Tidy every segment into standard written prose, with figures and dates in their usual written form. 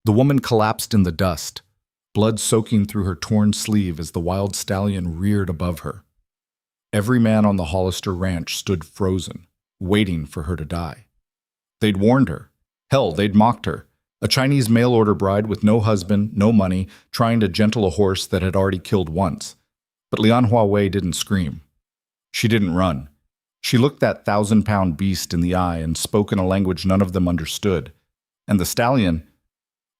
The woman collapsed in the dust, blood soaking through her torn sleeve as the wild stallion reared above her. Every man on the Hollister ranch stood frozen, waiting for her to die. They'd warned her. Hell, they'd mocked her. A Chinese mail-order bride with no husband, no money, trying to gentle a horse that had already killed once. But Lian Huawei didn't scream. She didn't run. She looked that 1,000-pound beast in the eye and spoke in a language none of them understood. And the stallion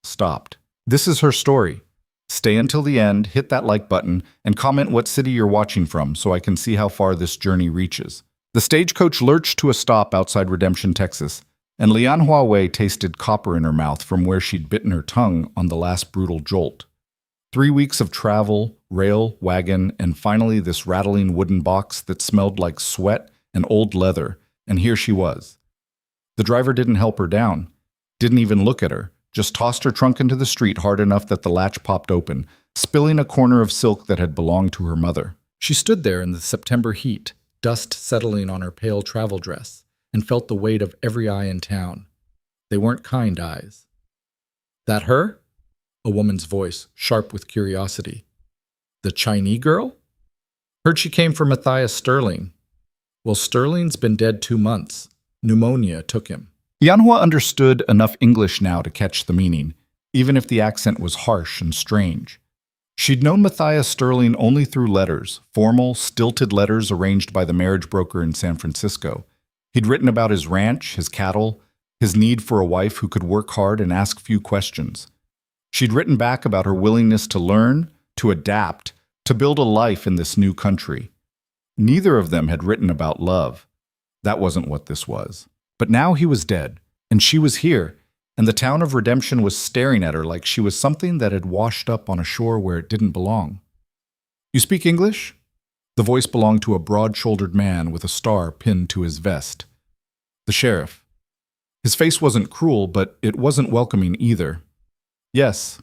stopped. This is her story. Stay until the end, hit that like button, and comment what city you're watching from so I can see how far this journey reaches. The stagecoach lurched to a stop outside Redemption, Texas, and Lian Huawei tasted copper in her mouth from where she'd bitten her tongue on the last brutal jolt. 3 weeks of travel, rail, wagon, and finally this rattling wooden box that smelled like sweat and old leather, and here she was. The driver didn't help her down, didn't even look at her, just tossed her trunk into the street hard enough that the latch popped open, spilling a corner of silk that had belonged to her mother. She stood there in the September heat, dust settling on her pale travel dress, and felt the weight of every eye in town. They weren't kind eyes. That her? A woman's voice, sharp with curiosity. The Chinese girl? Heard she came from Matthias Sterling. Well, Sterling's been dead 2 months. Pneumonia took him. Yanhua understood enough English now to catch the meaning, even if the accent was harsh and strange. She'd known Matthias Sterling only through letters, formal, stilted letters arranged by the marriage broker in San Francisco. He'd written about his ranch, his cattle, his need for a wife who could work hard and ask few questions. She'd written back about her willingness to learn, to adapt, to build a life in this new country. Neither of them had written about love. That wasn't what this was. But now he was dead, and she was here, and the town of Redemption was staring at her like she was something that had washed up on a shore where it didn't belong. You speak English? The voice belonged to a broad-shouldered man with a star pinned to his vest. The sheriff. His face wasn't cruel, but it wasn't welcoming either. Yes.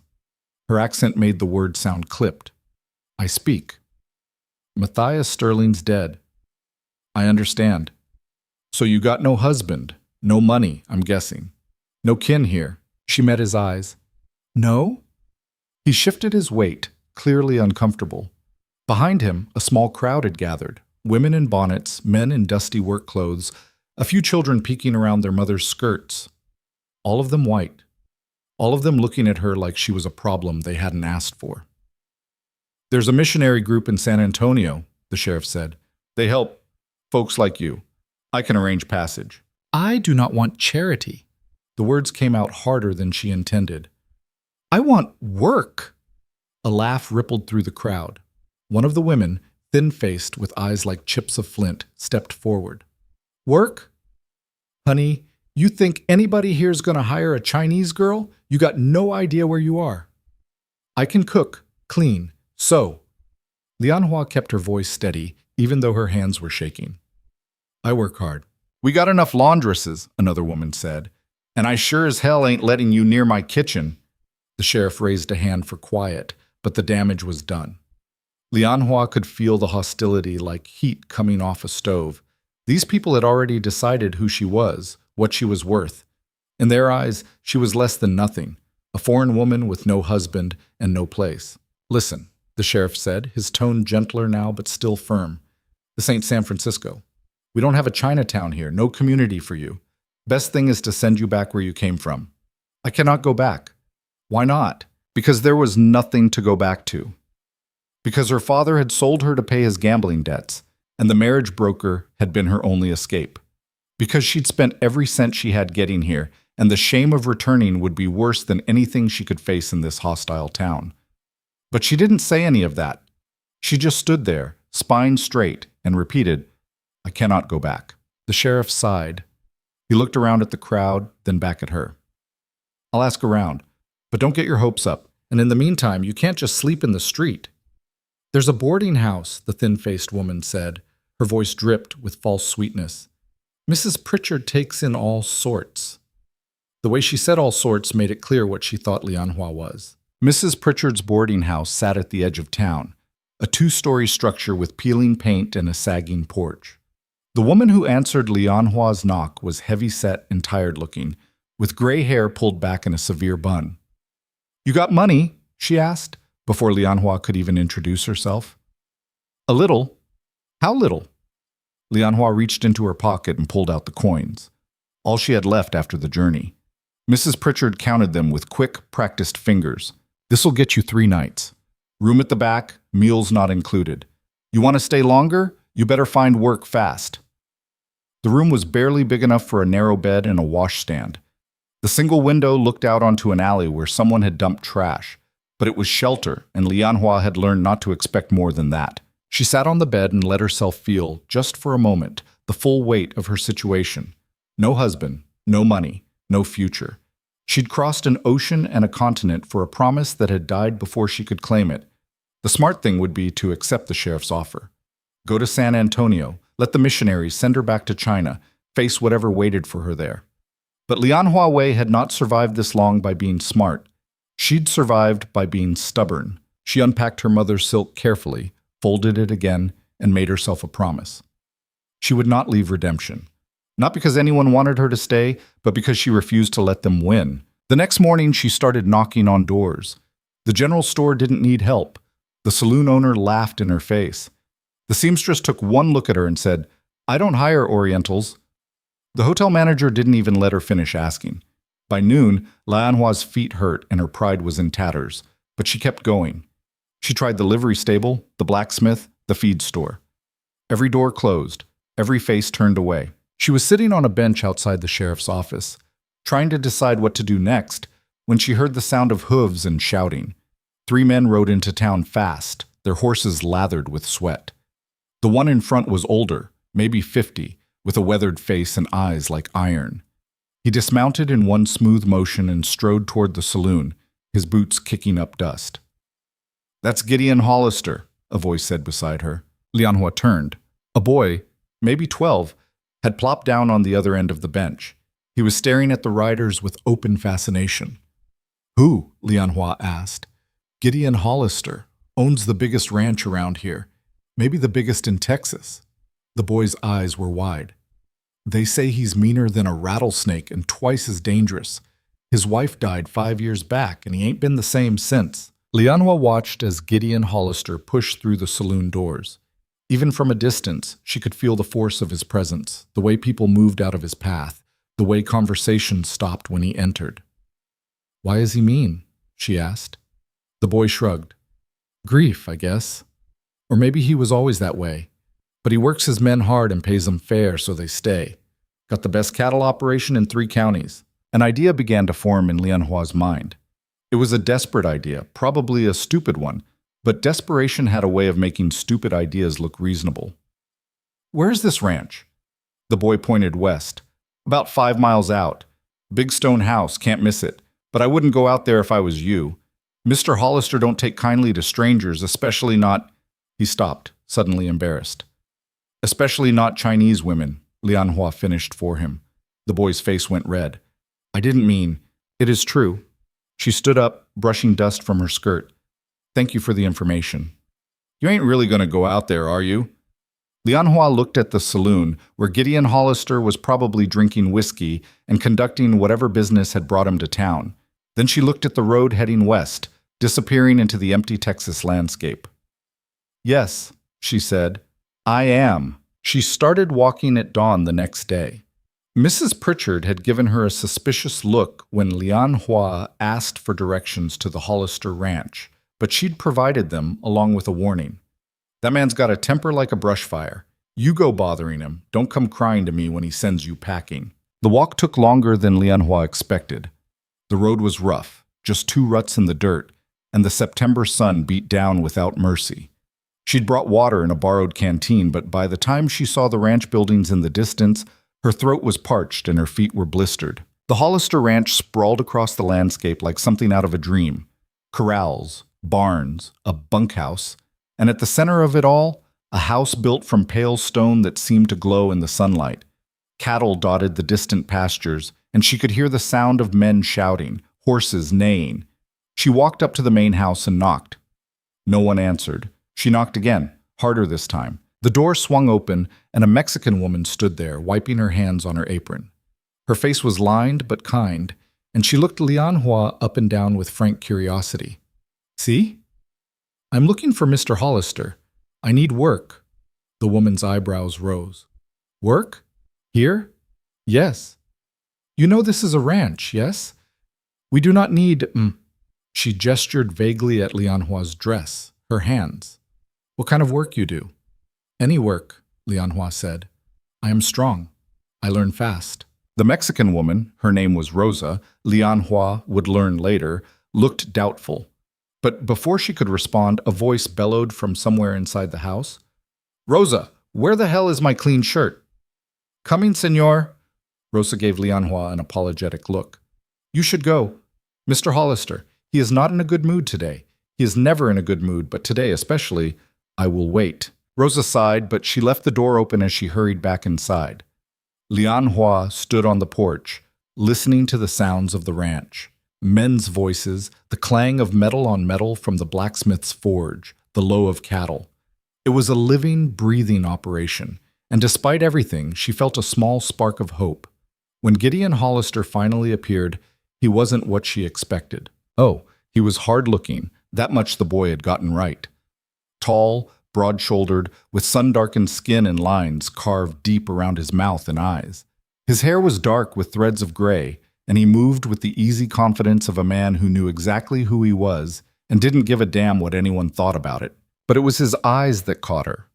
Her accent made the word sound clipped. I speak. Matthias Sterling's dead. I understand. So you got no husband, no money, I'm guessing. No kin here. She met his eyes. No? He shifted his weight, clearly uncomfortable. Behind him, a small crowd had gathered, women in bonnets, men in dusty work clothes, a few children peeking around their mother's skirts. All of them white. All of them looking at her like she was a problem they hadn't asked for. There's a missionary group in San Antonio, the sheriff said. They help folks like you. I can arrange passage. I do not want charity. The words came out harder than she intended. I want work. A laugh rippled through the crowd. One of the women, thin-faced with eyes like chips of flint, stepped forward. Work? Honey, you think anybody here's going to hire a Chinese girl? You got no idea where you are. I can cook, clean, sew. Lianhua kept her voice steady, even though her hands were shaking. I work hard. We got enough laundresses, another woman said, and I sure as hell ain't letting you near my kitchen. The sheriff raised a hand for quiet, but the damage was done. Lianhua could feel the hostility like heat coming off a stove. These people had already decided who she was, what she was worth. In their eyes, she was less than nothing, a foreign woman with no husband and no place. Listen, the sheriff said, his tone gentler now but still firm. This ain't San Francisco. We don't have a Chinatown here, no community for you. Best thing is to send you back where you came from. I cannot go back. Why not? Because there was nothing to go back to. Because her father had sold her to pay his gambling debts, and the marriage broker had been her only escape. Because she'd spent every cent she had getting here, and the shame of returning would be worse than anything she could face in this hostile town. But she didn't say any of that. She just stood there, spine straight, and repeated, I cannot go back. The sheriff sighed. He looked around at the crowd, then back at her. I'll ask around, but don't get your hopes up, and in the meantime, you can't just sleep in the street. There's a boarding house, the thin-faced woman said. Her voice dripped with false sweetness. Mrs. Pritchard takes in all sorts. The way she said all sorts made it clear what she thought Lianhua was. Mrs. Pritchard's boarding house sat at the edge of town, a 2-story structure with peeling paint and a sagging porch. The woman who answered Lianhua's knock was heavy-set and tired-looking, with gray hair pulled back in a severe bun. You got money? She asked, before Lianhua could even introduce herself. A little. How little? Lianhua reached into her pocket and pulled out the coins, all she had left after the journey. Mrs. Pritchard counted them with quick, practiced fingers. This'll get you 3 nights. Room at the back, meals not included. You want to stay longer? You better find work fast. The room was barely big enough for a narrow bed and a washstand. The single window looked out onto an alley where someone had dumped trash, but it was shelter, and Lianhua had learned not to expect more than that. She sat on the bed and let herself feel, just for a moment, the full weight of her situation. No husband, no money, no future. She'd crossed an ocean and a continent for a promise that had died before she could claim it. The smart thing would be to accept the sheriff's offer. Go to San Antonio, let the missionaries send her back to China, face whatever waited for her there. But Lianhua Wei had not survived this long by being smart. She'd survived by being stubborn. She unpacked her mother's silk carefully, folded it again, and made herself a promise. She would not leave Redemption. Not because anyone wanted her to stay, but because she refused to let them win. The next morning, she started knocking on doors. The general store didn't need help. The saloon owner laughed in her face. The seamstress took one look at her and said, "I don't hire Orientals." The hotel manager didn't even let her finish asking. By noon, Lianhua's feet hurt and her pride was in tatters, but she kept going. She tried the livery stable, the blacksmith, the feed store. Every door closed, every face turned away. She was sitting on a bench outside the sheriff's office, trying to decide what to do next, when she heard the sound of hooves and shouting. 3 men rode into town fast, their horses lathered with sweat. The one in front was older, maybe 50, with a weathered face and eyes like iron. He dismounted in one smooth motion and strode toward the saloon, his boots kicking up dust. "That's Gideon Hollister," a voice said beside her. Lianhua turned. A boy, maybe 12, had plopped down on the other end of the bench. He was staring at the riders with open fascination. "Who?" Lianhua asked. "Gideon Hollister. Owns the biggest ranch around here. Maybe the biggest in Texas." The boy's eyes were wide. "They say he's meaner than a rattlesnake and twice as dangerous. His wife died 5 years back, and he ain't been the same since." Lianhua watched as Gideon Hollister pushed through the saloon doors. Even from a distance, she could feel the force of his presence, the way people moved out of his path, the way conversation stopped when he entered. "Why is he mean?" she asked. The boy shrugged. "Grief, I guess. Or maybe he was always that way. But he works his men hard and pays them fair, so they stay. Got the best cattle operation in 3 counties. An idea began to form in Lianhua's mind. It was a desperate idea, probably a stupid one, but desperation had a way of making stupid ideas look reasonable. "Where's this ranch?" The boy pointed west. "About 5 miles out. Big stone house, can't miss it. But I wouldn't go out there if I was you. Mr. Hollister don't take kindly to strangers, especially not—" He stopped, suddenly embarrassed. "Especially not Chinese women," Lianhua finished for him. The boy's face went red. "I didn't mean— It is true." She stood up, brushing dust from her skirt. "Thank you for the information." "You ain't really going to go out there, are you?" Lianhua looked at the saloon, where Gideon Hollister was probably drinking whiskey and conducting whatever business had brought him to town. Then she looked at the road heading west, disappearing into the empty Texas landscape. "Yes," she said, "I am." She started walking at dawn the next day. Mrs. Pritchard had given her a suspicious look when Lianhua asked for directions to the Hollister ranch, but she'd provided them along with a warning. "That man's got a temper like a brush fire. You go bothering him. Don't come crying to me when he sends you packing." The walk took longer than Lianhua expected. The road was rough, just 2 ruts in the dirt, and the September sun beat down without mercy. She'd brought water in a borrowed canteen, but by the time she saw the ranch buildings in the distance, her throat was parched and her feet were blistered. The Hollister ranch sprawled across the landscape like something out of a dream. Corrals, barns, a bunkhouse, and at the center of it all, a house built from pale stone that seemed to glow in the sunlight. Cattle dotted the distant pastures, and she could hear the sound of men shouting, horses neighing. She walked up to the main house and knocked. No one answered. She knocked again, harder this time. The door swung open, and a Mexican woman stood there, wiping her hands on her apron. Her face was lined but kind, and she looked Lianhua up and down with frank curiosity. See? I'm looking for Mr. Hollister. I need work. The woman's eyebrows rose. Work? Here? Yes. You know this is a ranch, yes? We do not need… She gestured vaguely at Lianhua's dress, her hands. What kind of work you do? Any work, Lianhua said. I am strong. I learn fast. The Mexican woman, her name was Rosa, Lianhua would learn later, looked doubtful. But before she could respond, a voice bellowed from somewhere inside the house. Rosa, where the hell is my clean shirt? Coming, senor. Rosa gave Lianhua an apologetic look. You should go. Mr. Hollister, he is not in a good mood today. He is never in a good mood, but today especially, I will wait. Rosa sighed, but she left the door open as she hurried back inside. Lianhua stood on the porch, listening to the sounds of the ranch. Men's voices, the clang of metal on metal from the blacksmith's forge, the low of cattle. It was a living, breathing operation, and despite everything, she felt a small spark of hope. When Gideon Hollister finally appeared, he wasn't what she expected. Oh, he was hard-looking, that much the boy had gotten right. Tall, broad-shouldered, with sun-darkened skin and lines carved deep around his mouth and eyes. His hair was dark with threads of gray, and he moved with the easy confidence of a man who knew exactly who he was and didn't give a damn what anyone thought about it. But it was his eyes that caught her.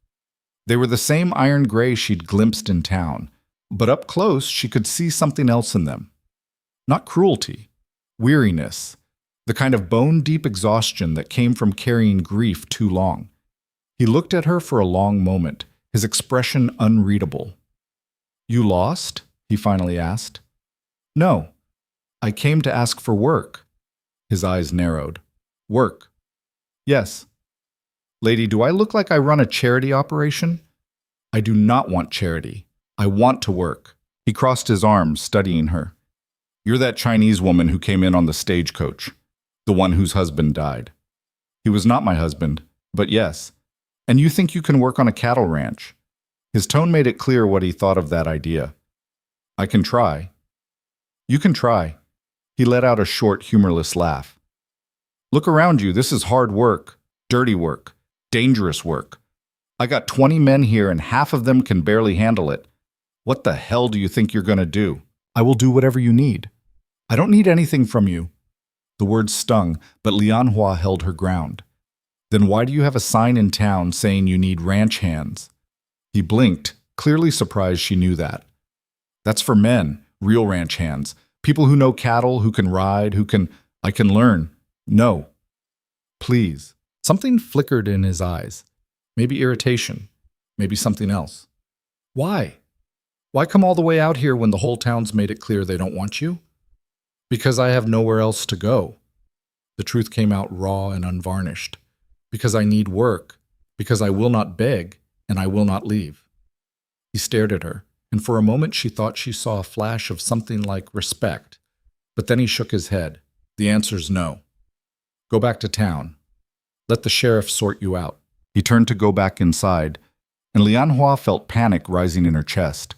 They were the same iron gray she'd glimpsed in town, but up close she could see something else in them. Not cruelty, weariness, the kind of bone-deep exhaustion that came from carrying grief too long. He looked at her for a long moment, his expression unreadable. You lost? He finally asked. No. I came to ask for work. His eyes narrowed. Work. Yes. Lady, do I look like I run a charity operation? I do not want charity. I want to work. He crossed his arms, studying her. You're that Chinese woman who came in on the stagecoach, the one whose husband died. He was not my husband, but yes. And you think you can work on a cattle ranch? His tone made it clear what he thought of that idea. I can try. You can try. He let out a short, humorless laugh. Look around you. This is hard work, dirty work, dangerous work. I got 20 men here and half of them can barely handle it. What the hell do you think you're going to do? I will do whatever you need. I don't need anything from you. The words stung, but Lianhua held her ground. Then why do you have a sign in town saying you need ranch hands? He blinked, clearly surprised she knew that. That's for men, real ranch hands. People who know cattle, who can ride, I can learn. No. Please. Something flickered in his eyes. Maybe irritation. Maybe something else. Why? Why come all the way out here when the whole town's made it clear they don't want you? Because I have nowhere else to go. The truth came out raw and unvarnished. Because I need work. Because I will not beg, and I will not leave. He stared at her, and for a moment she thought she saw a flash of something like respect. But then he shook his head. The answer's no. Go back to town. Let the sheriff sort you out. He turned to go back inside, and Lianhua felt panic rising in her chest.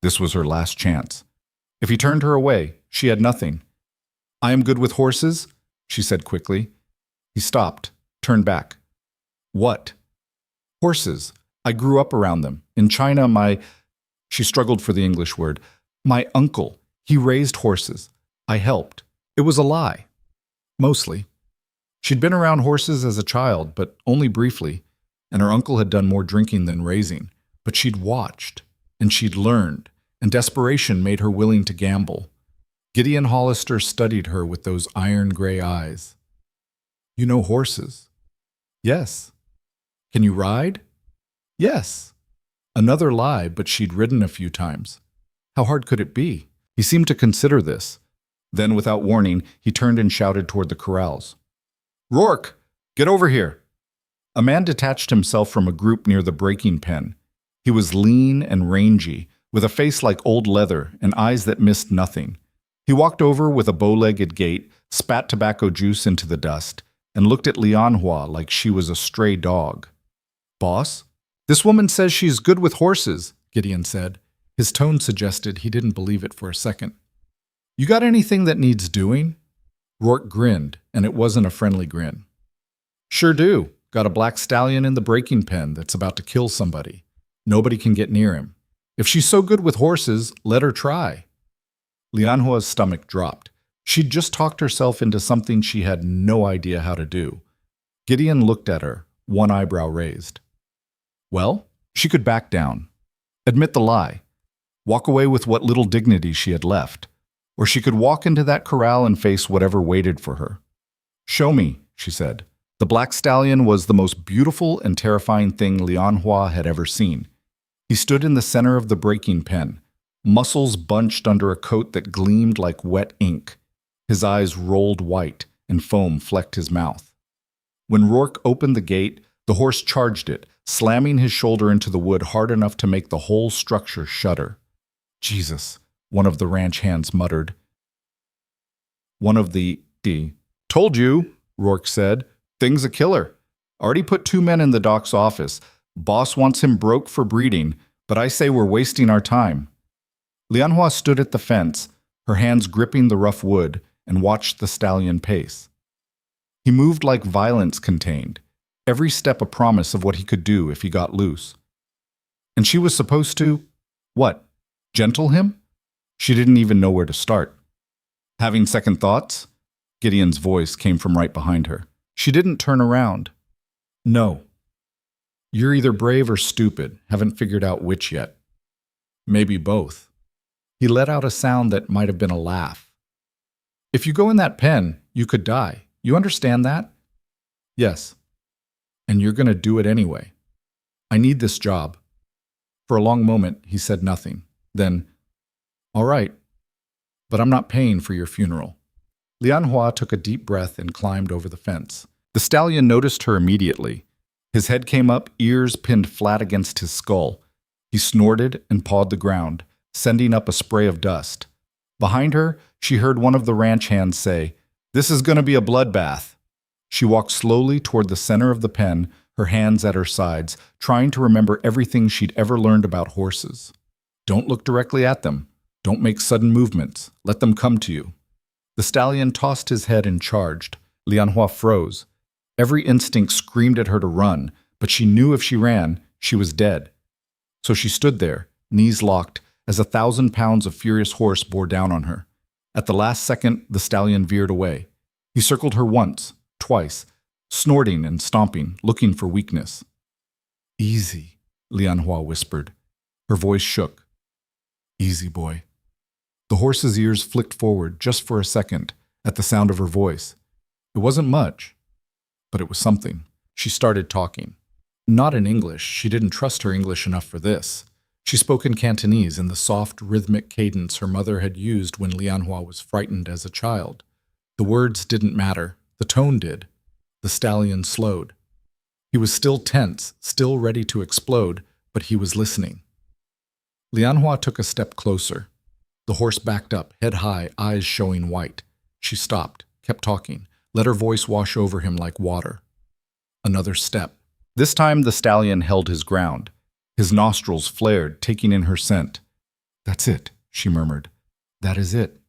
This was her last chance. If he turned her away, she had nothing. I am good with horses, she said quickly. He stopped, turned back. What? Horses. I grew up around them. In China, She struggled for the English word. My uncle. He raised horses. I helped. It was a lie. Mostly. She'd been around horses as a child, but only briefly, and her uncle had done more drinking than raising. But she'd watched, and she'd learned, and desperation made her willing to gamble. Gideon Hollister studied her with those iron-gray eyes. You know horses? Yes. Can you ride? Yes. Another lie, but she'd ridden a few times. How hard could it be? He seemed to consider this. Then, without warning, he turned and shouted toward the corrals. Rourke, get over here! A man detached himself from a group near the breaking pen. He was lean and rangy, with a face like old leather and eyes that missed nothing. He walked over with a bow-legged gait, spat tobacco juice into the dust, and looked at Lianhua like she was a stray dog. Boss? This woman says she's good with horses, Gideon said. His tone suggested he didn't believe it for a second. You got anything that needs doing? Rourke grinned, and it wasn't a friendly grin. Sure do. Got a black stallion in the breaking pen that's about to kill somebody. Nobody can get near him. If she's so good with horses, let her try. Lianhua's stomach dropped. She'd just talked herself into something she had no idea how to do. Gideon looked at her, one eyebrow raised. Well, she could back down. Admit the lie. Walk away with what little dignity she had left. Or she could walk into that corral and face whatever waited for her. Show me, she said. The black stallion was the most beautiful and terrifying thing Lianhua had ever seen. He stood in the center of the breaking pen, muscles bunched under a coat that gleamed like wet ink. His eyes rolled white, and foam flecked his mouth. When Rourke opened the gate, the horse charged it, slamming his shoulder into the wood hard enough to make the whole structure shudder. Jesus, one of the ranch hands muttered. One of the Told you, Rourke said. Thing's a killer. Already put 2 men in the doc's office. Boss wants him broke for breeding, but I say we're wasting our time. Lianhua stood at the fence, her hands gripping the rough wood, and watched the stallion pace. He moved like violence contained, every step a promise of what he could do if he got loose. And she was supposed to, what, gentle him? She didn't even know where to start. Having second thoughts? Gideon's voice came from right behind her. She didn't turn around. No. You're either brave or stupid, haven't figured out which yet. Maybe both. He let out a sound that might have been a laugh. If you go in that pen, you could die. You understand that? Yes. And you're going to do it anyway. I need this job. For a long moment, he said nothing. Then, all right, but I'm not paying for your funeral. Lianhua took a deep breath and climbed over the fence. The stallion noticed her immediately. His head came up, ears pinned flat against his skull. He snorted and pawed the ground, sending up a spray of dust. Behind her, she heard one of the ranch hands say, "This is going to be a bloodbath." She walked slowly toward the center of the pen, her hands at her sides, trying to remember everything she'd ever learned about horses. Don't look directly at them. Don't make sudden movements. Let them come to you. The stallion tossed his head and charged. Lianhua froze. Every instinct screamed at her to run, but she knew if she ran, she was dead. So she stood there, knees locked, as 1,000 pounds of furious horse bore down on her. At the last second, the stallion veered away. He circled her once, twice, snorting and stomping, looking for weakness. Easy, Lianhua whispered. Her voice shook. Easy, boy. The horse's ears flicked forward just for a second at the sound of her voice. It wasn't much, but it was something. She started talking. Not in English. She didn't trust her English enough for this. She spoke in Cantonese in the soft, rhythmic cadence her mother had used when Lianhua was frightened as a child. The words didn't matter. The tone did. The stallion slowed. He was still tense, still ready to explode, but he was listening. Lianhua took a step closer. The horse backed up, head high, eyes showing white. She stopped, kept talking, let her voice wash over him like water. Another step. This time the stallion held his ground. His nostrils flared, taking in her scent. That's it, she murmured. That is it.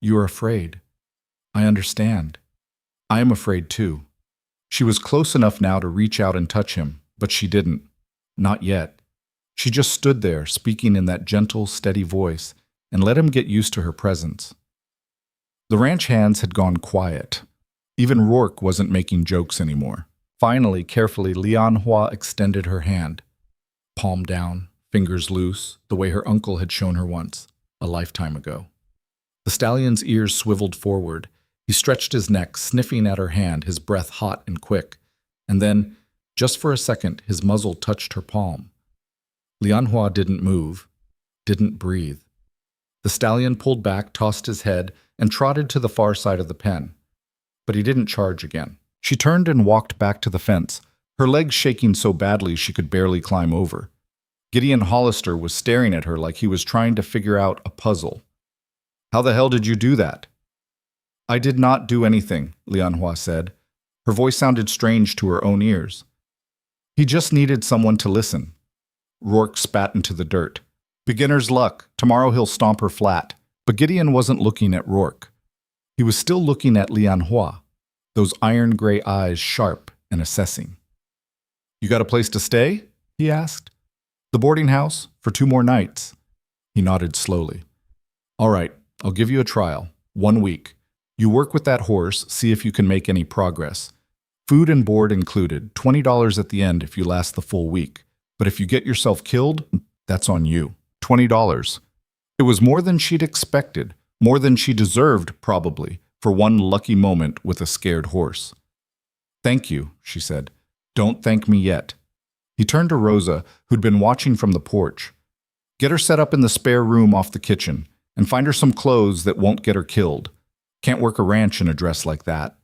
You are afraid. I understand. I am afraid too. She was close enough now to reach out and touch him, but she didn't. Not yet. She just stood there, speaking in that gentle, steady voice, and let him get used to her presence. The ranch hands had gone quiet. Even Rourke wasn't making jokes anymore. Finally, carefully, Lianhua extended her hand. Palm down, fingers loose, the way her uncle had shown her once, a lifetime ago. The stallion's ears swiveled forward. He stretched his neck, sniffing at her hand, his breath hot and quick. And then, just for a second, his muzzle touched her palm. Lianhua didn't move, didn't breathe. The stallion pulled back, tossed his head, and trotted to the far side of the pen. But he didn't charge again. She turned and walked back to the fence, her legs shaking so badly she could barely climb over. Gideon Hollister was staring at her like he was trying to figure out a puzzle. How the hell did you do that? I did not do anything, Lianhua said. Her voice sounded strange to her own ears. He just needed someone to listen. Rourke spat into the dirt. Beginner's luck. Tomorrow he'll stomp her flat. But Gideon wasn't looking at Rourke. He was still looking at Lianhua, those iron-gray eyes sharp and assessing. "You got a place to stay?" he asked. "The boarding house, for 2 more nights." He nodded slowly. "All right, I'll give you a trial. 1 week. You work with that horse, see if you can make any progress. Food and board included, $20 at the end if you last the full week. But if you get yourself killed, that's on you." $20. It was more than she'd expected, more than she deserved, probably, for one lucky moment with a scared horse. "Thank you," she said. "Don't thank me yet." He turned to Rosa, who'd been watching from the porch. "Get her set up in the spare room off the kitchen, and find her some clothes that won't get her killed. Can't work a ranch in a dress like that."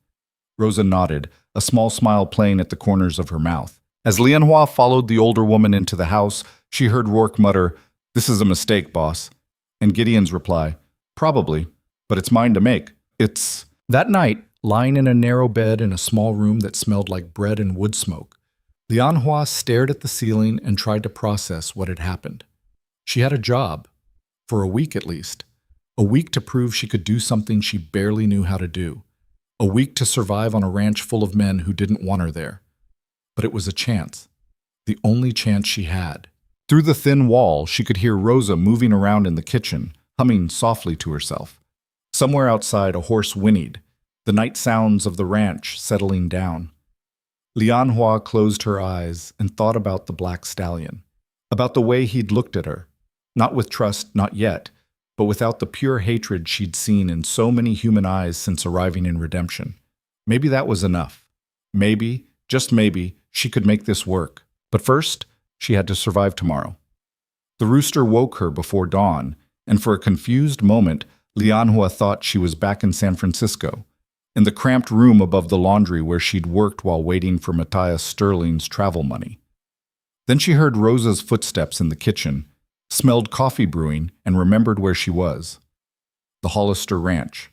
Rosa nodded, a small smile playing at the corners of her mouth. As Lianhua followed the older woman into the house, she heard Rourke mutter, "This is a mistake, boss." And Gideon's reply, "Probably, but it's mine to make. It's..." That night, lying in a narrow bed in a small room that smelled like bread and wood smoke, Lianhua stared at the ceiling and tried to process what had happened. She had a job, for a week at least. A week to prove she could do something she barely knew how to do. A week to survive on a ranch full of men who didn't want her there. But it was a chance. The only chance she had. Through the thin wall, she could hear Rosa moving around in the kitchen, humming softly to herself. Somewhere outside, a horse whinnied, the night sounds of the ranch settling down. Lianhua closed her eyes and thought about the black stallion, about the way he'd looked at her, not with trust, not yet, but without the pure hatred she'd seen in so many human eyes since arriving in Redemption. Maybe that was enough. Maybe, just maybe, she could make this work. But first, she had to survive tomorrow. The rooster woke her before dawn, and for a confused moment, Lianhua thought she was back in San Francisco, in the cramped room above the laundry where she'd worked while waiting for Matthias Sterling's travel money. Then she heard Rosa's footsteps in the kitchen, smelled coffee brewing, and remembered where she was. The Hollister Ranch.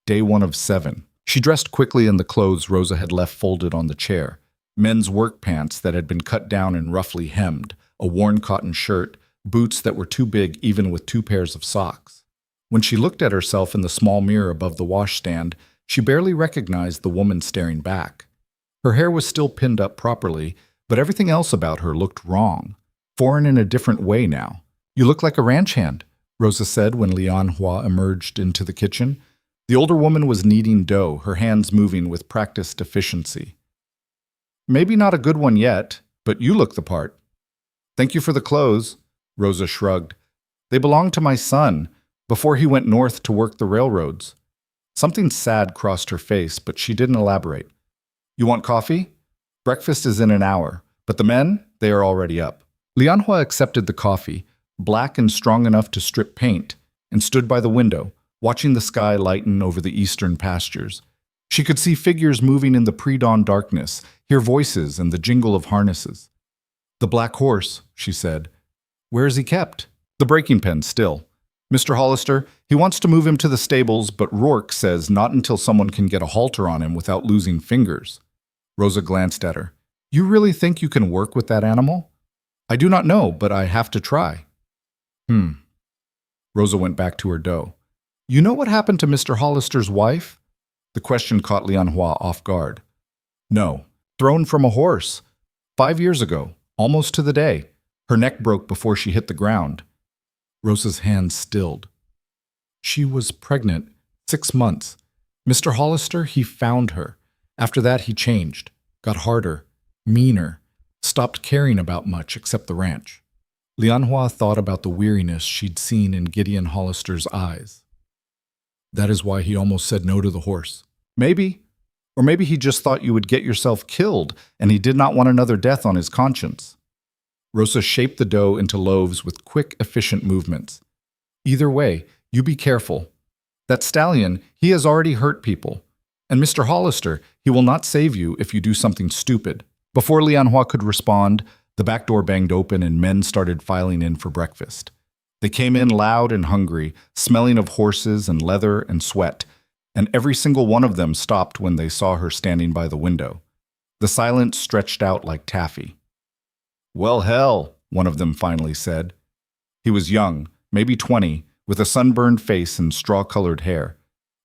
Day 1 of 7. She dressed quickly in the clothes Rosa had left folded on the chair. Men's work pants that had been cut down and roughly hemmed, a worn cotton shirt, boots that were too big even with 2 pairs of socks. When she looked at herself in the small mirror above the washstand, she barely recognized the woman staring back. Her hair was still pinned up properly, but everything else about her looked wrong. Foreign in a different way now. "You look like a ranch hand," Rosa said when Lianhua emerged into the kitchen. The older woman was kneading dough, her hands moving with practiced efficiency. "Maybe not a good one yet, but you look the part." "Thank you for the clothes," Rosa shrugged. "They belonged to my son, before he went north to work the railroads." Something sad crossed her face, but she didn't elaborate. "You want coffee? Breakfast is in an hour, but the men, they are already up." Lianhua accepted the coffee, black and strong enough to strip paint, and stood by the window, watching the sky lighten over the eastern pastures. She could see figures moving in the pre-dawn darkness, hear voices and the jingle of harnesses. "The black horse," she said. "Where is he kept?" "The breaking pen, still. Mr. Hollister, he wants to move him to the stables, but Rourke says not until someone can get a halter on him without losing fingers." Rosa glanced at her. "You really think you can work with that animal?" "I do not know, but I have to try." Rosa went back to her dough. "You know what happened to Mr. Hollister's wife?" The question caught Lianhua off guard. "No. Thrown from a horse. 5 years ago, almost to the day. Her neck broke before she hit the ground." Rosa's hands stilled. She was pregnant, 6 months. Mr. Hollister, he found her. After that, he changed, got harder, meaner, stopped caring about much except the ranch. Lianhua thought about the weariness she'd seen in Gideon Hollister's eyes. That is why he almost said no to the horse. Maybe. Or maybe he just thought you would get yourself killed, and he did not want another death on his conscience. Rosa shaped the dough into loaves with quick, efficient movements. "Either way, you be careful. That stallion, he has already hurt people. And Mr. Hollister, he will not save you if you do something stupid." Before Lianhua could respond, the back door banged open and men started filing in for breakfast. They came in loud and hungry, smelling of horses and leather and sweat, and every single one of them stopped when they saw her standing by the window. The silence stretched out like taffy. "Well, hell," one of them finally said. He was young, maybe 20, with a sunburned face and straw-colored hair.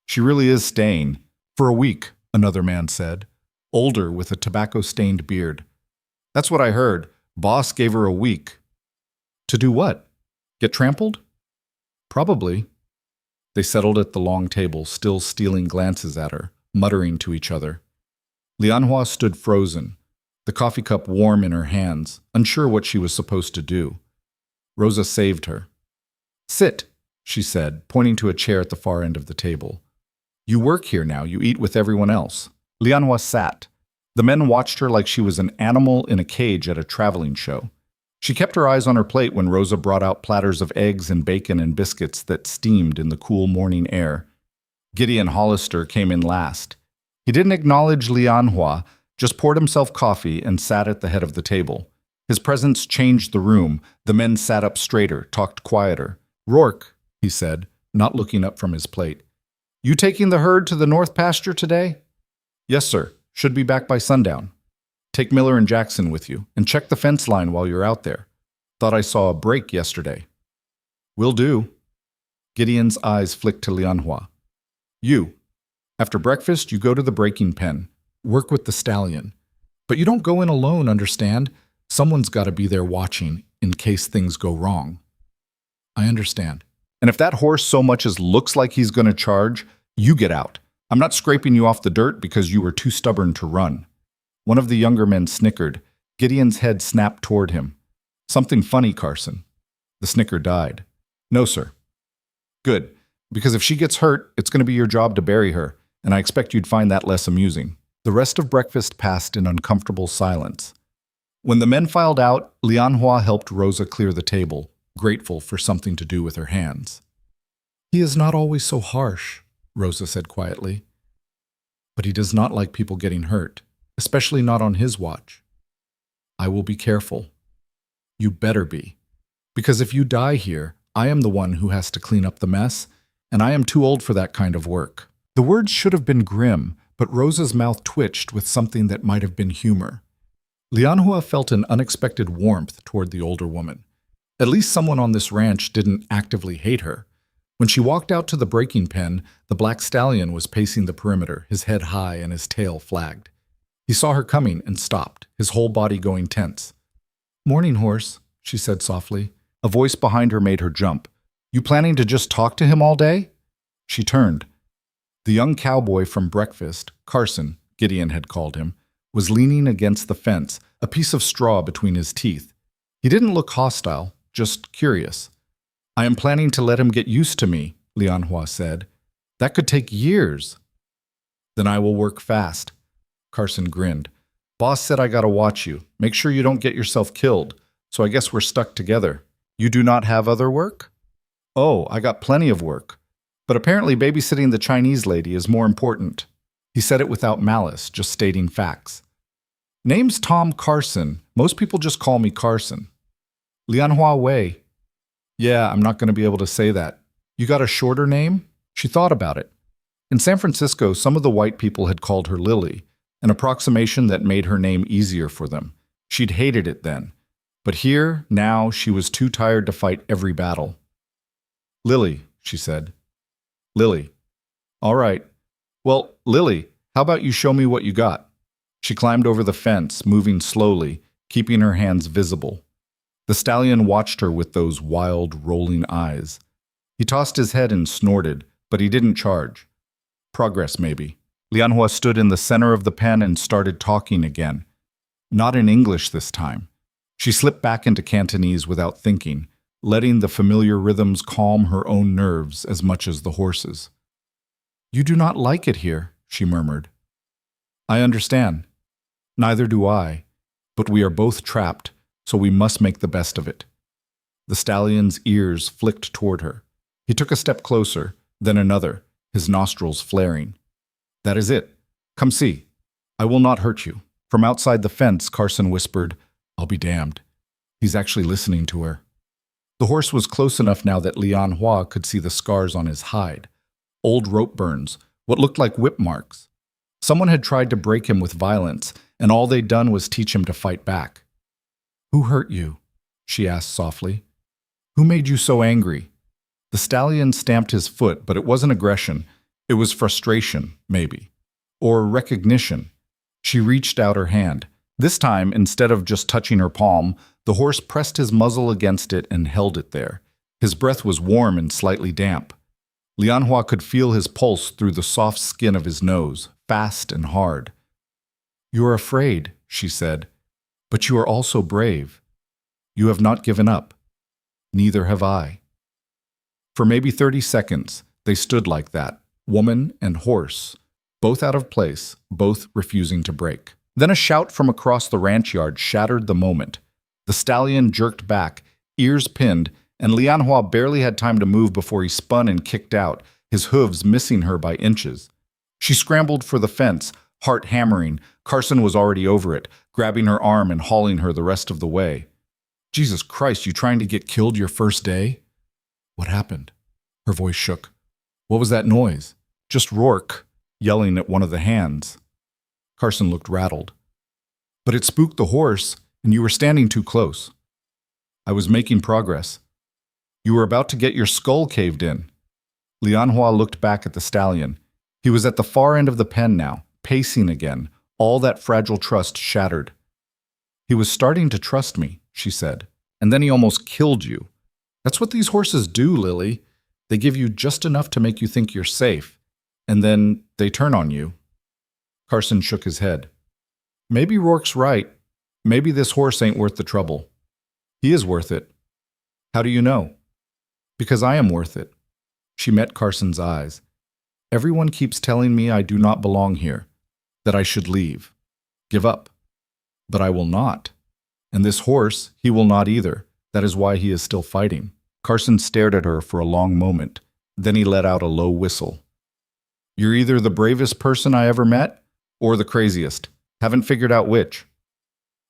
She really is staying. For a week, another man said, older with a tobacco-stained beard. That's what I heard. Boss gave her a week. To do what? Get trampled? Probably. They settled at the long table, still stealing glances at her, muttering to each other. Lianhua stood frozen, the coffee cup warm in her hands, unsure what she was supposed to do. Rosa saved her. Sit, she said, pointing to a chair at the far end of the table. You work here now, you eat with everyone else. Lianhua sat. The men watched her like she was an animal in a cage at a traveling show. She kept her eyes on her plate when Rosa brought out platters of eggs and bacon and biscuits that steamed in the cool morning air. Gideon Hollister came in last. He didn't acknowledge Lianhua, just poured himself coffee and sat at the head of the table. His presence changed the room. The men sat up straighter, talked quieter. Rourke, he said, not looking up from his plate. You taking the herd to the north pasture today? Yes, sir. Should be back by sundown. Take Miller and Jackson with you, and check the fence line while you're out there. Thought I saw a break yesterday. Will do. Gideon's eyes flicked to Lianhua. You. After breakfast, you go to the breaking pen. Work with the stallion. But you don't go in alone, understand? Someone's got to be there watching, in case things go wrong. I understand. And if that horse so much as looks like he's going to charge, you get out. I'm not scraping you off the dirt because you were too stubborn to run. One of the younger men snickered. Gideon's head snapped toward him. Something funny, Carson. The snicker died. No, sir. Good, because if she gets hurt, it's going to be your job to bury her, and I expect you'd find that less amusing. The rest of breakfast passed in uncomfortable silence. When the men filed out, Lianhua helped Rosa clear the table, grateful for something to do with her hands. He is not always so harsh, Rosa said quietly. But he does not like people getting hurt, especially not on his watch. I will be careful. You better be. Because if you die here, I am the one who has to clean up the mess, and I am too old for that kind of work. The words should have been grim, but Rosa's mouth twitched with something that might have been humor. Lianhua felt an unexpected warmth toward the older woman. At least someone on this ranch didn't actively hate her. When she walked out to the breaking pen, the black stallion was pacing the perimeter, his head high and his tail flagged. He saw her coming and stopped, his whole body going tense. Morning, horse, she said softly. A voice behind her made her jump. You planning to just talk to him all day? She turned. The young cowboy from breakfast, Carson, Gideon had called him, was leaning against the fence, a piece of straw between his teeth. He didn't look hostile, just curious. I am planning to let him get used to me, Lianhua said. That could take years. Then I will work fast. Carson grinned. Boss said I gotta watch you. Make sure you don't get yourself killed. So I guess we're stuck together. You do not have other work? Oh, I got plenty of work. But apparently babysitting the Chinese lady is more important. He said it without malice, just stating facts. Name's Tom Carson. Most people just call me Carson. Lianhua Wei. Yeah, I'm not going to be able to say that. You got a shorter name? She thought about it. In San Francisco, some of the white people had called her Lily, an approximation that made her name easier for them. She'd hated it then. But here, now, she was too tired to fight every battle. Lily, she said. Lily. All right. Well, Lily, how about you show me what you got? She climbed over the fence, moving slowly, keeping her hands visible. The stallion watched her with those wild, rolling eyes. He tossed his head and snorted, but he didn't charge. Progress, maybe. Lianhua stood in the center of the pen and started talking again. Not in English this time. She slipped back into Cantonese without thinking, letting the familiar rhythms calm her own nerves as much as the horses. You do not like it here, she murmured. I understand. Neither do I, but we are both trapped, so we must make the best of it. The stallion's ears flicked toward her. He took a step closer, then another, his nostrils flaring. That is it. Come see. I will not hurt you. From outside the fence, Carson whispered, I'll be damned. He's actually listening to her. The horse was close enough now that Lianhua could see the scars on his hide. Old rope burns, what looked like whip marks. Someone had tried to break him with violence, and all they'd done was teach him to fight back. Who hurt you? She asked softly. Who made you so angry? The stallion stamped his foot, but it wasn't aggression. It was frustration, maybe. Or recognition. She reached out her hand. This time, instead of just touching her palm, the horse pressed his muzzle against it and held it there. His breath was warm and slightly damp. Lianhua could feel his pulse through the soft skin of his nose, fast and hard. "You are afraid," she said, "but you are also brave. You have not given up. Neither have I." For maybe 30 seconds, they stood like that, woman and horse, both out of place, both refusing to break. Then a shout from across the ranch yard shattered the moment. The stallion jerked back, ears pinned, and Lianhua barely had time to move before he spun and kicked out, his hooves missing her by inches. She scrambled for the fence, heart hammering. Carson was already over it, grabbing her arm and hauling her the rest of the way. "Jesus Christ, you trying to get killed your first day?" "What happened?" Her voice shook. "What was that noise?" "Just Rourke, yelling at one of the hands." Carson looked rattled. "But it spooked the horse, and you were standing too close." "I was making progress." "You were about to get your skull caved in." Lianhua looked back at the stallion. He was at the far end of the pen now, pacing again, all that fragile trust shattered. "He was starting to trust me," she said, "and then he almost killed you. That's what these horses do, Lily. They give you just enough to make you think you're safe, and then they turn on you." Carson shook his head. "Maybe Rourke's right. Maybe this horse ain't worth the trouble." "He is worth it." "How do you know?" "Because I am worth it." She met Carson's eyes. "Everyone keeps telling me I do not belong here, that I should leave, give up. But I will not. And this horse, he will not either. That is why he is still fighting." Carson stared at her for a long moment. Then he let out a low whistle. "You're either the bravest person I ever met, or the craziest. Haven't figured out which."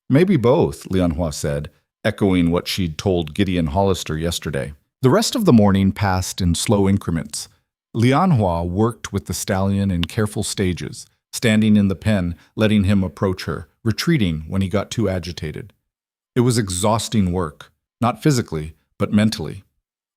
"Maybe both," Lianhua said, echoing what she'd told Gideon Hollister yesterday. The rest of the morning passed in slow increments. Lianhua worked with the stallion in careful stages, standing in the pen, letting him approach her, retreating when he got too agitated. It was exhausting work, not physically, but mentally.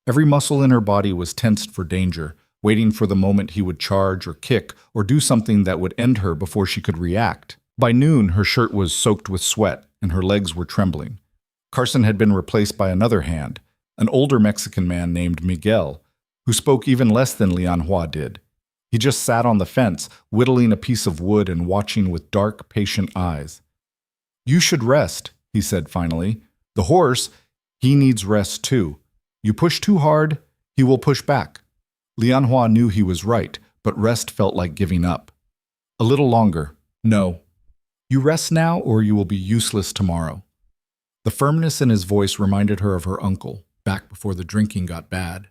Every muscle in her body was tensed for danger, waiting for the moment he would charge or kick or do something that would end her before she could react. By noon, her shirt was soaked with sweat and her legs were trembling. Carson had been replaced by another hand, an older Mexican man named Miguel, who spoke even less than Lianhua did. He just sat on the fence, whittling a piece of wood and watching with dark, patient eyes. "You should rest," he said finally. "The horse, he needs rest too. You push too hard, he will push back." Lianhua knew he was right, but rest felt like giving up. "A little longer. No. You rest now or you will be useless tomorrow." The firmness in his voice reminded her of her uncle, back before the drinking got bad.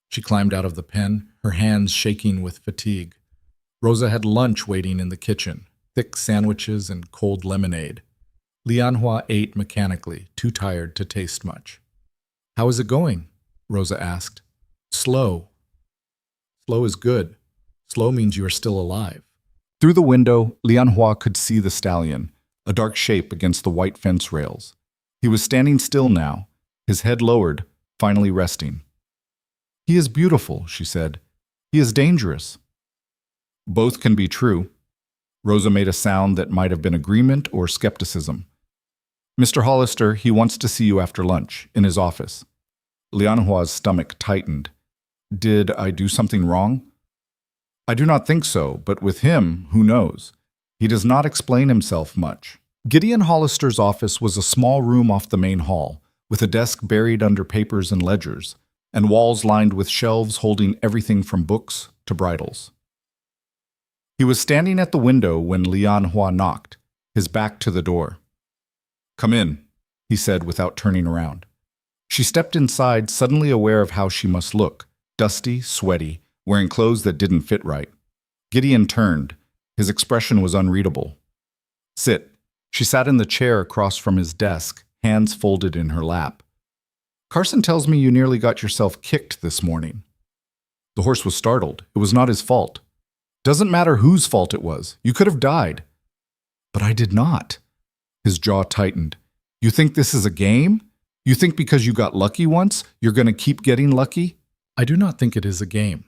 She climbed out of the pen, her hands shaking with fatigue. Rosa had lunch waiting in the kitchen, thick sandwiches and cold lemonade. Lianhua ate mechanically, too tired to taste much. "How is it going?" Rosa asked. "Slow." "Slow is good. Slow means you are still alive." Through the window, Lianhua could see the stallion, a dark shape against the white fence rails. He was standing still now, his head lowered, finally resting. "He is beautiful," she said. "He is dangerous." "Both can be true." Rosa made a sound that might have been agreement or skepticism. "Mr. Hollister, he wants to see you after lunch, in his office." Lianhua's stomach tightened. "Did I do something wrong?" "I do not think so, but with him, who knows? He does not explain himself much." Gideon Hollister's office was a small room off the main hall, with a desk buried under papers and ledgers, and walls lined with shelves holding everything from books to bridles. He was standing at the window when Lianhua knocked, his back to the door. "Come in," he said without turning around. She stepped inside, suddenly aware of how she must look, dusty, sweaty, wearing clothes that didn't fit right. Gideon turned. His expression was unreadable. "Sit." She sat in the chair across from his desk, hands folded in her lap. "Carson tells me you nearly got yourself kicked this morning." The horse was startled. It was not his fault. "Doesn't matter whose fault it was. You could have died." "But I did not." His jaw tightened. "You think this is a game? You think because you got lucky once, you're going to keep getting lucky?" I do not think it is a game.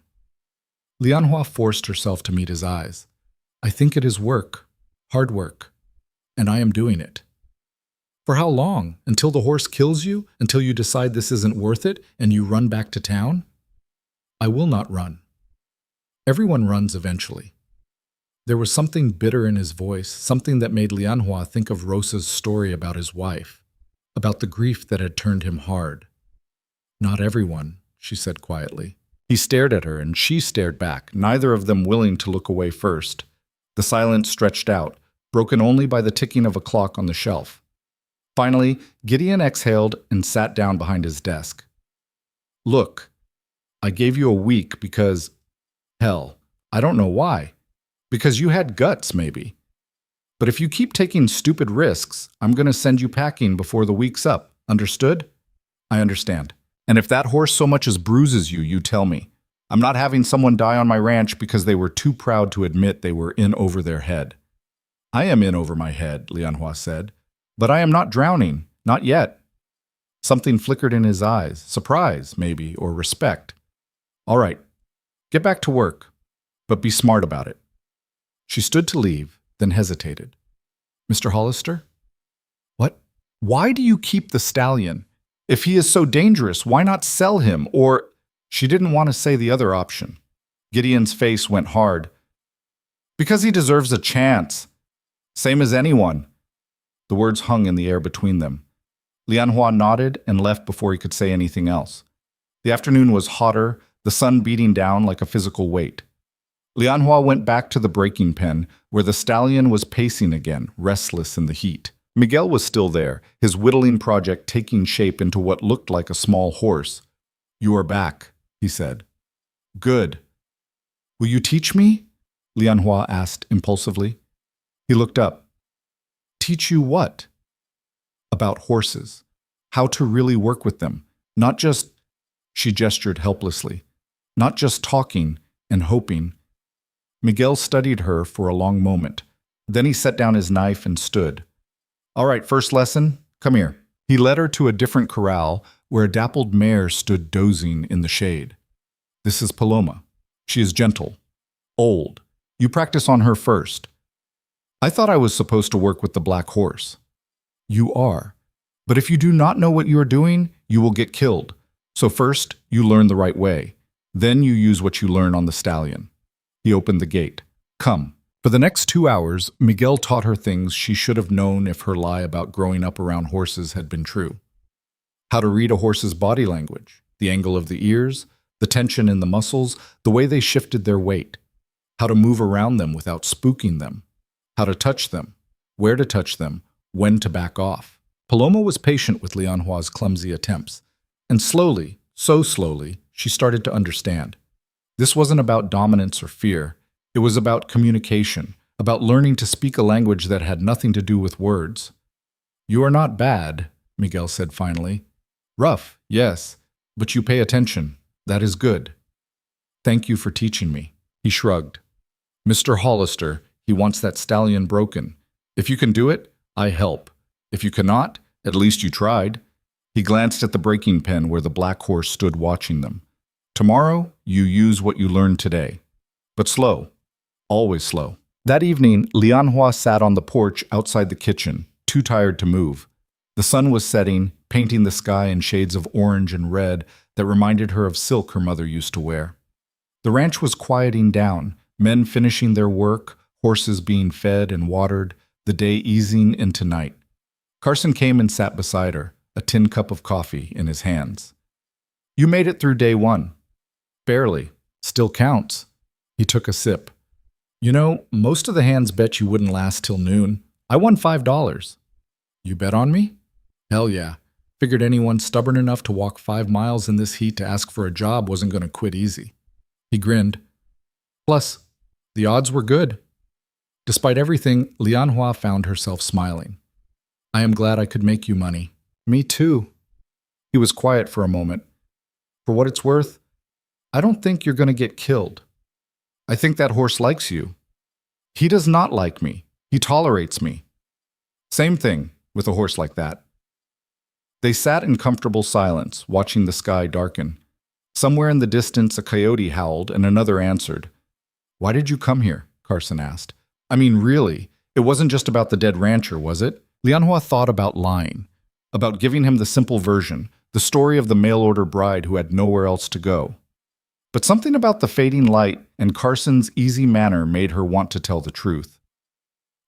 Lianhua forced herself to meet his eyes. I think it is work, hard work, and I am doing it. For how long? Until the horse kills you? Until you decide this isn't worth it and you run back to town? I will not run. Everyone runs eventually. There was something bitter in his voice, something that made Lianhua think of Rosa's story about his wife, about the grief that had turned him hard. Not everyone, she said quietly. He stared at her and she stared back, neither of them willing to look away first. The silence stretched out, broken only by the ticking of a clock on the shelf. Finally, Gideon exhaled and sat down behind his desk. Look, I gave you a week because, hell, I don't know why. Because you had guts, maybe. But if you keep taking stupid risks, I'm going to send you packing before the week's up. Understood? I understand. And if that horse so much as bruises you, you tell me. I'm not having someone die on my ranch because they were too proud to admit they were in over their head. I am in over my head, Lianhua said. But I am not drowning. Not yet. Something flickered in his eyes. Surprise, maybe, or respect. All right. Get back to work. But be smart about it. She stood to leave, then hesitated. Mr. Hollister? What? Why do you keep the stallion? If he is so dangerous, why not sell him? Or... She didn't want to say the other option. Gideon's face went hard. Because he deserves a chance. Same as anyone. The words hung in the air between them. Lianhua nodded and left before he could say anything else. The afternoon was hotter, the sun beating down like a physical weight. Lianhua went back to the breaking pen, where the stallion was pacing again, restless in the heat. Miguel was still there, his whittling project taking shape into what looked like a small horse. You are back, he said. Good. Will you teach me? Lianhua asked impulsively. He looked up. Teach you what? About horses. How to really work with them. Not just, she gestured helplessly, not just talking and hoping. Miguel studied her for a long moment. Then he set down his knife and stood. All right, first lesson, come here. He led her to a different corral where a dappled mare stood dozing in the shade. This is Paloma. She is gentle, old. You practice on her first. I thought I was supposed to work with the black horse. You are. But if you do not know what you are doing, you will get killed. So first, you learn the right way. Then you use what you learn on the stallion. He opened the gate. Come. For the next 2 hours, Miguel taught her things she should have known if her lie about growing up around horses had been true. How to read a horse's body language, the angle of the ears, the tension in the muscles, the way they shifted their weight. How to move around them without spooking them. How to touch them, where to touch them, when to back off. Paloma was patient with Lianhua's clumsy attempts, and slowly, so slowly, she started to understand. This wasn't about dominance or fear. It was about communication, about learning to speak a language that had nothing to do with words. You are not bad, Miguel said finally. Rough, yes, but you pay attention. That is good. Thank you for teaching me. He shrugged. Mr. Hollister, he wants that stallion broken. If you can do it, I help. If you cannot, at least you tried. He glanced at the breaking pen where the black horse stood watching them. Tomorrow, you use what you learned today. But slow. Always slow. That evening, Lianhua sat on the porch outside the kitchen, too tired to move. The sun was setting, painting the sky in shades of orange and red that reminded her of silk her mother used to wear. The ranch was quieting down, men finishing their work, horses being fed and watered, the day easing into night. Carson came and sat beside her, a tin cup of coffee in his hands. You made it through day 1. Barely. Still counts. He took a sip. You know, most of the hands bet you wouldn't last till noon. I won $5. You bet on me? Hell yeah. Figured anyone stubborn enough to walk 5 miles in this heat to ask for a job wasn't going to quit easy. He grinned. Plus, the odds were good. Despite everything, Lianhua found herself smiling. I am glad I could make you money. Me too. He was quiet for a moment. For what it's worth, I don't think you're going to get killed. I think that horse likes you. He does not like me. He tolerates me. Same thing with a horse like that. They sat in comfortable silence, watching the sky darken. Somewhere in the distance, a coyote howled and another answered. "Why did you come here?" Carson asked. "I mean, really, it wasn't just about the dead rancher, was it?" Lianhua thought about lying, about giving him the simple version, the story of the mail-order bride who had nowhere else to go. But something about the fading light and Carson's easy manner made her want to tell the truth.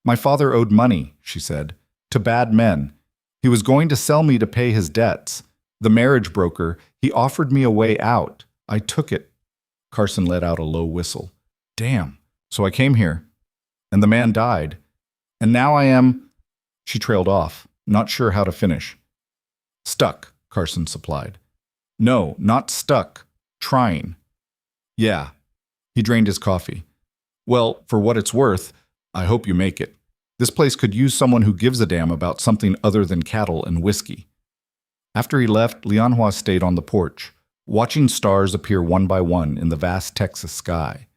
"My father owed money," she said, "to bad men. He was going to sell me to pay his debts. The marriage broker, he offered me a way out. I took it." Carson let out a low whistle. "Damn, so I came here. And the man died. And now I am—" She trailed off, not sure how to finish. "Stuck," Carson supplied. "No, not stuck. Trying." "Yeah." He drained his coffee. "Well, for what it's worth, I hope you make it. This place could use someone who gives a damn about something other than cattle and whiskey." After he left, Lianhua stayed on the porch, watching stars appear one by one in the vast Texas sky.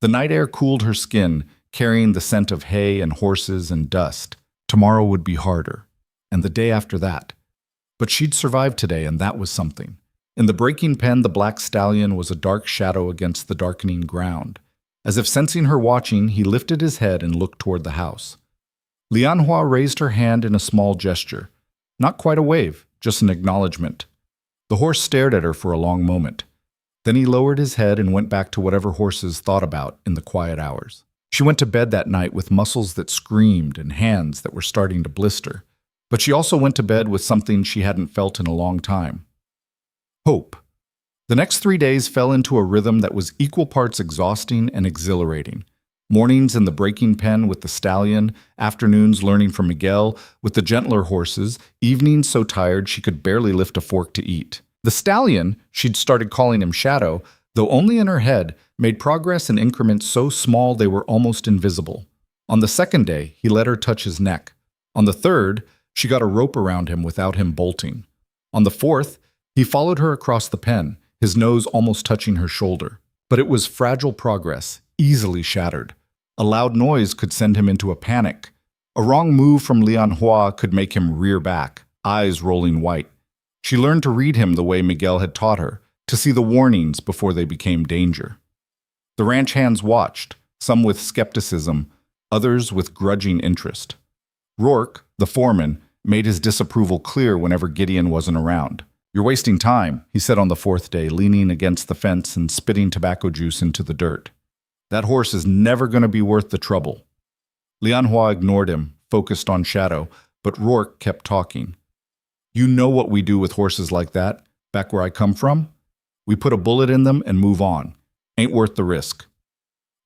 The night air cooled her skin, carrying the scent of hay and horses and dust. Tomorrow would be harder, and the day after that. But she'd survived today, and that was something. In the breaking pen, the black stallion was a dark shadow against the darkening ground. As if sensing her watching, he lifted his head and looked toward the house. Lianhua raised her hand in a small gesture. Not quite a wave, just an acknowledgement. The horse stared at her for a long moment. Then he lowered his head and went back to whatever horses thought about in the quiet hours. She went to bed that night with muscles that screamed and hands that were starting to blister. But she also went to bed with something she hadn't felt in a long time. Hope. The next 3 days fell into a rhythm that was equal parts exhausting and exhilarating. Mornings in the breaking pen with the stallion, afternoons learning from Miguel with the gentler horses, evenings so tired she could barely lift a fork to eat. The stallion, she'd started calling him Shadow, though only in her head, made progress in increments so small they were almost invisible. On the second day, he let her touch his neck. On the third, she got a rope around him without him bolting. On the fourth, he followed her across the pen, his nose almost touching her shoulder. But it was fragile progress, easily shattered. A loud noise could send him into a panic. A wrong move from Lianhua could make him rear back, eyes rolling white. She learned to read him the way Miguel had taught her, to see the warnings before they became danger. The ranch hands watched, some with skepticism, others with grudging interest. Rourke, the foreman, made his disapproval clear whenever Gideon wasn't around. "You're wasting time," he said on the fourth day, leaning against the fence and spitting tobacco juice into the dirt. "That horse is never going to be worth the trouble." Lianhua ignored him, focused on Shadow, but Rourke kept talking. "You know what we do with horses like that, back where I come from? We put a bullet in them and move on. Ain't worth the risk."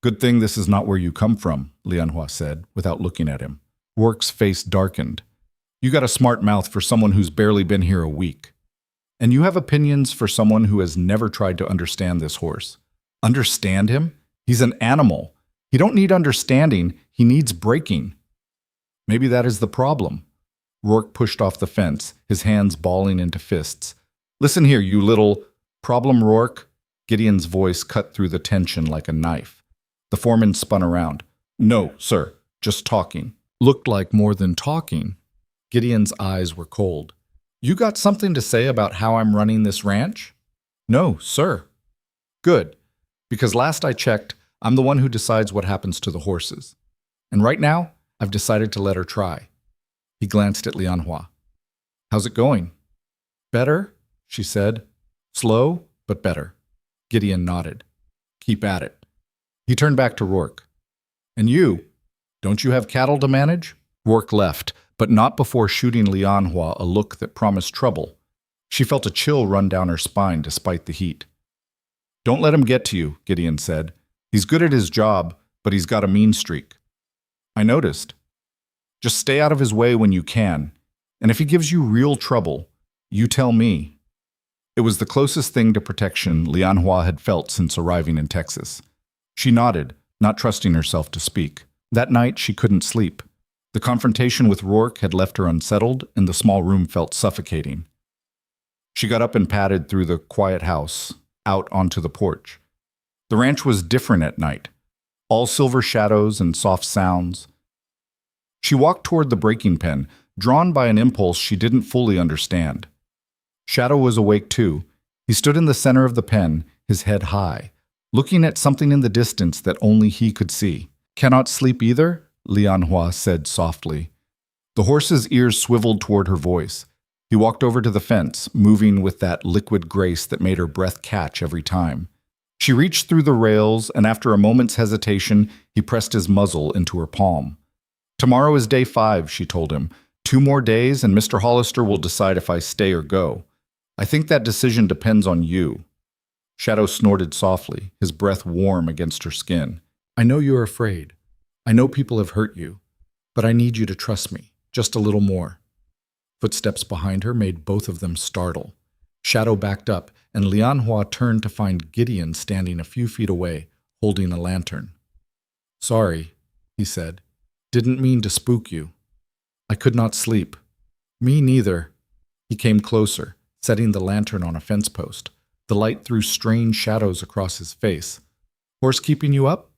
"Good thing this is not where you come from," Lianhua said, without looking at him. Rourke's face darkened. "You got a smart mouth for someone who's barely been here a week. And you have opinions for someone who has never tried to understand this horse. Understand him? He's an animal. He don't need understanding, he needs breaking." "Maybe that is the problem." Rourke pushed off the fence, his hands balling into fists. "Listen here, you little—" "Problem, Rourke?" Gideon's voice cut through the tension like a knife. The foreman spun around. "No, sir, just talking." Looked like more than talking. Gideon's eyes were cold. "You got something to say about how I'm running this ranch?" "No, sir." "Good, because last I checked, I'm the one who decides what happens to the horses. And right now, I've decided to let her try." He glanced at Lianhua. "How's it going?" "Better," she said. "Slow, but better." Gideon nodded. "Keep at it." He turned back to Rourke. "And you? Don't you have cattle to manage?" Rourke left, but not before shooting Lianhua a look that promised trouble. She felt a chill run down her spine despite the heat. "Don't let him get to you," Gideon said. "He's good at his job, but he's got a mean streak." "I noticed. Just stay out of his way when you can, and if he gives you real trouble, you tell me." It was the closest thing to protection Lianhua had felt since arriving in Texas. She nodded, not trusting herself to speak. That night, she couldn't sleep. The confrontation with Rourke had left her unsettled, and the small room felt suffocating. She got up and padded through the quiet house, out onto the porch. The ranch was different at night, all silver shadows and soft sounds. She walked toward the breaking pen, drawn by an impulse she didn't fully understand. Shadow was awake too. He stood in the center of the pen, his head high, looking at something in the distance that only he could see. "Cannot sleep either?" Lianhua said softly. The horse's ears swiveled toward her voice. He walked over to the fence, moving with that liquid grace that made her breath catch every time. She reached through the rails, and after a moment's hesitation, he pressed his muzzle into her palm. "Tomorrow is day 5, she told him. 2 more days, and Mr. Hollister will decide if I stay or go. I think that decision depends on you." Shadow snorted softly, his breath warm against her skin. "I know you're afraid. I know people have hurt you. But I need you to trust me, just a little more." Footsteps behind her made both of them startle. Shadow backed up, and Lianhua turned to find Gideon standing a few feet away, holding a lantern. "Sorry," he said. "Didn't mean to spook you. I could not sleep." "Me neither." He came closer, setting the lantern on a fence post. The light threw strange shadows across his face. "Horse keeping you up?"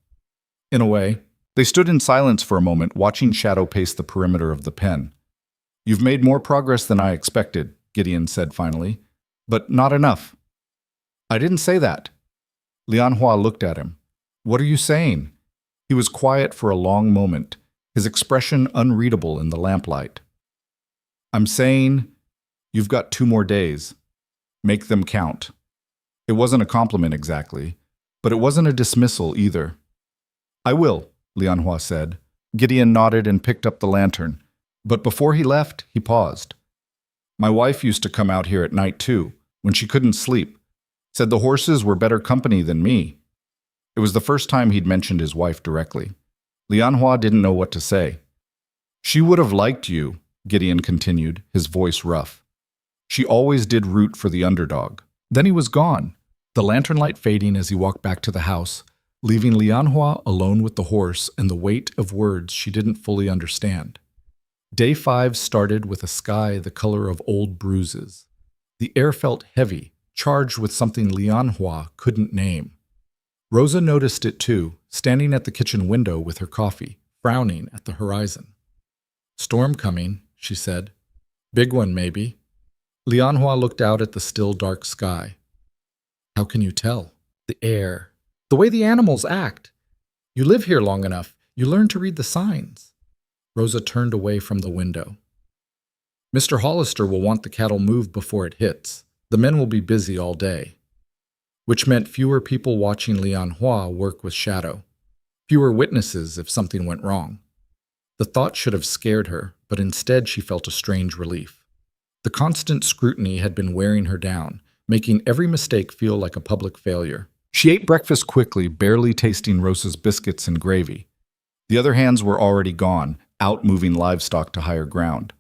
"In a way." They stood in silence for a moment, watching Shadow pace the perimeter of the pen. "You've made more progress than I expected," Gideon said finally. "But not enough." "I didn't say that." Lianhua looked at him. "What are you saying?" He was quiet for a long moment, his expression unreadable in the lamplight. "I'm saying you've got 2 more days. Make them count." It wasn't a compliment exactly, but it wasn't a dismissal either. "I will," Lianhua said. Gideon nodded and picked up the lantern. But before he left, he paused. "My wife used to come out here at night too, when she couldn't sleep. Said the horses were better company than me." It was the first time he'd mentioned his wife directly. Lianhua didn't know what to say. "She would have liked you," Gideon continued, his voice rough. "She always did root for the underdog." Then he was gone, the lantern light fading as he walked back to the house, leaving Lianhua alone with the horse and the weight of words she didn't fully understand. Day 5 started with a sky the color of old bruises. The air felt heavy, charged with something Lianhua couldn't name. Rosa noticed it too, standing at the kitchen window with her coffee, frowning at the horizon. "Storm coming," she said. "Big one, maybe." Lianhua looked out at the still dark sky. "How can you tell?" "The air. The way the animals act. You live here long enough, you learn to read the signs." Rosa turned away from the window. "Mr. Hollister will want the cattle moved before it hits. The men will be busy all day." Which meant fewer people watching Lianhua work with Shadow. Fewer witnesses if something went wrong. The thought should have scared her, but instead she felt a strange relief. The constant scrutiny had been wearing her down, making every mistake feel like a public failure. She ate breakfast quickly, barely tasting Rosa's biscuits and gravy. The other hands were already gone, out moving livestock to higher ground.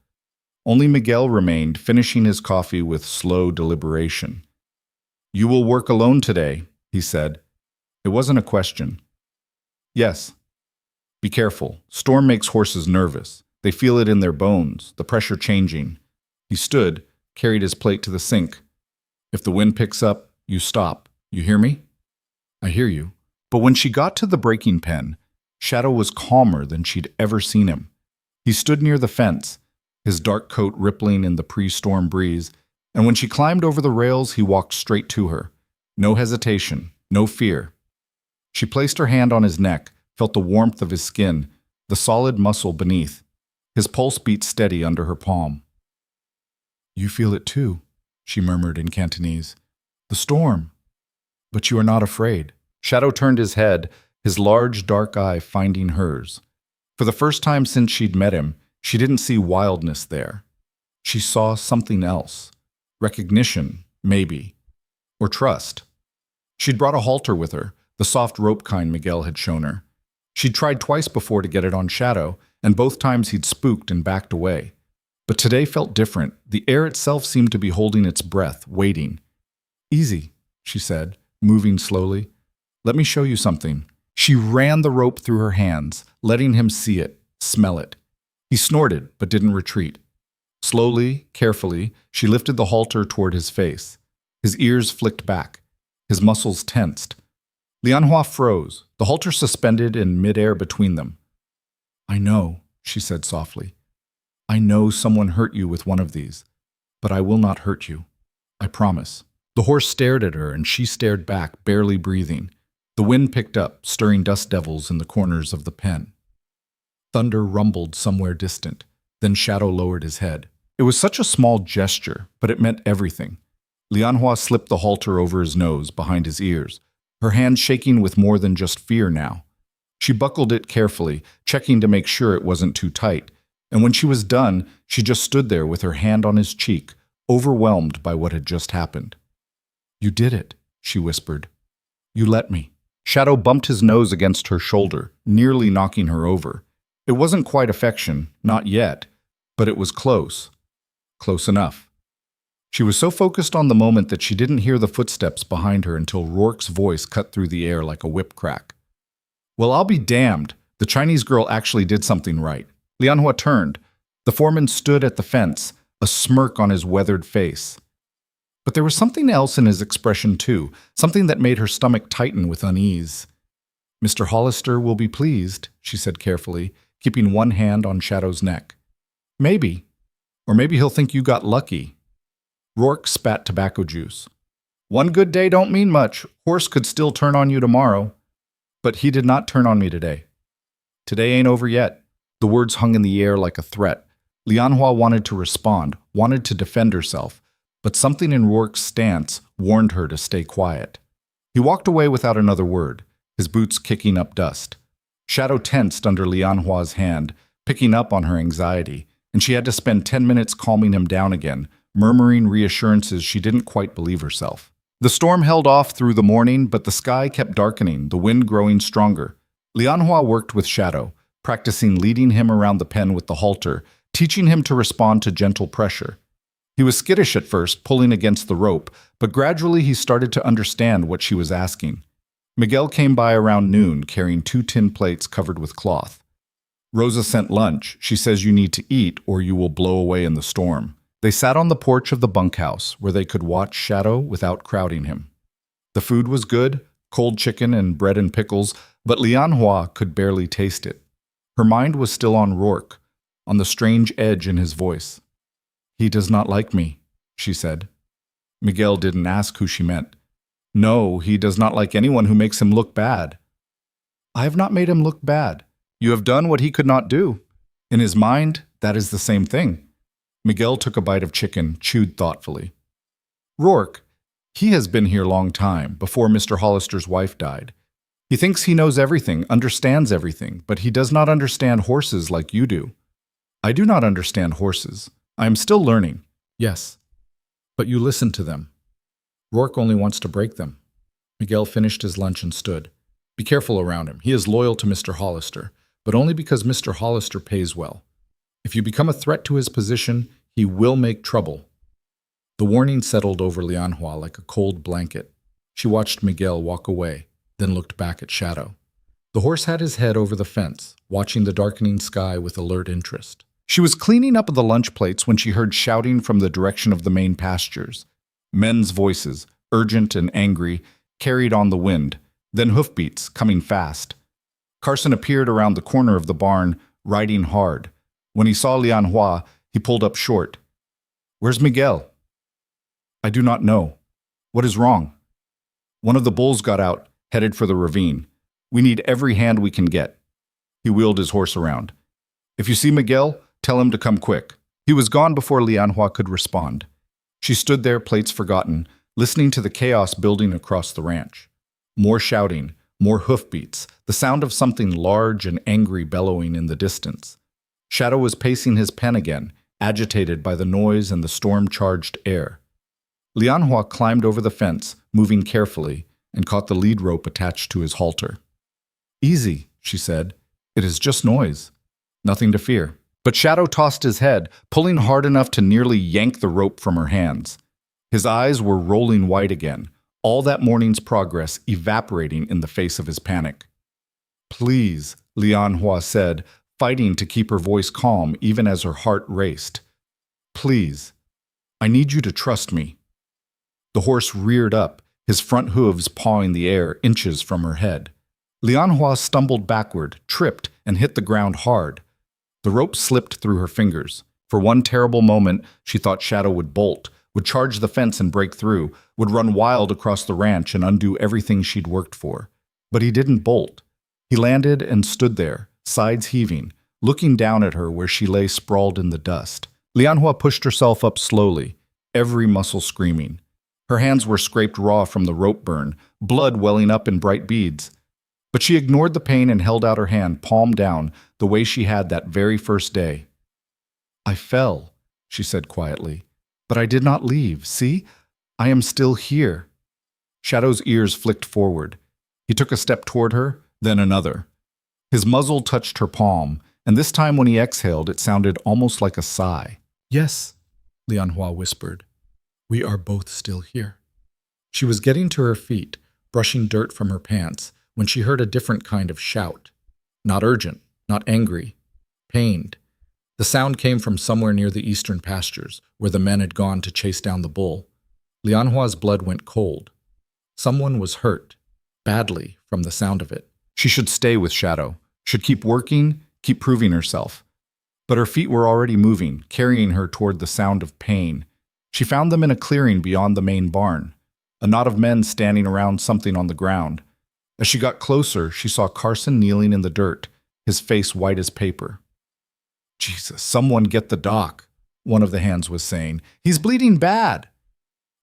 Only Miguel remained, finishing his coffee with slow deliberation. "You will work alone today," he said. It wasn't a question. "Yes." "Be careful. Storm makes horses nervous. They feel it in their bones, the pressure changing." He stood, carried his plate to the sink. "If the wind picks up, you stop. You hear me?" "I hear you." But when she got to the breaking pen, Shadow was calmer than she'd ever seen him. He stood near the fence, his dark coat rippling in the pre-storm breeze, and when she climbed over the rails, he walked straight to her. No hesitation, no fear. She placed her hand on his neck, felt the warmth of his skin, the solid muscle beneath. His pulse beat steady under her palm. "You feel it too," she murmured in Cantonese. "The storm. But you are not afraid." Shadow turned his head, his large dark eye finding hers. For the first time since she'd met him, she didn't see wildness there. She saw something else. Recognition, maybe. Or trust. She'd brought a halter with her, the soft rope kind Miguel had shown her. She'd tried twice before to get it on Shadow, and both times he'd spooked and backed away. But today felt different. The air itself seemed to be holding its breath, waiting. "Easy," she said, moving slowly. "Let me show you something." She ran the rope through her hands, letting him see it, smell it. He snorted, but didn't retreat. Slowly, carefully, she lifted the halter toward his face. His ears flicked back. His muscles tensed. Lianhua froze, the halter suspended in midair between them. "I know," she said softly. "I know someone hurt you with one of these, but I will not hurt you. I promise." The horse stared at her, and she stared back, barely breathing. The wind picked up, stirring dust devils in the corners of the pen. Thunder rumbled somewhere distant. Then Shadow lowered his head. It was such a small gesture, but it meant everything. Lianhua slipped the halter over his nose, behind his ears, her hand shaking with more than just fear now. She buckled it carefully, checking to make sure it wasn't too tight, and when she was done, she just stood there with her hand on his cheek, overwhelmed by what had just happened. "You did it," she whispered. "You let me." Shadow bumped his nose against her shoulder, nearly knocking her over. It wasn't quite affection, not yet, but it was close. Close enough. She was so focused on the moment that she didn't hear the footsteps behind her until Rourke's voice cut through the air like a whip crack. "Well, I'll be damned. The Chinese girl actually did something right." Lianhua turned. The foreman stood at the fence, a smirk on his weathered face. But there was something else in his expression too, something that made her stomach tighten with unease. "Mr. Hollister will be pleased," she said carefully, keeping one hand on Shadow's neck. "Maybe. Or maybe he'll think you got lucky." Rourke spat tobacco juice. "One good day don't mean much. Horse could still turn on you tomorrow." "But he did not turn on me today." "Today ain't over yet." The words hung in the air like a threat. Lianhua wanted to respond, wanted to defend herself, but something in Rourke's stance warned her to stay quiet. He walked away without another word, his boots kicking up dust. Shadow tensed under Lianhua's hand, picking up on her anxiety, and she had to spend 10 minutes calming him down again, murmuring reassurances she didn't quite believe herself. The storm held off through the morning, but the sky kept darkening, the wind growing stronger. Lianhua worked with Shadow, practicing leading him around the pen with the halter, teaching him to respond to gentle pressure. He was skittish at first, pulling against the rope, but gradually he started to understand what she was asking. Miguel came by around noon, carrying 2 tin plates covered with cloth. "Rosa sent lunch. She says you need to eat or you will blow away in the storm." They sat on the porch of the bunkhouse, where they could watch Shadow without crowding him. The food was good, cold chicken and bread and pickles, but Lianhua could barely taste it. Her mind was still on Rourke, on the strange edge in his voice. "He does not like me," she said. Miguel didn't ask who she meant. "No, he does not like anyone who makes him look bad." "I have not made him look bad. You have done what he could not do." In his mind, that is the same thing. Miguel took a bite of chicken, chewed thoughtfully. "Rourke, he has been here long time, before Mr. Hollister's wife died. He thinks he knows everything, understands everything, but he does not understand horses like you do." "I do not understand horses. I am still learning." "Yes, but you listen to them. Rourke only wants to break them." Miguel finished his lunch and stood. "Be careful around him. He is loyal to Mr. Hollister, but only because Mr. Hollister pays well. If you become a threat to his position, he will make trouble." The warning settled over Lianhua like a cold blanket. She watched Miguel walk away, then looked back at Shadow. The horse had his head over the fence, watching the darkening sky with alert interest. She was cleaning up the lunch plates when she heard shouting from the direction of the main pastures. Men's voices, urgent and angry, carried on the wind, then hoofbeats, coming fast. Carson appeared around the corner of the barn, riding hard. When he saw Lianhua, he pulled up short. "Where's Miguel?" "I do not know." "What is wrong?" "One of the bulls got out, headed for the ravine. We need every hand we can get." He wheeled his horse around. "If you see Miguel, tell him to come quick." He was gone before Lianhua could respond. She stood there, plates forgotten, listening to the chaos building across the ranch. More shouting, more hoofbeats, the sound of something large and angry bellowing in the distance. Shadow was pacing his pen again, agitated by the noise and the storm-charged air. Lianhua climbed over the fence, moving carefully, and caught the lead rope attached to his halter. "Easy," she said. "It is just noise. Nothing to fear." But Shadow tossed his head, pulling hard enough to nearly yank the rope from her hands. His eyes were rolling white again, all that morning's progress evaporating in the face of his panic. "Please," Lianhua said, fighting to keep her voice calm even as her heart raced. "Please, I need you to trust me." The horse reared up, his front hooves pawing the air inches from her head. Lianhua stumbled backward, tripped, and hit the ground hard. The rope slipped through her fingers. For one terrible moment, she thought Shadow would bolt, would charge the fence and break through, would run wild across the ranch and undo everything she'd worked for. But he didn't bolt. He landed and stood there, sides heaving, looking down at her where she lay sprawled in the dust. Lianhua pushed herself up slowly, every muscle screaming. Her hands were scraped raw from the rope burn, blood welling up in bright beads. But she ignored the pain and held out her hand, palm down, the way she had that very first day. "I fell," she said quietly, "but I did not leave. See? I am still here." Shadow's ears flicked forward. He took a step toward her, then another. His muzzle touched her palm, and this time when he exhaled, it sounded almost like a sigh. "Yes," Lianhua whispered. "We are both still here." She was getting to her feet, brushing dirt from her pants, when she heard a different kind of shout. Not urgent, not angry, pained. The sound came from somewhere near the eastern pastures, where the men had gone to chase down the bull. Lianhua's blood went cold. Someone was hurt, badly, from the sound of it. She should stay with Shadow, should keep working, keep proving herself. But her feet were already moving, carrying her toward the sound of pain. She found them in a clearing beyond the main barn, a knot of men standing around something on the ground. As she got closer, she saw Carson kneeling in the dirt, his face white as paper. "Jesus, someone get the doc," one of the hands was saying. "He's bleeding bad."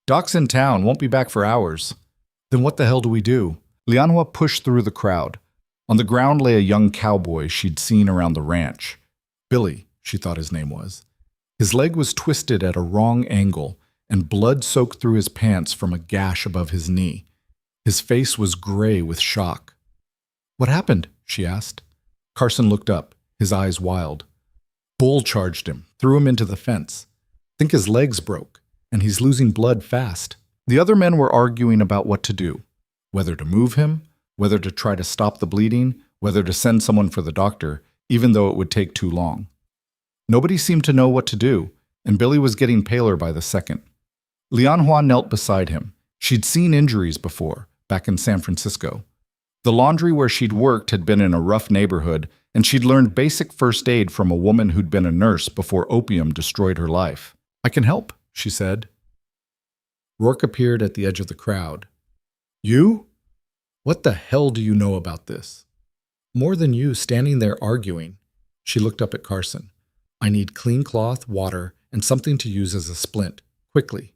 "Doc's in town, won't be back for hours." "Then what the hell do we do?" Lianhua pushed through the crowd. On the ground lay a young cowboy she'd seen around the ranch. Billy, she thought his name was. His leg was twisted at a wrong angle, and blood soaked through his pants from a gash above his knee. His face was gray with shock. "What happened?" she asked. Carson looked up, his eyes wild. "Bull charged him, threw him into the fence. Think his legs broke, and he's losing blood fast." The other men were arguing about what to do, whether to move him, whether to try to stop the bleeding, whether to send someone for the doctor, even though it would take too long. Nobody seemed to know what to do, and Billy was getting paler by the second. Lianhua knelt beside him. She'd seen injuries before, back in San Francisco. The laundry where she'd worked had been in a rough neighborhood, and she'd learned basic first aid from a woman who'd been a nurse before opium destroyed her life. "I can help," she said. Rourke appeared at the edge of the crowd. "You? What the hell do you know about this?" "More than you standing there arguing." She looked up at Carson. "I need clean cloth, water, and something to use as a splint. Quickly."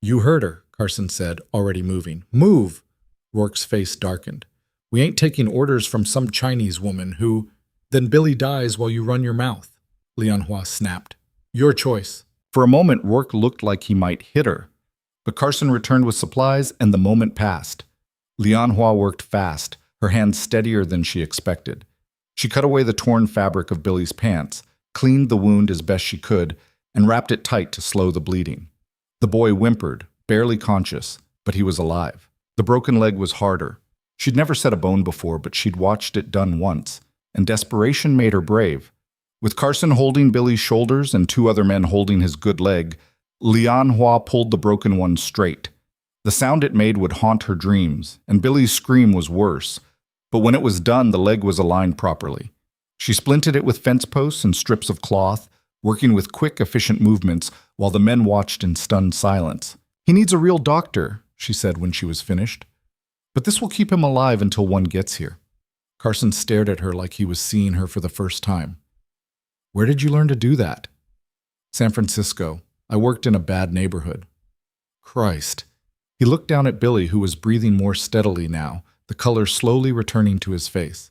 "You heard her," Carson said, already moving. "Move!" Rourke's face darkened. "We ain't taking orders from some Chinese woman who—" "Then Billy dies while you run your mouth," Lianhua snapped. "Your choice." For a moment, Rourke looked like he might hit her. But Carson returned with supplies, and the moment passed. Lianhua worked fast, her hands steadier than she expected. She cut away the torn fabric of Billy's pants, cleaned the wound as best she could, and wrapped it tight to slow the bleeding. The boy whimpered, barely conscious, but he was alive. The broken leg was harder. She'd never set a bone before, but she'd watched it done once, and desperation made her brave. With Carson holding Billy's shoulders and two other men holding his good leg, Lianhua pulled the broken one straight. The sound it made would haunt her dreams, and Billy's scream was worse. But when it was done, the leg was aligned properly. She splinted it with fence posts and strips of cloth, working with quick, efficient movements while the men watched in stunned silence. "He needs a real doctor," she said when she was finished. "But this will keep him alive until one gets here." Carson stared at her like he was seeing her for the first time. "Where did you learn to do that?" "San Francisco. I worked in a bad neighborhood." "Christ." He looked down at Billy, who was breathing more steadily now, the color slowly returning to his face.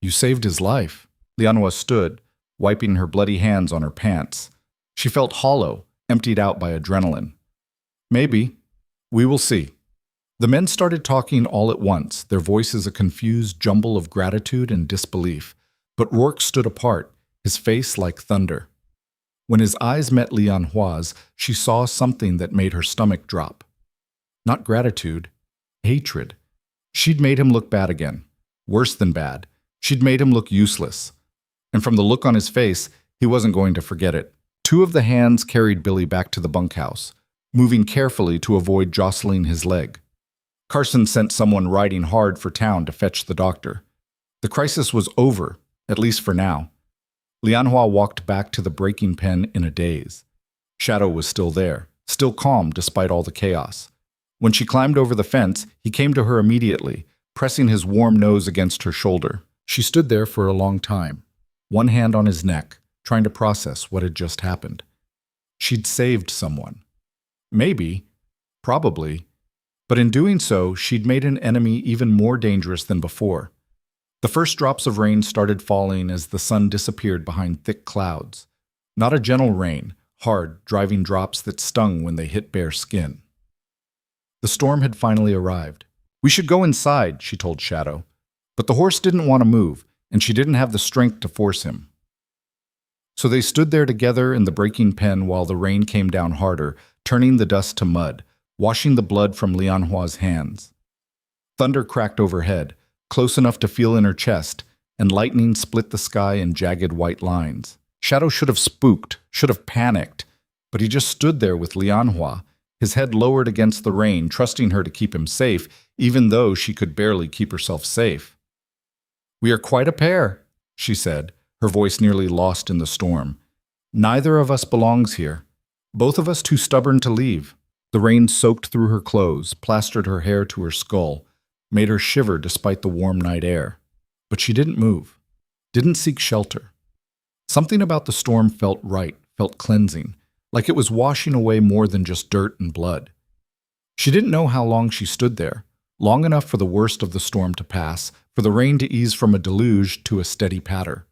"You saved his life." Lianhua stood, wiping her bloody hands on her pants. She felt hollow, emptied out by adrenaline. "Maybe. We will see." The men started talking all at once, their voices a confused jumble of gratitude and disbelief. But Rourke stood apart, his face like thunder. When his eyes met Lianhua's, she saw something that made her stomach drop. Not gratitude, hatred. She'd made him look bad again. Worse than bad. She'd made him look useless. And from the look on his face, he wasn't going to forget it. Two of the hands carried Billy back to the bunkhouse, moving carefully to avoid jostling his leg. Carson sent someone riding hard for town to fetch the doctor. The crisis was over, at least for now. Lianhua walked back to the breaking pen in a daze. Shadow was still there, still calm despite all the chaos. When she climbed over the fence, he came to her immediately, pressing his warm nose against her shoulder. She stood there for a long time, one hand on his neck, trying to process what had just happened. She'd saved someone. Maybe, probably, but in doing so, she'd made an enemy even more dangerous than before. The first drops of rain started falling as the sun disappeared behind thick clouds. Not a gentle rain, hard, driving drops that stung when they hit bare skin. The storm had finally arrived. "We should go inside," she told Shadow. But the horse didn't want to move, and she didn't have the strength to force him. So they stood there together in the breaking pen while the rain came down harder, turning the dust to mud, washing the blood from Lianhua's hands. Thunder cracked overhead, close enough to feel in her chest, and lightning split the sky in jagged white lines. Shadow should have spooked, should have panicked, but he just stood there with Lianhua, his head lowered against the rain, trusting her to keep him safe, even though she could barely keep herself safe. "We are quite a pair," she said, her voice nearly lost in the storm. "Neither of us belongs here. Both of us too stubborn to leave." The rain soaked through her clothes, plastered her hair to her skull, made her shiver despite the warm night air. But she didn't move, didn't seek shelter. Something about the storm felt right, felt cleansing, like it was washing away more than just dirt and blood. She didn't know how long she stood there, long enough for the worst of the storm to pass, for the rain to ease from a deluge to a steady patter.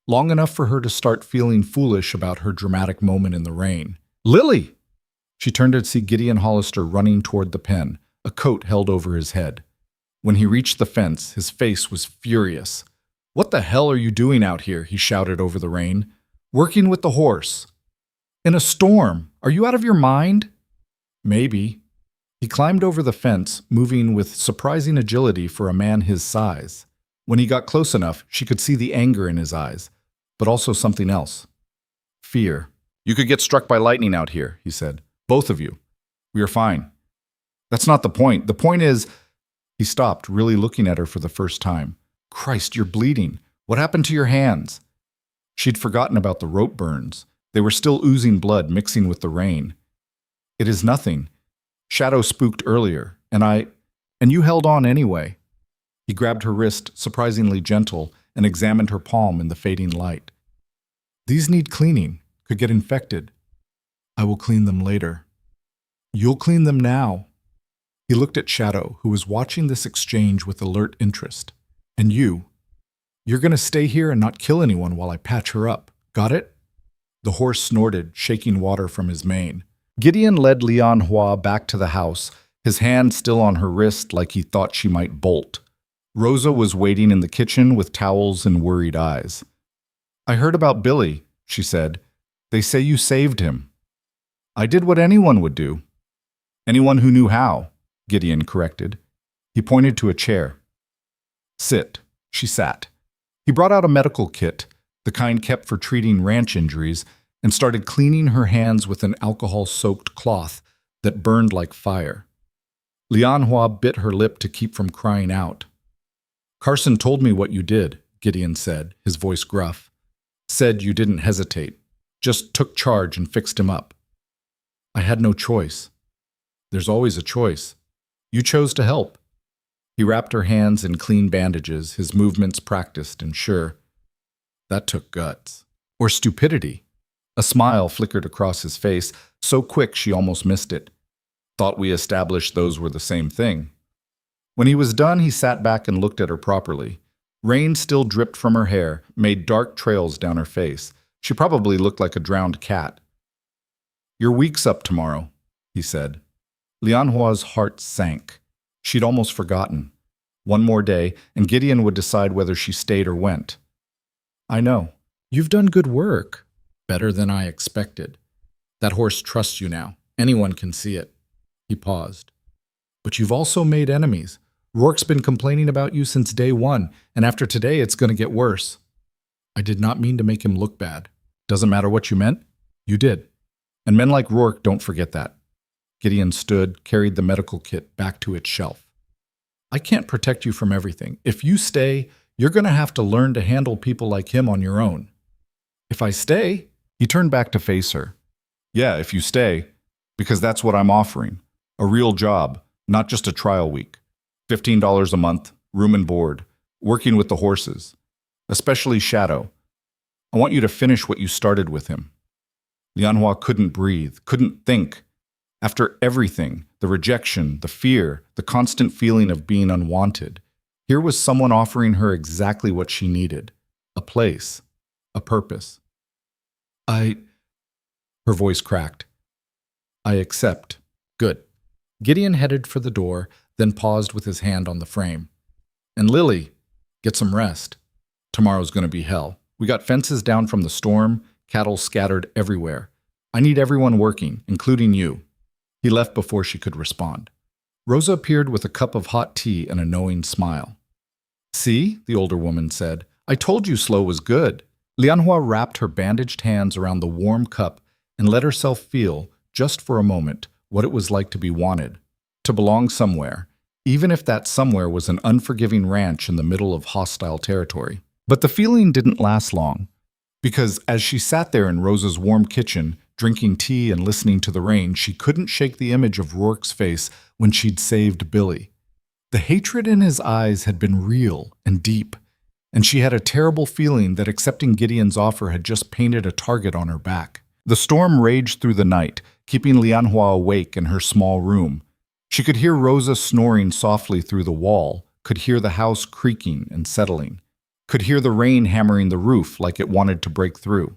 Long enough for her to start feeling foolish about her dramatic moment in the rain. "Lily!" She turned to see Gideon Hollister running toward the pen, a coat held over his head. When he reached the fence, his face was furious. "What the hell are you doing out here?" he shouted over the rain. "Working with the horse. In a storm. Are you out of your mind?" "Maybe." He climbed over the fence, moving with surprising agility for a man his size. When he got close enough, she could see the anger in his eyes, but also something else. Fear. "You could get struck by lightning out here," he said. "Both of you. We are fine." "That's not the point. The point is—" He stopped, really looking at her for the first time. "Christ, you're bleeding. What happened to your hands?" She'd forgotten about the rope burns. They were still oozing blood, mixing with the rain. "It is nothing. Shadow spooked earlier, and you held on anyway." He grabbed her wrist, surprisingly gentle, and examined her palm in the fading light. "These need cleaning. Could get infected." "I will clean them later." "You'll clean them now." He looked at Shadow, who was watching this exchange with alert interest. "And you're going to stay here and not kill anyone while I patch her up. Got it?" The horse snorted, shaking water from his mane. Gideon led Lianhua back to the house, his hand still on her wrist like he thought she might bolt. Rosa was waiting in the kitchen with towels and worried eyes. "I heard about Billy," she said. "They say you saved him." "I did what anyone would do." "Anyone who knew how," Gideon corrected. He pointed to a chair. "Sit." She sat. He brought out a medical kit, the kind kept for treating ranch injuries, and started cleaning her hands with an alcohol-soaked cloth that burned like fire. Lianhua bit her lip to keep from crying out. "Carson told me what you did," Gideon said, his voice gruff. "Said you didn't hesitate. Just took charge and fixed him up." "I had no choice." "There's always a choice. You chose to help." He wrapped her hands in clean bandages, his movements practiced and sure. "That took guts. Or stupidity." A smile flickered across his face, so quick she almost missed it. "Thought we established those were the same thing." When he was done, he sat back and looked at her properly. Rain still dripped from her hair, made dark trails down her face. She probably looked like a drowned cat. "Your week's up tomorrow," he said. Lianhua's heart sank. She'd almost forgotten. One more day, and Gideon would decide whether she stayed or went. "I know. You've done good work. Better than I expected. That horse trusts you now. Anyone can see it." He paused. "But you've also made enemies. Rourke's been complaining about you since day one, and after today it's going to get worse." "I did not mean to make him look bad. Doesn't matter what you meant. You did. And men like Rourke don't forget that." Gideon stood, carried the medical kit back to its shelf. "I can't protect you from everything. If you stay, you're going to have to learn to handle people like him on your own." "If I stay?" He turned back to face her. "Yeah, if you stay. Because that's what I'm offering. A real job, not just a trial week. $15 a month, room and board, working with the horses. Especially Shadow. I want you to finish what you started with him. Lianhua couldn't breathe, couldn't think. After everything, the rejection, the fear, the constant feeling of being unwanted, here was someone offering her exactly what she needed. A place. A purpose. Her voice cracked. I accept. Good. Gideon headed for the door, then paused with his hand on the frame. And Lily, get some rest. Tomorrow's going to be hell. We got fences down from the storm, cattle scattered everywhere. I need everyone working, including you. He left before she could respond. Rosa appeared with a cup of hot tea and a knowing smile. See, the older woman said, I told you slow was good. Lianhua wrapped her bandaged hands around the warm cup and let herself feel, just for a moment, what it was like to be wanted, to belong somewhere, even if that somewhere was an unforgiving ranch in the middle of hostile territory. But the feeling didn't last long, because as she sat there in Rosa's warm kitchen, drinking tea and listening to the rain, she couldn't shake the image of Rourke's face when she'd saved Billy. The hatred in his eyes had been real and deep, and she had a terrible feeling that accepting Gideon's offer had just painted a target on her back. The storm raged through the night, keeping Lianhua awake in her small room. She could hear Rosa snoring softly through the wall, could hear the house creaking and settling, could hear the rain hammering the roof like it wanted to break through.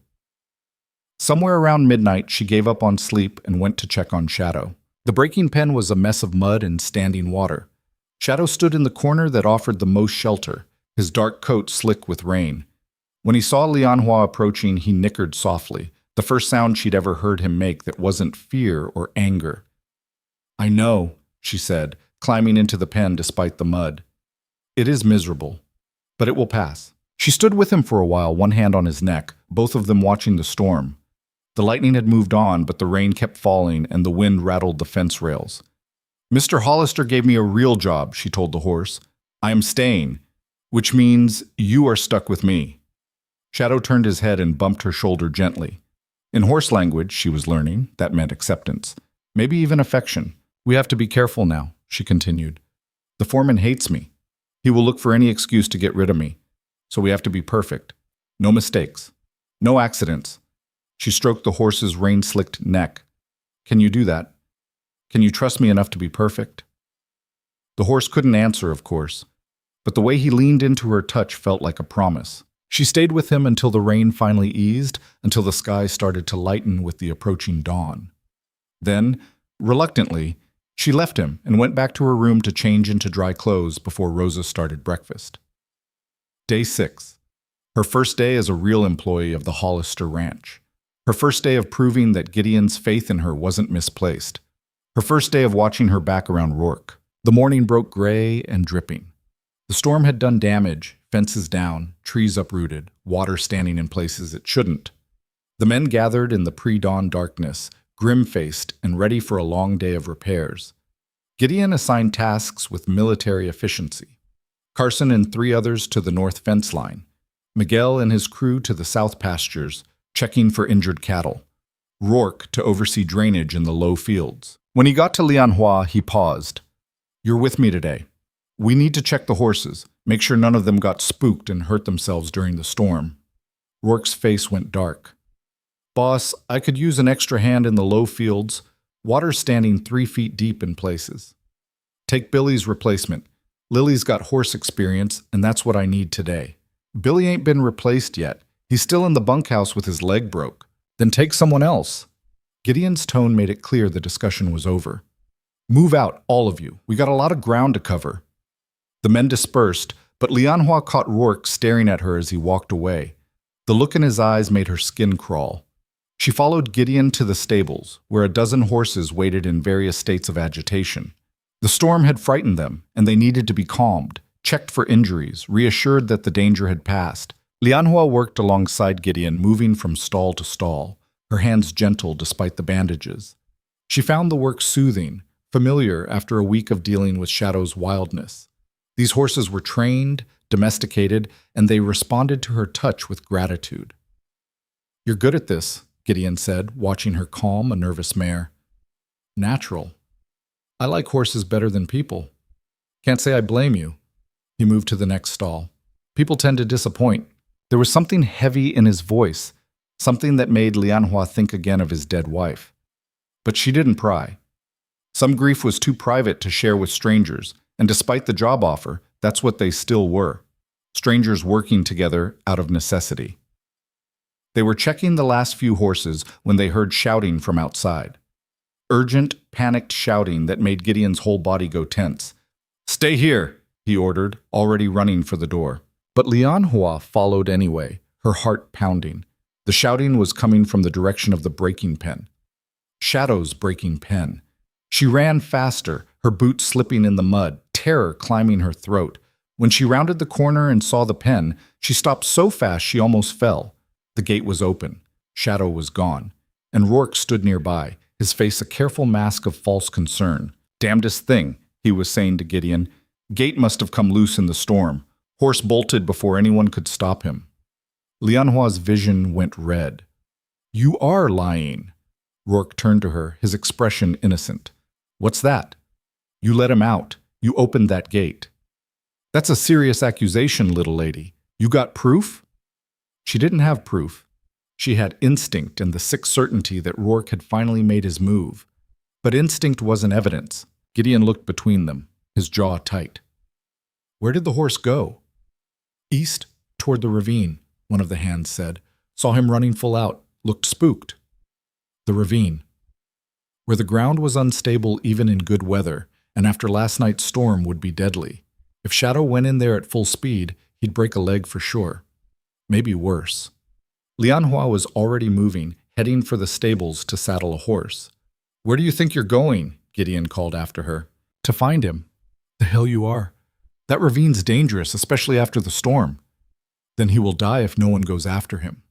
Somewhere around midnight, she gave up on sleep and went to check on Shadow. The breaking pen was a mess of mud and standing water. Shadow stood in the corner that offered the most shelter, his dark coat slick with rain. When he saw Lianhua approaching, he nickered softly, the first sound she'd ever heard him make that wasn't fear or anger. I know, she said, climbing into the pen despite the mud. It is miserable, but it will pass. She stood with him for a while, one hand on his neck, both of them watching the storm. The lightning had moved on, but the rain kept falling and the wind rattled the fence rails. Mr. Hollister gave me a real job, she told the horse. I am staying, which means you are stuck with me. Shadow turned his head and bumped her shoulder gently. In horse language, she was learning, that meant acceptance. Maybe even affection. We have to be careful now, she continued. The foreman hates me. He will look for any excuse to get rid of me. So we have to be perfect. No mistakes. No accidents. She stroked the horse's rain-slicked neck. Can you do that? Can you trust me enough to be perfect? The horse couldn't answer, of course, but the way he leaned into her touch felt like a promise. She stayed with him until the rain finally eased, until the sky started to lighten with the approaching dawn. Then, reluctantly, she left him and went back to her room to change into dry clothes before Rosa started breakfast. Day 6. Her first day as a real employee of the Hollister ranch. Her first day of proving that Gideon's faith in her wasn't misplaced. Her first day of watching her back around Rourke. The morning broke gray and dripping. The storm had done damage, fences down, trees uprooted, water standing in places it shouldn't. The men gathered in the pre-dawn darkness, grim-faced and ready for a long day of repairs. Gideon assigned tasks with military efficiency. Carson and 3 others to the north fence line. Miguel and his crew to the south pastures, checking for injured cattle. Rourke to oversee drainage in the low fields. When he got to Lianhua, he paused. You're with me today. We need to check the horses, make sure none of them got spooked and hurt themselves during the storm. Rourke's face went dark. Boss, I could use an extra hand in the low fields. Water's standing 3 feet deep in places. Take Billy's replacement. Lily's got horse experience, and that's what I need today. Billy ain't been replaced yet. He's still in the bunkhouse with his leg broke. Then take someone else. Gideon's tone made it clear the discussion was over. Move out, all of you. We got a lot of ground to cover. The men dispersed, but Lianhua caught Rourke staring at her as he walked away. The look in his eyes made her skin crawl. She followed Gideon to the stables, where a dozen horses waited in various states of agitation. The storm had frightened them, and they needed to be calmed, checked for injuries, reassured that the danger had passed. Lianhua worked alongside Gideon, moving from stall to stall, her hands gentle despite the bandages. She found the work soothing, familiar after a week of dealing with Shadow's wildness. These horses were trained, domesticated, and they responded to her touch with gratitude. You're good at this, Gideon said, watching her calm a nervous mare. Natural. I like horses better than people. Can't say I blame you. He moved to the next stall. People tend to disappoint. There was something heavy in his voice, something that made Lianhua think again of his dead wife. But she didn't pry. Some grief was too private to share with strangers, and despite the job offer, that's what they still were. Strangers working together out of necessity. They were checking the last few horses when they heard shouting from outside. Urgent, panicked shouting that made Gideon's whole body go tense. "Stay here," he ordered, already running for the door. But Lianhua followed anyway, her heart pounding. The shouting was coming from the direction of the breaking pen. Shadow's breaking pen. She ran faster, her boots slipping in the mud, terror climbing her throat. When she rounded the corner and saw the pen, she stopped so fast she almost fell. The gate was open. Shadow was gone. And Rourke stood nearby, his face a careful mask of false concern. "Damnedest thing," he was saying to Gideon. "Gate must have come loose in the storm. Horse bolted before anyone could stop him." Lianhua's vision went red. "You are lying." Rourke turned to her, his expression innocent. "What's that?" "You let him out. You opened that gate." "That's a serious accusation, little lady. You got proof?" She didn't have proof. She had instinct and the sick certainty that Rourke had finally made his move. But instinct wasn't evidence. Gideon looked between them, his jaw tight. "Where did the horse go?" "East, toward the ravine," one of the hands said. "Saw him running full out. Looked spooked." The ravine. Where the ground was unstable even in good weather, and after last night's storm would be deadly. If Shadow went in there at full speed, he'd break a leg for sure. Maybe worse. Lianhua was already moving, heading for the stables to saddle a horse. "Where do you think you're going?" Gideon called after her. "To find him." "The hell you are. That ravine's dangerous, especially after the storm." "Then he will die if no one goes after him."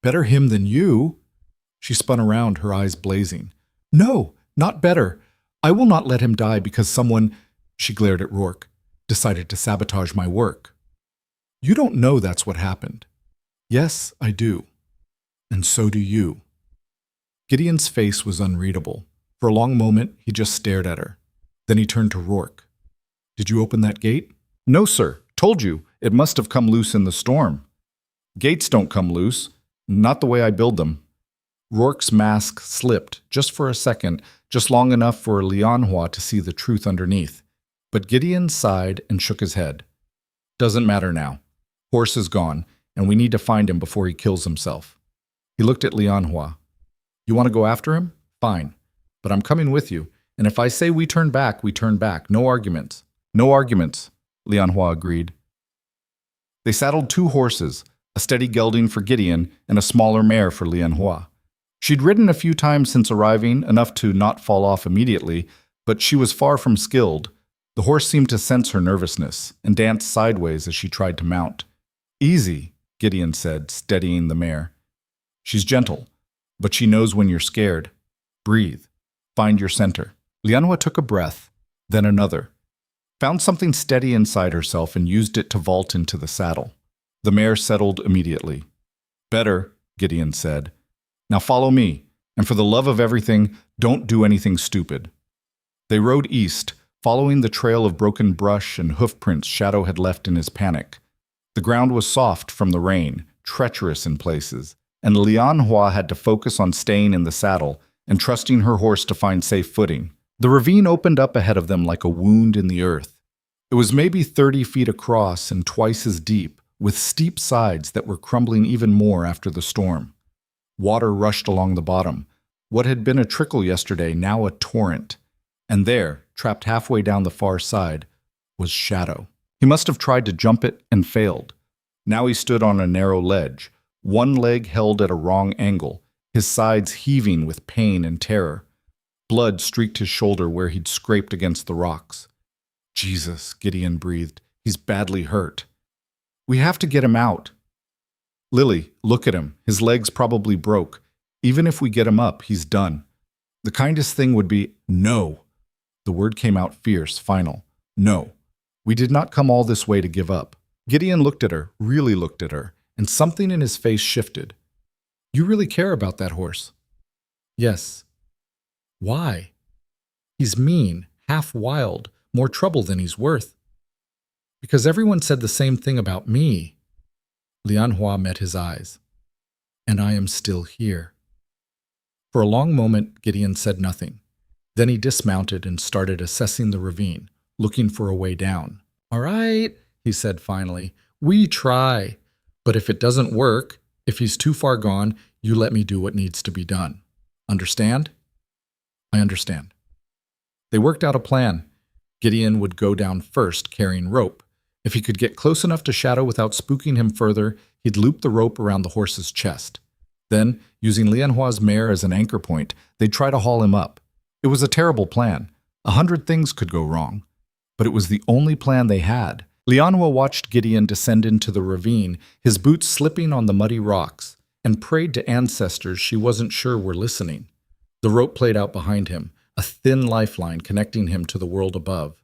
"Better him than you." She spun around, her eyes blazing. "No, not better. I will not let him die because someone," she glared at Rourke, "decided to sabotage my work." "You don't know that's what happened." "Yes, I do. And so do you." Gideon's face was unreadable. For a long moment, he just stared at her. Then he turned to Rourke. "Did you open that gate?" "No, sir. Told you. It must have come loose in the storm." "Gates don't come loose. Not the way I build them." Rourke's mask slipped, just for a second, just long enough for Lianhua to see the truth underneath. But Gideon sighed and shook his head. "Doesn't matter now. Horse is gone, and we need to find him before he kills himself." He looked at Lianhua. "You want to go after him? Fine. But I'm coming with you, and if I say we turn back, we turn back. No arguments." "No arguments," Lianhua agreed. They saddled 2 horses, a steady gelding for Gideon and a smaller mare for Lianhua. She'd ridden a few times since arriving, enough to not fall off immediately, but she was far from skilled. The horse seemed to sense her nervousness and danced sideways as she tried to mount. "Easy," Gideon said, steadying the mare. "She's gentle, but she knows when you're scared. Breathe. Find your center." Lianhua took a breath, then another. Found something steady inside herself and used it to vault into the saddle. The mare settled immediately. "Better," Gideon said. "Now follow me, and for the love of everything, don't do anything stupid." They rode east, following the trail of broken brush and hoofprints Shadow had left in his panic. The ground was soft from the rain, treacherous in places, and Lianhua had to focus on staying in the saddle and trusting her horse to find safe footing. The ravine opened up ahead of them like a wound in the earth. It was maybe 30 feet across and twice as deep, with steep sides that were crumbling even more after the storm. Water rushed along the bottom. What had been a trickle yesterday, now a torrent. And there, trapped halfway down the far side, was Shadow. He must have tried to jump it and failed. Now he stood on a narrow ledge, one leg held at a wrong angle, his sides heaving with pain and terror. Blood streaked his shoulder where he'd scraped against the rocks. "Jesus," Gideon breathed. "He's badly hurt." "We have to get him out." "Lily, look at him. His leg's probably broke. Even if we get him up, he's done. The kindest thing would be—" "No." The word came out fierce, final. "No. We did not come all this way to give up." Gideon looked at her, really looked at her, and something in his face shifted. "You really care about that horse?" "Yes." "Why?" He's mean, half wild, more trouble than he's worth. Because everyone said the same thing about me. Lianhua met his eyes. And I am still here. For a long moment, Gideon said nothing. Then he dismounted and started assessing the ravine, looking for a way down. All right, he said finally, we try. But if it doesn't work, if he's too far gone, you let me do what needs to be done. Understand? I understand. They worked out a plan. Gideon would go down first, carrying rope. If he could get close enough to Shadow without spooking him further, he'd loop the rope around the horse's chest. Then, using Lianhua's mare as an anchor point, they'd try to haul him up. It was a terrible plan. 100 things could go wrong. But it was the only plan they had. Lianhua watched Gideon descend into the ravine, his boots slipping on the muddy rocks, and prayed to ancestors she wasn't sure were listening. The rope played out behind him, a thin lifeline connecting him to the world above.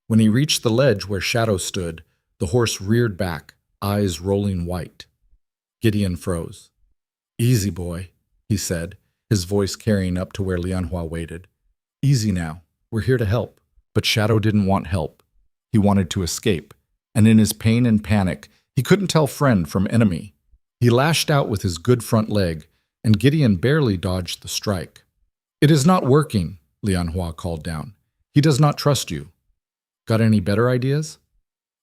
When he reached the ledge where Shadow stood, the horse reared back, eyes rolling white. Gideon froze. Easy, boy, he said, his voice carrying up to where Lianhua waited. Easy now. We're here to help. But Shadow didn't want help. He wanted to escape. And in his pain and panic, he couldn't tell friend from enemy. He lashed out with his good front leg, and Gideon barely dodged the strike. It is not working, Lianhua called down. He does not trust you. Got any better ideas?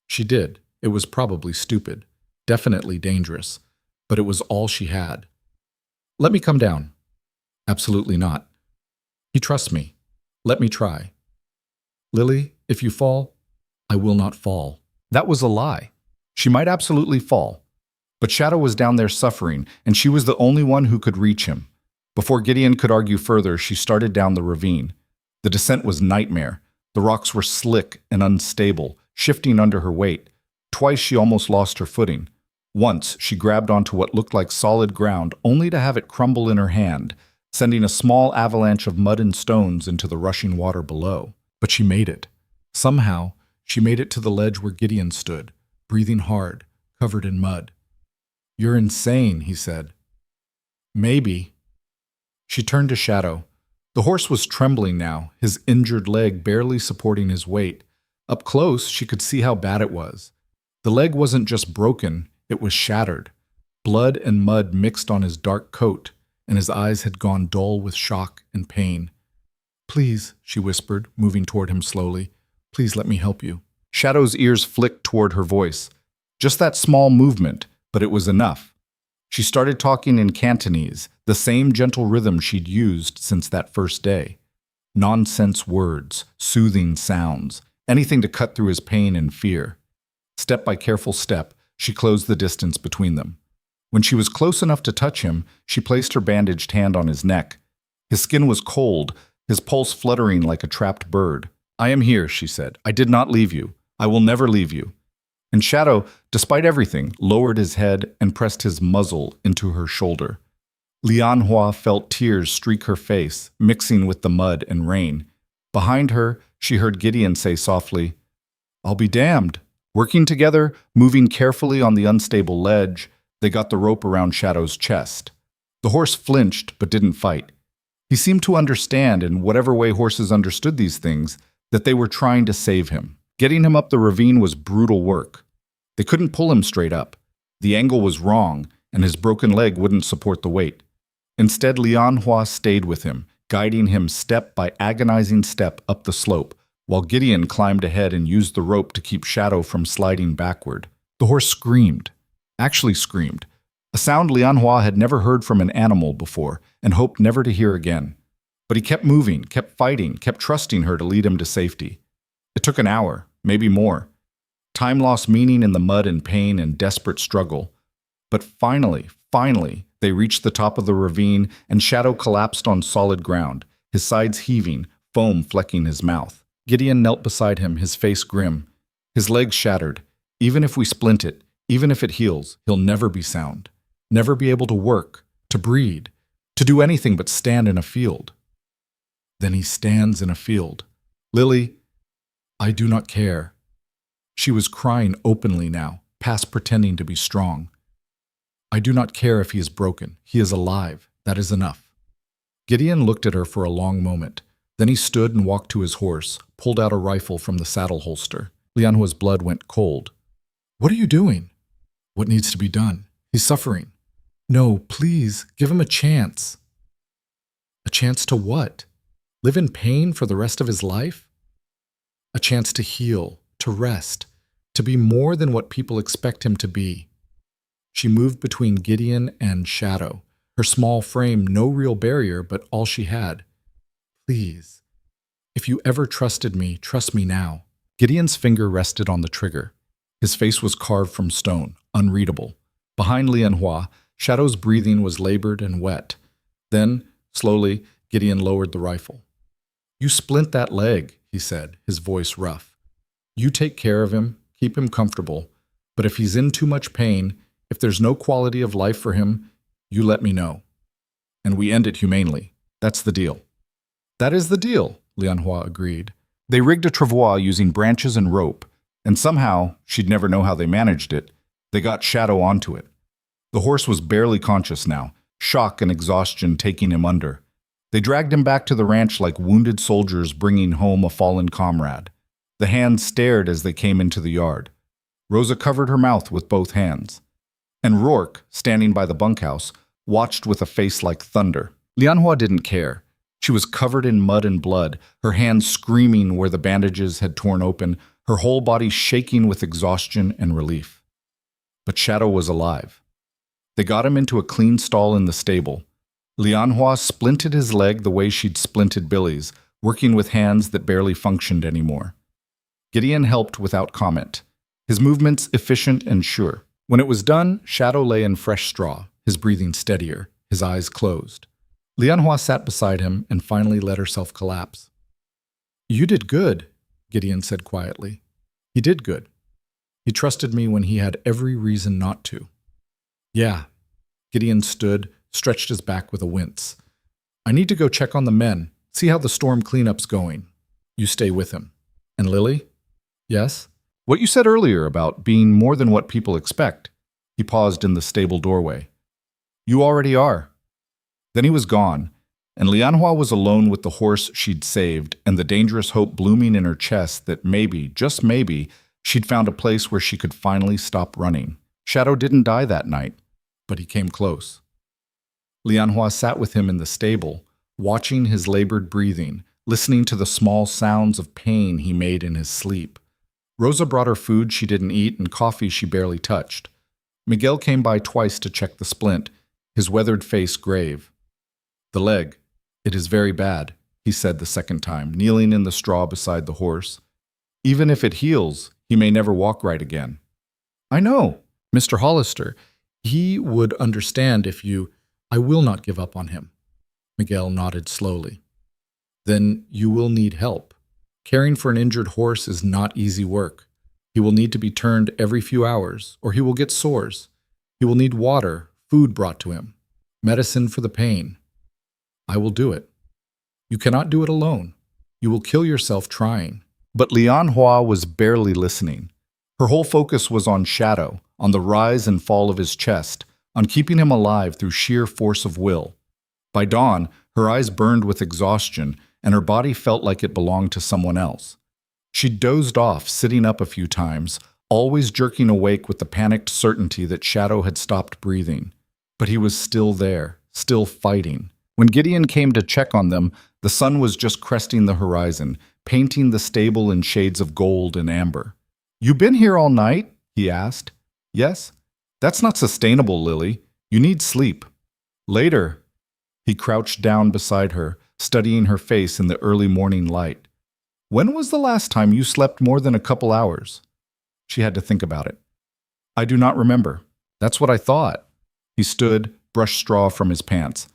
She did. It was probably stupid, definitely dangerous, but it was all she had. Let me come down. Absolutely not. He trusts me. Let me try. Lily, if you fall, I will not fall. That was a lie. She might absolutely fall. But Shadow was down there suffering, and she was the only one who could reach him. Before Gideon could argue further, she started down the ravine. The descent was nightmare. The rocks were slick and unstable, shifting under her weight. Twice she almost lost her footing. Once she grabbed onto what looked like solid ground, only to have it crumble in her hand, sending a small avalanche of mud and stones into the rushing water below. But she made it. Somehow, she made it to the ledge where Gideon stood, breathing hard, covered in mud. You're insane, he said. Maybe. She turned to Shadow. The horse was trembling now, his injured leg barely supporting his weight. Up close, she could see how bad it was. The leg wasn't just broken, it was shattered. Blood and mud mixed on his dark coat, and his eyes had gone dull with shock and pain. Please, she whispered, moving toward him slowly. Please let me help you. Shadow's ears flicked toward her voice. Just that small movement, but it was enough. She started talking in Cantonese, the same gentle rhythm she'd used since that first day. Nonsense words, soothing sounds, anything to cut through his pain and fear. Step by careful step, she closed the distance between them. When she was close enough to touch him, she placed her bandaged hand on his neck. His skin was cold, his pulse fluttering like a trapped bird. I am here, she said. I did not leave you. I will never leave you. And Shadow, despite everything, lowered his head and pressed his muzzle into her shoulder. Lianhua felt tears streak her face, mixing with the mud and rain. Behind her, she heard Gideon say softly, I'll be damned. Working together, moving carefully on the unstable ledge, they got the rope around Shadow's chest. The horse flinched but didn't fight. He seemed to understand, in whatever way horses understood these things, that they were trying to save him. Getting him up the ravine was brutal work. They couldn't pull him straight up. The angle was wrong, and his broken leg wouldn't support the weight. Instead, Lianhua stayed with him, guiding him step by agonizing step up the slope, while Gideon climbed ahead and used the rope to keep Shadow from sliding backward. The horse screamed. Actually screamed. A sound Lianhua had never heard from an animal before, and hoped never to hear again. But he kept moving, kept fighting, kept trusting her to lead him to safety. It took an hour, maybe more. Time lost meaning in the mud and pain and desperate struggle. But finally, they reached the top of the ravine, and Shadow collapsed on solid ground, his sides heaving, foam flecking his mouth. Gideon knelt beside him, his face grim. His legs shattered. Even if we splint it, even if it heals, he'll never be sound. Never be able to work, to breed, to do anything but stand in a field. Then he stands in a field. Lily, I do not care. She was crying openly now, past pretending to be strong. I do not care if he is broken. He is alive. That is enough. Gideon looked at her for a long moment. Then he stood and walked to his horse, pulled out a rifle from the saddle holster. Lianhua's blood went cold. What are you doing? What needs to be done? He's suffering. No, please, give him a chance. A chance to what? Live in pain for the rest of his life? A chance to heal, to rest, to be more than what people expect him to be. She moved between Gideon and Shadow, her small frame no real barrier, but all she had. Please, if you ever trusted me, trust me now. Gideon's finger rested on the trigger. His face was carved from stone, unreadable. Behind Lianhua, Shadow's breathing was labored and wet. Then, slowly, Gideon lowered the rifle. You splint that leg, he said, his voice rough. You take care of him, keep him comfortable, but if he's in too much pain, if there's no quality of life for him, you let me know. And we end it humanely. That's the deal. That is the deal, Lianhua agreed. They rigged a travois using branches and rope, and somehow, she'd never know how they managed it, they got Shadow onto it. The horse was barely conscious now, shock and exhaustion taking him under. They dragged him back to the ranch like wounded soldiers bringing home a fallen comrade. The hands stared as they came into the yard. Rosa covered her mouth with both hands. And Rourke, standing by the bunkhouse, watched with a face like thunder. Lianhua didn't care. She was covered in mud and blood, her hands screaming where the bandages had torn open, her whole body shaking with exhaustion and relief. But Shadow was alive. They got him into a clean stall in the stable. Lianhua splinted his leg the way she'd splinted Billy's, working with hands that barely functioned anymore. Gideon helped without comment, his movements efficient and sure. When it was done, Shadow lay in fresh straw, his breathing steadier, his eyes closed. Lianhua sat beside him and finally let herself collapse. You did good, Gideon said quietly. He did good. He trusted me when he had every reason not to. Yeah. Gideon stood, stretched his back with a wince. I need to go check on the men, see how the storm cleanup's going. You stay with him. And Lily? Yes? What you said earlier about being more than what people expect. He paused in the stable doorway. You already are. Then he was gone, and Lianhua was alone with the horse she'd saved and the dangerous hope blooming in her chest that maybe, just maybe, she'd found a place where she could finally stop running. Shadow didn't die that night, but he came close. Lianhua sat with him in the stable, watching his labored breathing, listening to the small sounds of pain he made in his sleep. Rosa brought her food she didn't eat and coffee she barely touched. Miguel came by twice to check the splint, his weathered face grave. The leg. It is very bad, he said the second time, kneeling in the straw beside the horse. Even if it heals, he may never walk right again. I know, Mr. Hollister. He would understand if you... I will not give up on him. Miguel nodded slowly. Then you will need help. Caring for an injured horse is not easy work. He will need to be turned every few hours, or he will get sores. He will need water, food brought to him, medicine for the pain. I will do it. You cannot do it alone. You will kill yourself trying. But Lianhua was barely listening. Her whole focus was on Shadow, on the rise and fall of his chest, on keeping him alive through sheer force of will. By dawn, her eyes burned with exhaustion, and her body felt like it belonged to someone else. She dozed off, sitting up a few times, always jerking awake with the panicked certainty that Shadow had stopped breathing. But he was still there, still fighting. When Gideon came to check on them, the sun was just cresting the horizon, painting the stable in shades of gold and amber. You been here all night? He asked. Yes. That's not sustainable, Lily. You need sleep. Later. He crouched down beside her, studying her face in the early morning light. When was the last time you slept more than a couple hours? She had to think about it. I do not remember. That's what I thought. He stood, brushed straw from his pants.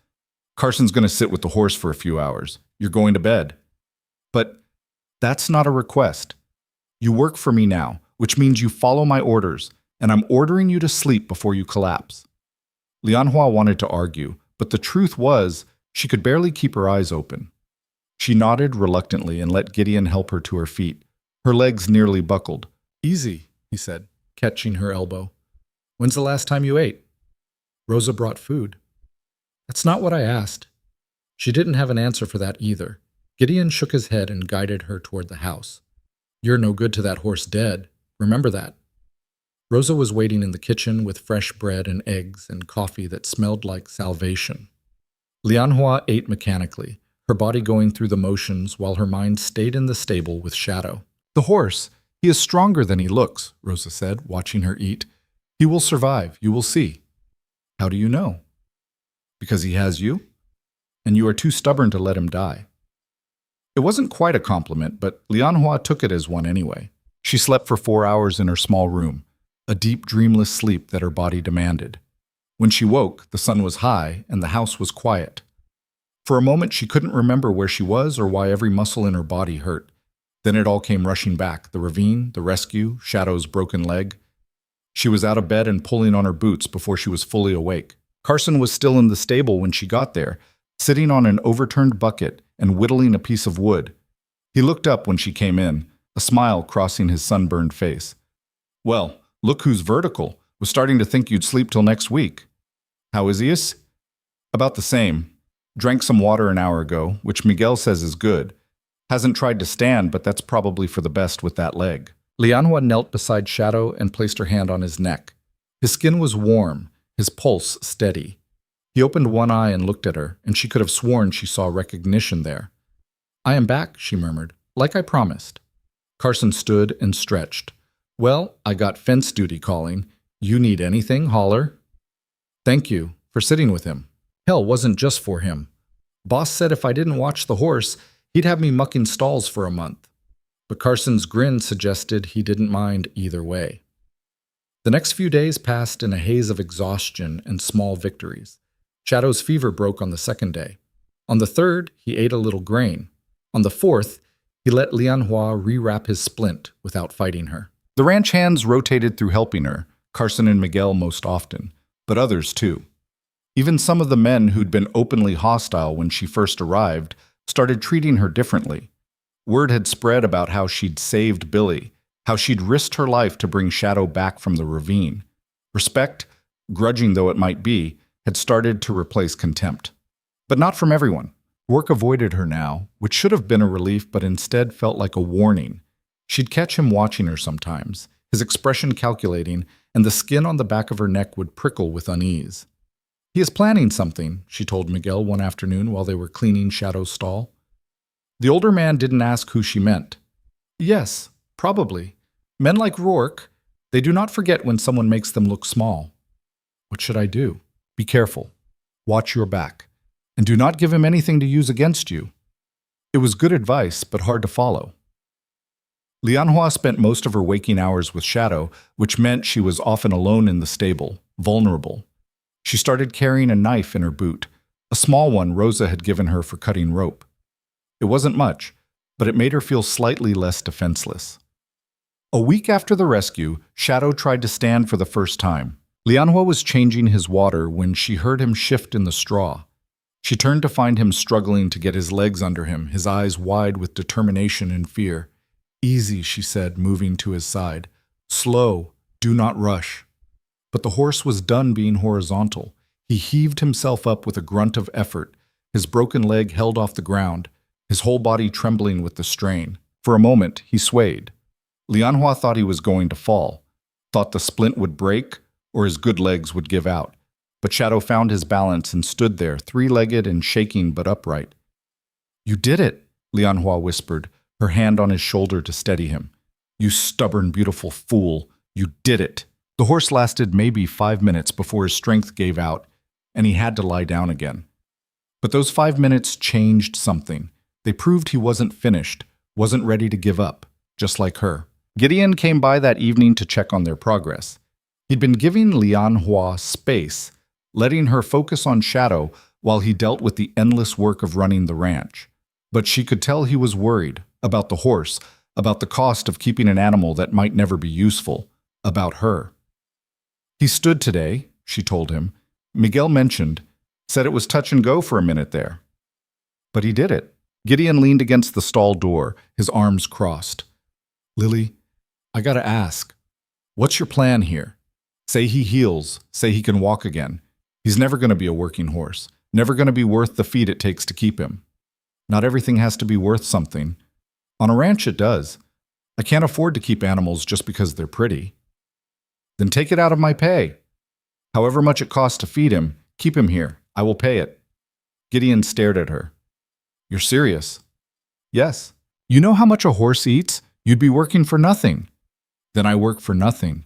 Carson's going to sit with the horse for a few hours. You're going to bed. But that's not a request. You work for me now, which means you follow my orders, and I'm ordering you to sleep before you collapse. Lianhua wanted to argue, but the truth was she could barely keep her eyes open. She nodded reluctantly and let Gideon help her to her feet. Her legs nearly buckled. Easy, he said, catching her elbow. When's the last time you ate? Rosa brought food. That's not what I asked. She didn't have an answer for that either. Gideon shook his head and guided her toward the house. You're no good to that horse dead. Remember that. Rosa was waiting in the kitchen with fresh bread and eggs and coffee that smelled like salvation. Lianhua ate mechanically, her body going through the motions while her mind stayed in the stable with Shadow. The horse, he is stronger than he looks, Rosa said, watching her eat. He will survive, you will see. How do you know? Because he has you? And you are too stubborn to let him die. It wasn't quite a compliment, but Lianhua took it as one anyway. She slept for 4 hours in her small room, a deep, dreamless sleep that her body demanded. When she woke, the sun was high and the house was quiet. For a moment, she couldn't remember where she was or why every muscle in her body hurt. Then it all came rushing back, the ravine, the rescue, Shadow's broken leg. She was out of bed and pulling on her boots before she was fully awake. Carson was still in the stable when she got there, sitting on an overturned bucket and whittling a piece of wood. He looked up when she came in, a smile crossing his sunburned face. Well, look who's vertical. Was starting to think you'd sleep till next week. How is he? About the same. Drank some water an hour ago, which Miguel says is good. Hasn't tried to stand, but that's probably for the best with that leg. Lianhua knelt beside Shadow and placed her hand on his neck. His skin was warm, his pulse steady. He opened one eye and looked at her, and she could have sworn she saw recognition there. I am back, she murmured, like I promised. Carson stood and stretched. Well, I got fence duty calling. You need anything, holler. Thank you for sitting with him. Hell wasn't just for him. Boss said if I didn't watch the horse, he'd have me mucking stalls for a month. But Carson's grin suggested he didn't mind either way. The next few days passed in a haze of exhaustion and small victories. Shadow's fever broke on the second day. On the third, he ate a little grain. On the fourth, he let Lianhua rewrap his splint without fighting her. The ranch hands rotated through helping her, Carson and Miguel most often, but others too. Even some of the men who'd been openly hostile when she first arrived started treating her differently. Word had spread about how she'd saved Billy, how she'd risked her life to bring Shadow back from the ravine. Respect, grudging though it might be, had started to replace contempt. But not from everyone. Work avoided her now, which should have been a relief but instead felt like a warning. She'd catch him watching her sometimes, his expression calculating, and the skin on the back of her neck would prickle with unease. He is planning something, she told Miguel one afternoon while they were cleaning Shadow's stall. The older man didn't ask who she meant. Yes, probably. Men like Rourke, they do not forget when someone makes them look small. What should I do? Be careful. Watch your back. And do not give him anything to use against you. It was good advice, but hard to follow. Lianhua spent most of her waking hours with Shadow, which meant she was often alone in the stable, vulnerable. She started carrying a knife in her boot, a small one Rosa had given her for cutting rope. It wasn't much, but it made her feel slightly less defenseless. A week after the rescue, Shadow tried to stand for the first time. Lianhua was changing his water when she heard him shift in the straw. She turned to find him struggling to get his legs under him, his eyes wide with determination and fear. Easy, she said, moving to his side. Slow, do not rush. But the horse was done being horizontal. He heaved himself up with a grunt of effort, his broken leg held off the ground, his whole body trembling with the strain. For a moment, he swayed. Lianhua thought he was going to fall, thought the splint would break or his good legs would give out. But Shadow found his balance and stood there, three-legged and shaking but upright. You did it, Lianhua whispered, her hand on his shoulder to steady him. You stubborn, beautiful fool. You did it. The horse lasted maybe 5 minutes before his strength gave out, and he had to lie down again. But those 5 minutes changed something. They proved he wasn't finished, wasn't ready to give up, just like her. Gideon came by that evening to check on their progress. He'd been giving Lianhua space, letting her focus on Shadow while he dealt with the endless work of running the ranch. But she could tell he was worried about the horse, about the cost of keeping an animal that might never be useful, about her. He stood today, she told him. Miguel mentioned, said it was touch and go for a minute there. But he did it. Gideon leaned against the stall door, his arms crossed. Lily, I gotta ask, what's your plan here? Say he heals, say he can walk again. He's never going to be a working horse, never going to be worth the feed it takes to keep him. Not everything has to be worth something. On a ranch, it does. I can't afford to keep animals just because they're pretty. Then take it out of my pay. However much it costs to feed him, keep him here. I will pay it. Gideon stared at her. You're serious? Yes. You know how much a horse eats? You'd be working for nothing. Then I work for nothing.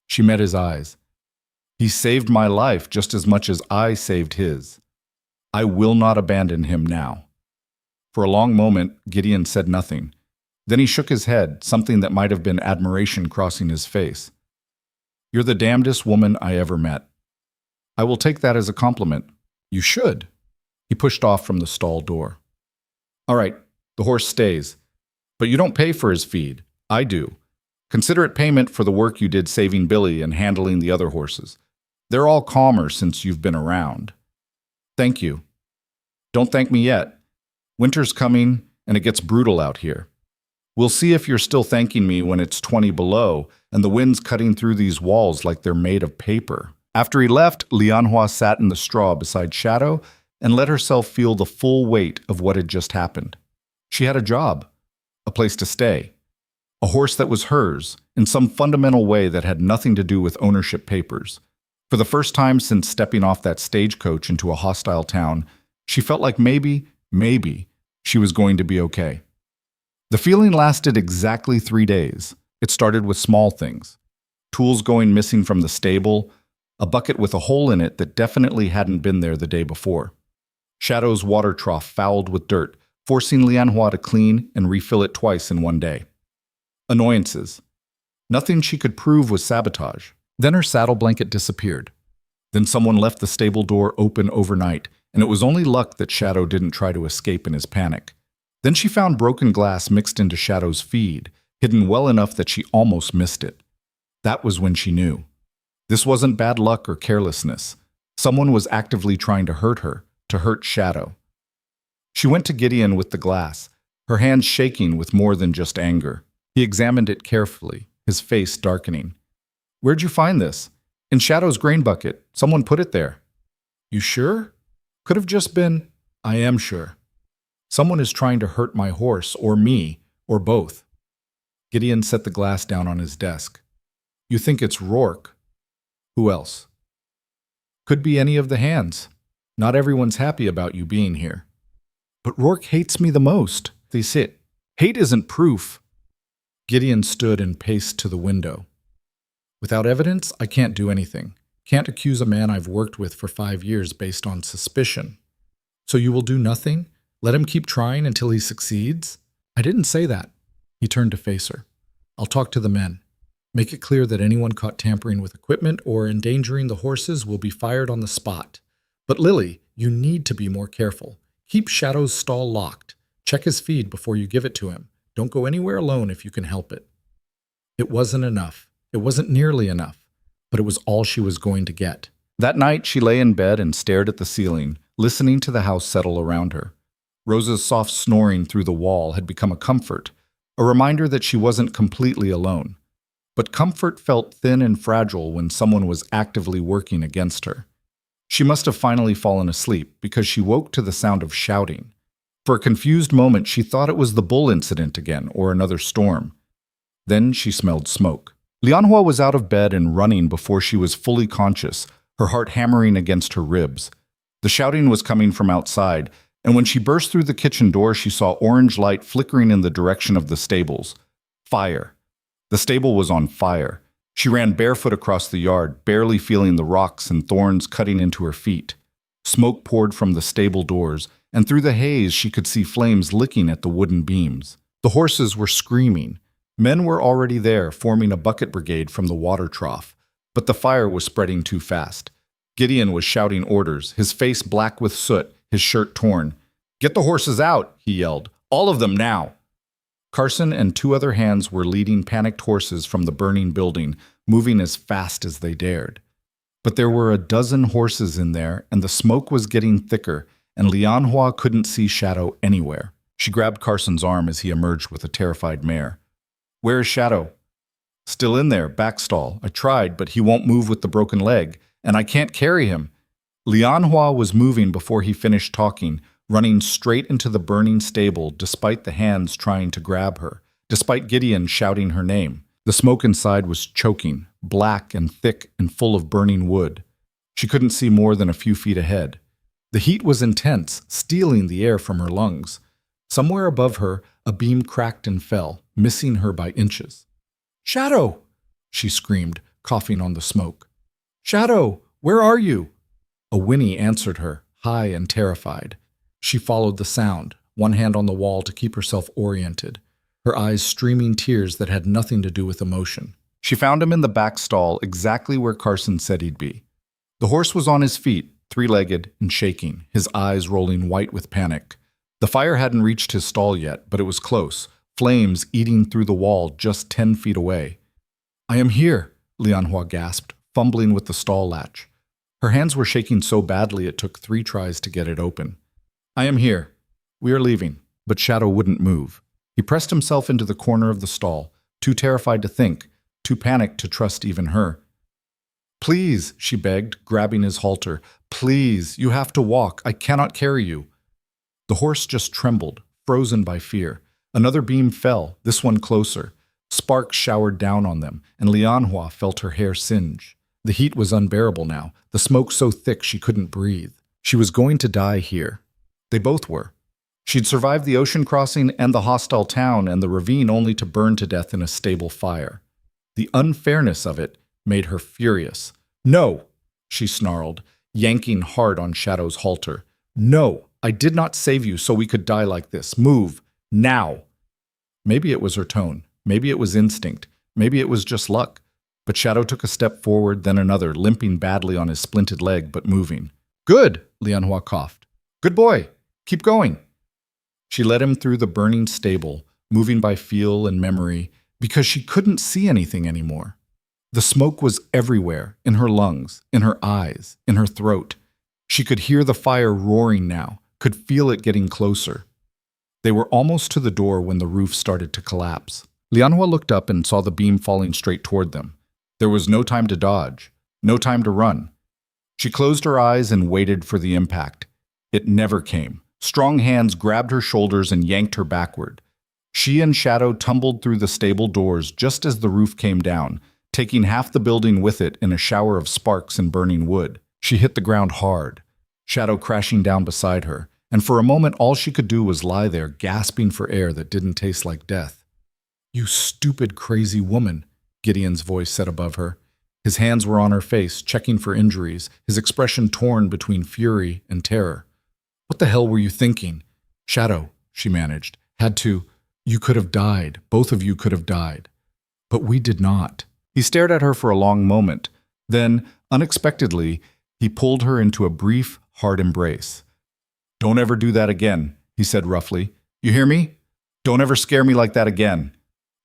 She met his eyes. He saved my life just as much as I saved his. I will not abandon him now. For a long moment, Gideon said nothing. Then he shook his head, something that might have been admiration crossing his face. You're the damnedest woman I ever met. I will take that as a compliment. You should. He pushed off from the stall door. All right, the horse stays. But you don't pay for his feed. I do. Consider it payment for the work you did saving Billy and handling the other horses. They're all calmer since you've been around. Thank you. Don't thank me yet. Winter's coming, and it gets brutal out here. We'll see if you're still thanking me when it's 20 below and the wind's cutting through these walls like they're made of paper. After he left, Lianhua sat in the straw beside Shadow and let herself feel the full weight of what had just happened. She had a job, a place to stay, a horse that was hers in some fundamental way that had nothing to do with ownership papers. For the first time since stepping off that stagecoach into a hostile town, she felt like maybe she was going to be okay. The feeling lasted exactly 3 days. It started with small things. Tools going missing from the stable, a bucket with a hole in it that definitely hadn't been there the day before. Shadow's water trough fouled with dirt, forcing Lianhua to clean and refill it twice in one day. Annoyances. Nothing she could prove was sabotage. Then her saddle blanket disappeared. Then someone left the stable door open overnight, and it was only luck that Shadow didn't try to escape in his panic. Then she found broken glass mixed into Shadow's feed, hidden well enough that she almost missed it. That was when she knew. This wasn't bad luck or carelessness. Someone was actively trying to hurt her, to hurt Shadow. She went to Gideon with the glass, her hands shaking with more than just anger. He examined it carefully, his face darkening. Where'd you find this? In Shadow's grain bucket. Someone put it there. You sure? Could have just been. I am sure. Someone is trying to hurt my horse, or me, or both. Gideon set the glass down on his desk. You think it's Rourke? Who else? Could be any of the hands. Not everyone's happy about you being here. But Rourke hates me the most. They sit. Hate isn't proof. Gideon stood and paced to the window. Without evidence, I can't do anything. Can't accuse a man I've worked with for 5 years based on suspicion. So you will do nothing? Let him keep trying until he succeeds? I didn't say that. He turned to face her. I'll talk to the men. Make it clear that anyone caught tampering with equipment or endangering the horses will be fired on the spot. But Lily, you need to be more careful. Keep Shadow's stall locked. Check his feed before you give it to him. Don't go anywhere alone if you can help it. It wasn't enough. It wasn't nearly enough, but it was all she was going to get. That night, she lay in bed and stared at the ceiling, listening to the house settle around her. Rosa's soft snoring through the wall had become a comfort, a reminder that she wasn't completely alone. But comfort felt thin and fragile when someone was actively working against her. She must have finally fallen asleep because she woke to the sound of shouting. For a confused moment, she thought it was the bull incident again or another storm. Then she smelled smoke. Lianhua was out of bed and running before she was fully conscious, her heart hammering against her ribs. The shouting was coming from outside, and when she burst through the kitchen door, she saw orange light flickering in the direction of the stables. Fire. The stable was on fire. She ran barefoot across the yard, barely feeling the rocks and thorns cutting into her feet. Smoke poured from the stable doors, and through the haze she could see flames licking at the wooden beams. The horses were screaming. Men were already there, forming a bucket brigade from the water trough, but the fire was spreading too fast. Gideon was shouting orders, his face black with soot, his shirt torn. Get the horses out, he yelled. All of them now. Carson and 2 other hands were leading panicked horses from the burning building, moving as fast as they dared. But there were a dozen horses in there, and the smoke was getting thicker, and Lianhua couldn't see Shadow anywhere. She grabbed Carson's arm as he emerged with a terrified mare. Where is Shadow? Still in there, backstall. I tried, but he won't move with the broken leg, and I can't carry him. Lianhua was moving before he finished talking, running straight into the burning stable despite the hands trying to grab her, despite Gideon shouting her name. The smoke inside was choking, black and thick and full of burning wood. She couldn't see more than a few feet ahead. The heat was intense, stealing the air from her lungs. Somewhere above her, a beam cracked and fell, missing her by inches. "Shadow!" she screamed, coughing on the smoke. "Shadow, where are you?" A whinny answered her, high and terrified. She followed the sound, one hand on the wall to keep herself oriented, her eyes streaming tears that had nothing to do with emotion. She found him in the back stall, exactly where Carson said he'd be. The horse was on his feet, three-legged and shaking, his eyes rolling white with panic. The fire hadn't reached his stall yet, but it was close, flames eating through the wall just 10 feet away. "I am here," Lianhua gasped, fumbling with the stall latch. Her hands were shaking so badly it took 3 tries to get it open. "I am here. We are leaving." But Shadow wouldn't move. He pressed himself into the corner of the stall, too terrified to think, too panicked to trust even her. "Please," she begged, grabbing his halter. "Please, you have to walk. I cannot carry you." The horse just trembled, frozen by fear. Another beam fell, this one closer. Sparks showered down on them, and Lianhua felt her hair singe. The heat was unbearable now, the smoke so thick she couldn't breathe. She was going to die here. They both were. She'd survived the ocean crossing and the hostile town and the ravine only to burn to death in a stable fire. The unfairness of it made her furious. "No!" she snarled, yanking hard on Shadow's halter. "No! I did not save you so we could die like this. Move! Now!" Maybe it was her tone. Maybe it was instinct. Maybe it was just luck. But Shadow took a step forward, then another, limping badly on his splinted leg, but moving. "Good!" Lianhua coughed. "Good boy! Keep going!" She led him through the burning stable, moving by feel and memory, because she couldn't see anything anymore. The smoke was everywhere, in her lungs, in her eyes, in her throat. She could hear the fire roaring now, could feel it getting closer. They were almost to the door when the roof started to collapse. Lianhua looked up and saw the beam falling straight toward them. There was no time to dodge, no time to run. She closed her eyes and waited for the impact. It never came. Strong hands grabbed her shoulders and yanked her backward. She and Shadow tumbled through the stable doors just as the roof came down, taking half the building with it in a shower of sparks and burning wood. She hit the ground hard, Shadow crashing down beside her, and for a moment all she could do was lie there, gasping for air that didn't taste like death. "You stupid, crazy woman," Gideon's voice said above her. His hands were on her face, checking for injuries, his expression torn between fury and terror. "What the hell were you thinking?" "Shadow," she managed, "had to. You could have died. Both of you could have died. But we did not." He stared at her for a long moment. Then, unexpectedly, he pulled her into a brief, hard embrace. "Don't ever do that again," he said roughly. "You hear me? Don't ever scare me like that again."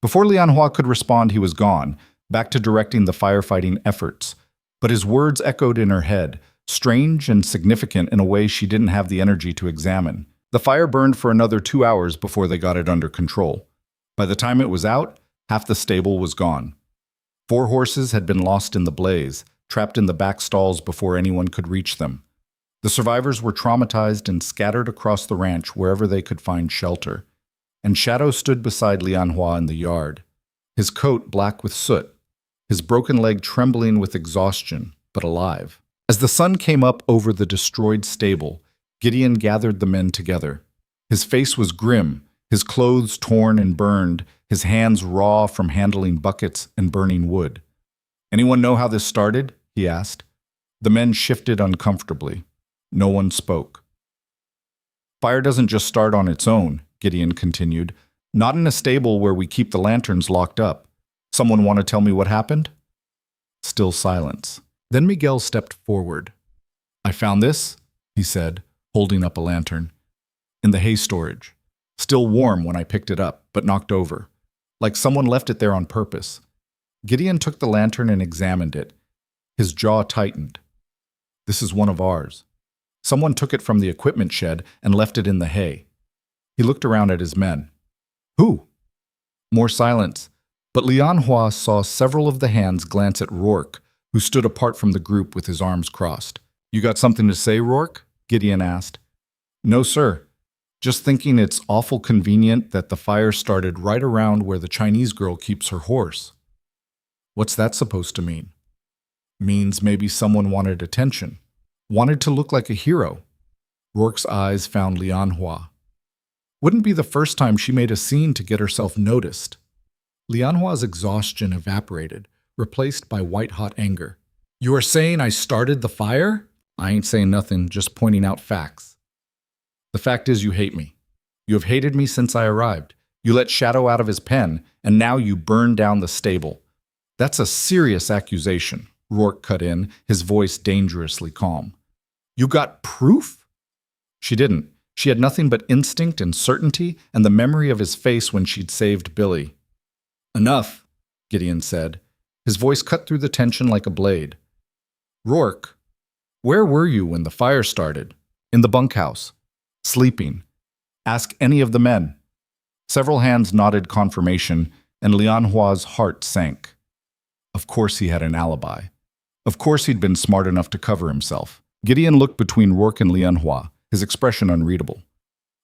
Before Lianhua could respond, he was gone, back to directing the firefighting efforts. But his words echoed in her head, strange and significant in a way she didn't have the energy to examine. The fire burned for another 2 hours before they got it under control. By the time it was out, half the stable was gone. 4 horses had been lost in the blaze, trapped in the back stalls before anyone could reach them. The survivors were traumatized and scattered across the ranch wherever they could find shelter. And Shadow stood beside Lianhua in the yard, his coat black with soot, his broken leg trembling with exhaustion, but alive. As the sun came up over the destroyed stable, Gideon gathered the men together. His face was grim, his clothes torn and burned, his hands raw from handling buckets and burning wood. "Anyone know how this started?" he asked. The men shifted uncomfortably. No one spoke. "Fire doesn't just start on its own," Gideon continued. "Not in a stable where we keep the lanterns locked up. Someone want to tell me what happened?" Still silence. Then Miguel stepped forward. "I found this," he said, holding up a lantern, "in the hay storage. Still warm when I picked it up, but knocked over. Like someone left it there on purpose." Gideon took the lantern and examined it. His jaw tightened. "This is one of ours. Someone took it from the equipment shed and left it in the hay." He looked around at his men. "Who?" More silence, but Lianhua saw several of the hands glance at Rourke, who stood apart from the group with his arms crossed. "You got something to say, Rourke?" Gideon asked. No, sir. Just thinking it's awful convenient that the fire started right around where the Chinese girl keeps her horse. What's that supposed to mean? Means maybe someone wanted attention. Wanted to look like a hero. Rourke's eyes found Lianhua. Wouldn't be the first time she made a scene to get herself noticed. Lianhua's exhaustion evaporated, replaced by white-hot anger. You are saying I started the fire? I ain't saying nothing, just pointing out facts. The fact is you hate me. You have hated me since I arrived. You let Shadow out of his pen, and now you burn down the stable. That's a serious accusation, Rourke cut in, his voice dangerously calm. You got proof? She didn't. She had nothing but instinct and certainty and the memory of his face when she'd saved Billy. Enough, Gideon said. His voice cut through the tension like a blade. Rourke, where were you when the fire started? In the bunkhouse. Sleeping. Ask any of the men. Several hands nodded confirmation, and Lianhua's heart sank. Of course he had an alibi. Of course he'd been smart enough to cover himself. Gideon looked between Rourke and Lianhua, his expression unreadable.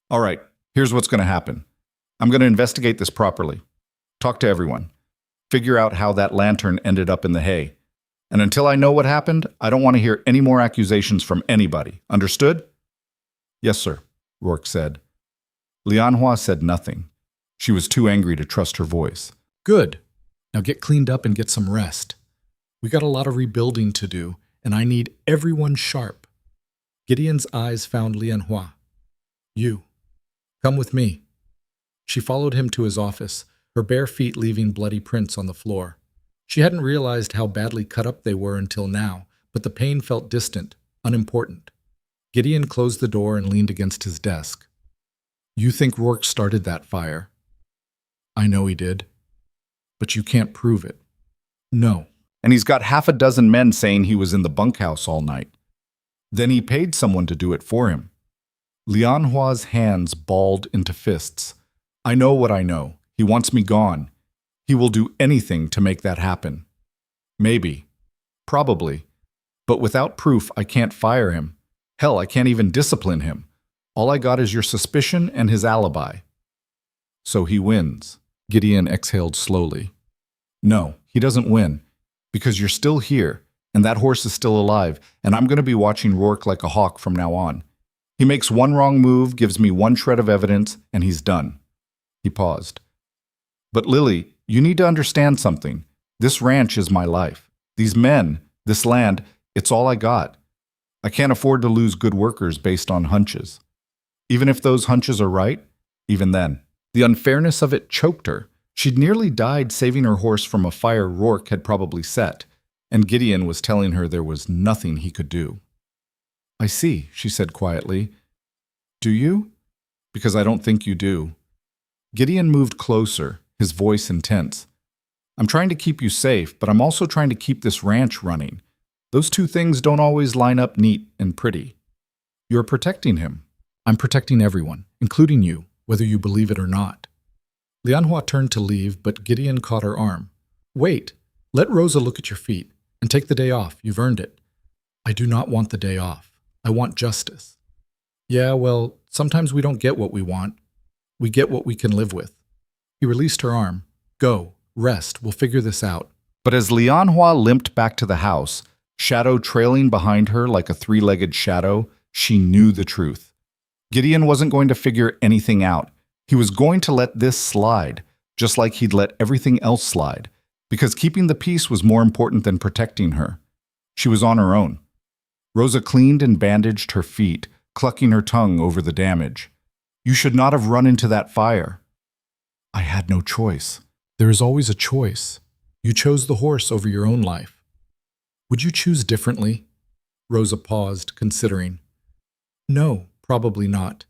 All right, here's what's going to happen. I'm going to investigate this properly. Talk to everyone. Figure out how that lantern ended up in the hay. And until I know what happened, I don't want to hear any more accusations from anybody. Understood? Yes, sir, Rourke said. Lianhua said nothing. She was too angry to trust her voice. Good. Now get cleaned up and get some rest. We got a lot of rebuilding to do, and I need everyone sharp. Gideon's eyes found Lianhua. You. Come with me. She followed him to his office, her bare feet leaving bloody prints on the floor. She hadn't realized how badly cut up they were until now, but the pain felt distant, unimportant. Gideon closed the door and leaned against his desk. You think Rourke started that fire? I know he did. But you can't prove it. No. And he's got half a dozen men saying he was in the bunkhouse all night. Then he paid someone to do it for him. Lianhua's hands balled into fists. I know what I know. He wants me gone. He will do anything to make that happen. Maybe. Probably. But without proof, I can't fire him. Hell, I can't even discipline him. All I got is your suspicion and his alibi. So he wins. Gideon exhaled slowly. No, he doesn't win. Because you're still here, and that horse is still alive, and I'm going to be watching Rourke like a hawk from now on. He makes one wrong move, gives me one shred of evidence, and he's done. He paused. But Lily, you need to understand something. This ranch is my life. These men, this land, it's all I got. I can't afford to lose good workers based on hunches. Even if those hunches are right, even then. The unfairness of it choked her. She'd nearly died saving her horse from a fire Rourke had probably set, and Gideon was telling her there was nothing he could do. I see, she said quietly. Do you? Because I don't think you do. Gideon moved closer, his voice intense. I'm trying to keep you safe, but I'm also trying to keep this ranch running. Those two things don't always line up neat and pretty. You're protecting him. I'm protecting everyone, including you, whether you believe it or not. Lianhua turned to leave, but Gideon caught her arm. Wait, let Rosa look at your feet, and take the day off. You've earned it. I do not want the day off. I want justice. Yeah, well, sometimes we don't get what we want. We get what we can live with. He released her arm. Go, rest, we'll figure this out. But as Lianhua limped back to the house, Shadow trailing behind her like a three-legged shadow, she knew the truth. Gideon wasn't going to figure anything out. He was going to let this slide, just like he'd let everything else slide, because keeping the peace was more important than protecting her. She was on her own. Rosa cleaned and bandaged her feet, clucking her tongue over the damage. You should not have run into that fire. I had no choice. There is always a choice. You chose the horse over your own life. Would you choose differently? Rosa paused, considering. No, probably not.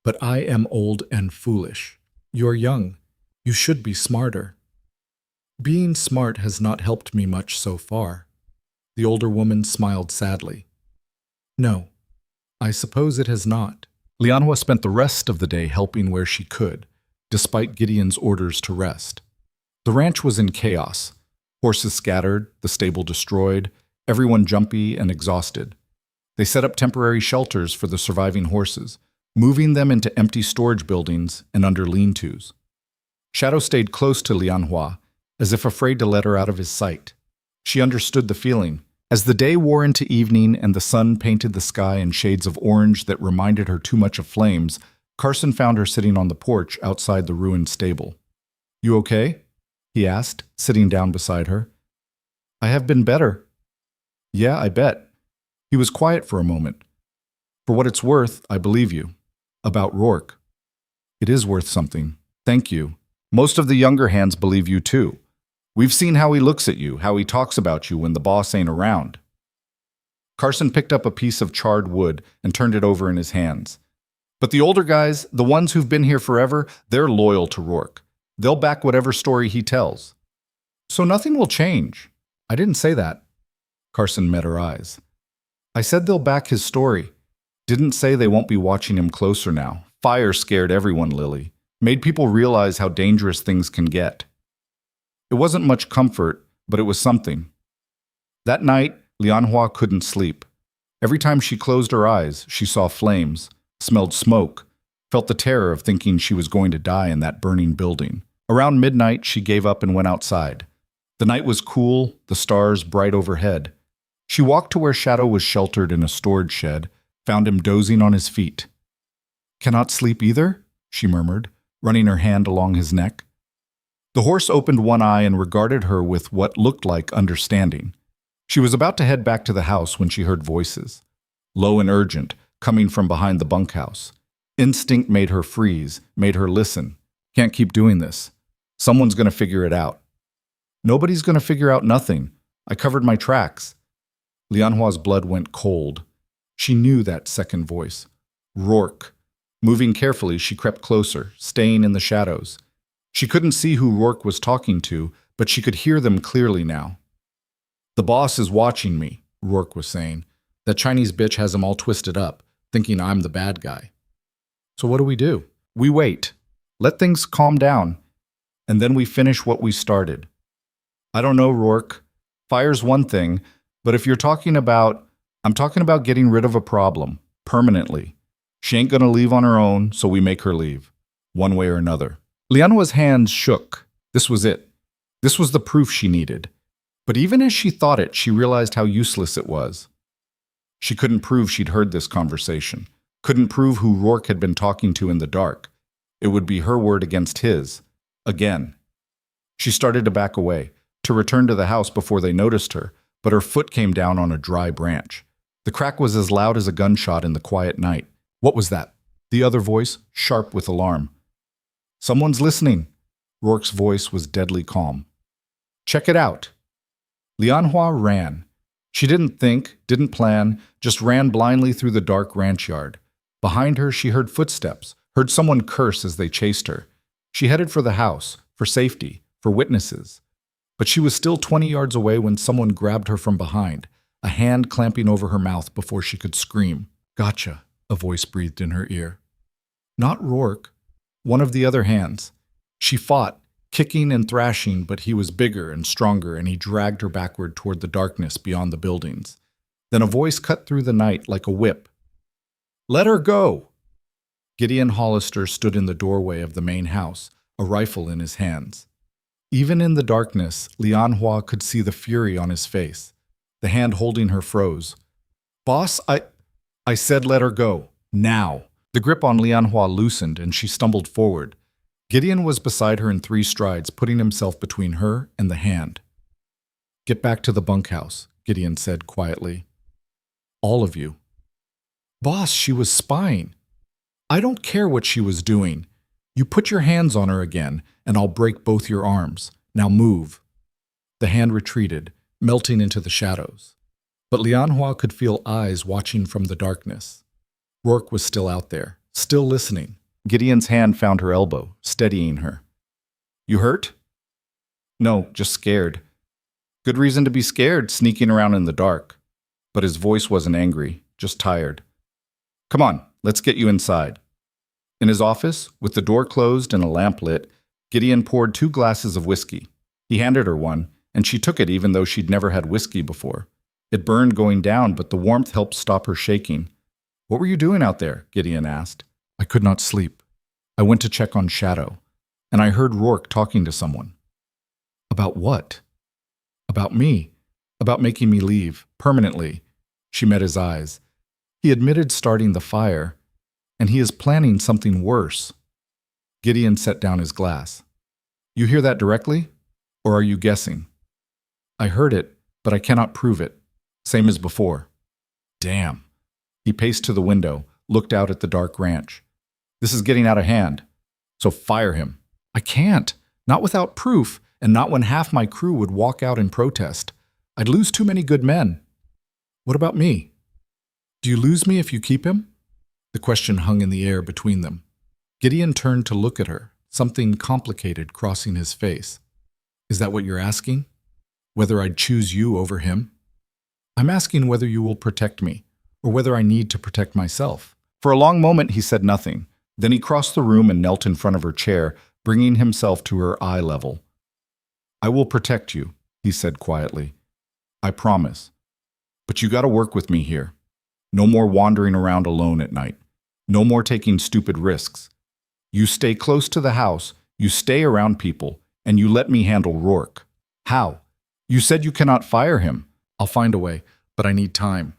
But I am old and foolish. You're young. You should be smarter. Being smart has not helped me much so far. The older woman smiled sadly. No, I suppose it has not. Lianhua spent the rest of the day helping where she could, despite Gideon's orders to rest. The ranch was in chaos. Horses scattered, the stable destroyed, everyone jumpy and exhausted. They set up temporary shelters for the surviving horses, moving them into empty storage buildings and under lean-tos. Shadow stayed close to Lianhua, as if afraid to let her out of his sight. She understood the feeling. As the day wore into evening and the sun painted the sky in shades of orange that reminded her too much of flames, Carson found her sitting on the porch outside the ruined stable. "You okay?" he asked, sitting down beside her. "I have been better." "Yeah, I bet." He was quiet for a moment. "For what it's worth, I believe you. About Rourke." "It is worth something. Thank you. Most of the younger hands believe you too. We've seen how he looks at you, how he talks about you when the boss ain't around." Carson picked up a piece of charred wood and turned it over in his hands. "But the older guys, the ones who've been here forever, they're loyal to Rourke. They'll back whatever story he tells. So nothing will change." "I didn't say that." Carson met her eyes. "I said they'll back his story. Didn't say they won't be watching him closer now. Fire scared everyone, Lily. Made people realize how dangerous things can get." It wasn't much comfort, but it was something. That night, Lianhua couldn't sleep. Every time she closed her eyes, she saw flames, smelled smoke, felt the terror of thinking she was going to die in that burning building. Around midnight, she gave up and went outside. The night was cool, the stars bright overhead. She walked to where Shadow was sheltered in a storage shed, found him dozing on his feet. "Cannot sleep either?" she murmured, running her hand along his neck. The horse opened one eye and regarded her with what looked like understanding. She was about to head back to the house when she heard voices, low and urgent, coming from behind the bunkhouse. Instinct made her freeze, made her listen. "Can't keep doing this. Someone's going to figure it out." "Nobody's going to figure out nothing. I covered my tracks." Lianhua's blood went cold. She knew that second voice. Rourke. Moving carefully, she crept closer, staying in the shadows. She couldn't see who Rourke was talking to, but she could hear them clearly now. "The boss is watching me," Rourke was saying. "That Chinese bitch has him all twisted up, thinking I'm the bad guy." "So what do we do?" "We wait. Let things calm down. And then we finish what we started." "I don't know, Rourke. Fire's one thing, but if you're talking about... I'm talking about getting rid of a problem, permanently. She ain't gonna leave on her own, so we make her leave. One way or another." Lianhua's hands shook. This was it. This was the proof she needed. But even as she thought it, she realized how useless it was. She couldn't prove she'd heard this conversation. Couldn't prove who Rourke had been talking to in the dark. It would be her word against his. Again. She started to back away, to return to the house before they noticed her, but her foot came down on a dry branch. The crack was as loud as a gunshot in the quiet night. "What was that?" The other voice, sharp with alarm. "Someone's listening." Rourke's voice was deadly calm. "Check it out." Lianhua ran. She didn't think, didn't plan, just ran blindly through the dark ranch yard. Behind her, she heard footsteps, heard someone curse as they chased her. She headed for the house, for safety, for witnesses. But she was still 20 yards away when someone grabbed her from behind, a hand clamping over her mouth before she could scream. "Gotcha," a voice breathed in her ear. Not Rourke. One of the other hands. She fought, kicking and thrashing, but he was bigger and stronger, and he dragged her backward toward the darkness beyond the buildings. Then a voice cut through the night like a whip. "Let her go!" Gideon Hollister stood in the doorway of the main house, a rifle in his hands. Even in the darkness, Lianhua could see the fury on his face. The hand holding her froze. "Boss, I said let her go. Now." The grip on Lianhua loosened, and she stumbled forward. Gideon was beside her in 3 strides, putting himself between her and the hand. "Get back to the bunkhouse," Gideon said quietly. "All of you." "Boss, she was spying." "I don't care what she was doing. You put your hands on her again, and I'll break both your arms. Now move." The hand retreated, melting into the shadows. But Lianhua could feel eyes watching from the darkness. Rourke was still out there, still listening. Gideon's hand found her elbow, steadying her. "You hurt?" "No, just scared." "Good reason to be scared, sneaking around in the dark." But his voice wasn't angry, just tired. "Come on, let's get you inside." In his office, with the door closed and a lamp lit, Gideon poured 2 glasses of whiskey. He handed her one, and she took it even though she'd never had whiskey before. It burned going down, but the warmth helped stop her shaking. "What were you doing out there?" Gideon asked. I could not sleep. I went to check on Shadow, and I heard Rourke talking to someone. About what? About me. About making me leave, permanently. She met his eyes. He admitted starting the fire, and he is planning something worse. Gideon set down his glass. You hear that directly? Or are you guessing? I heard it, but I cannot prove it. Same as before. Damn. He paced to the window, looked out at the dark ranch. This is getting out of hand. So fire him. I can't. Not without proof, and not when half my crew would walk out in protest. I'd lose too many good men. What about me? Do you lose me if you keep him? The question hung in the air between them. Gideon turned to look at her, something complicated crossing his face. Is that what you're asking? Whether I'd choose you over him? I'm asking whether you will protect me, or whether I need to protect myself. For a long moment he said nothing. Then he crossed the room and knelt in front of her chair, bringing himself to her eye level. I will protect you, he said quietly. I promise. But you gotta work with me here. No more wandering around alone at night. No more taking stupid risks. You stay close to the house, you stay around people, and you let me handle Rourke. How? You said you cannot fire him. I'll find a way, but I need time.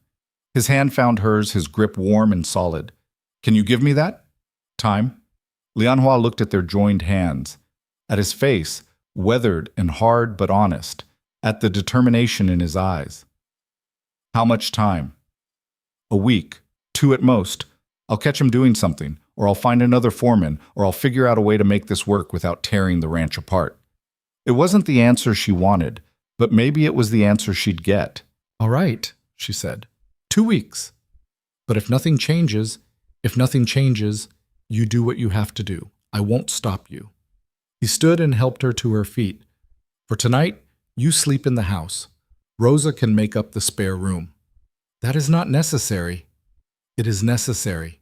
His hand found hers, his grip warm and solid. Can you give me that? Time? Lianhua looked at their joined hands, at his face, weathered and hard but honest, at the determination in his eyes. How much time? A week, 2 at most. I'll catch him doing something, or I'll find another foreman, or I'll figure out a way to make this work without tearing the ranch apart. It wasn't the answer she wanted, but maybe it was the answer she'd get. All right, she said. 2 weeks. But if nothing changes, you do what you have to do. I won't stop you. He stood and helped her to her feet. For tonight, you sleep in the house. Rosa can make up the spare room. That is not necessary. It is necessary.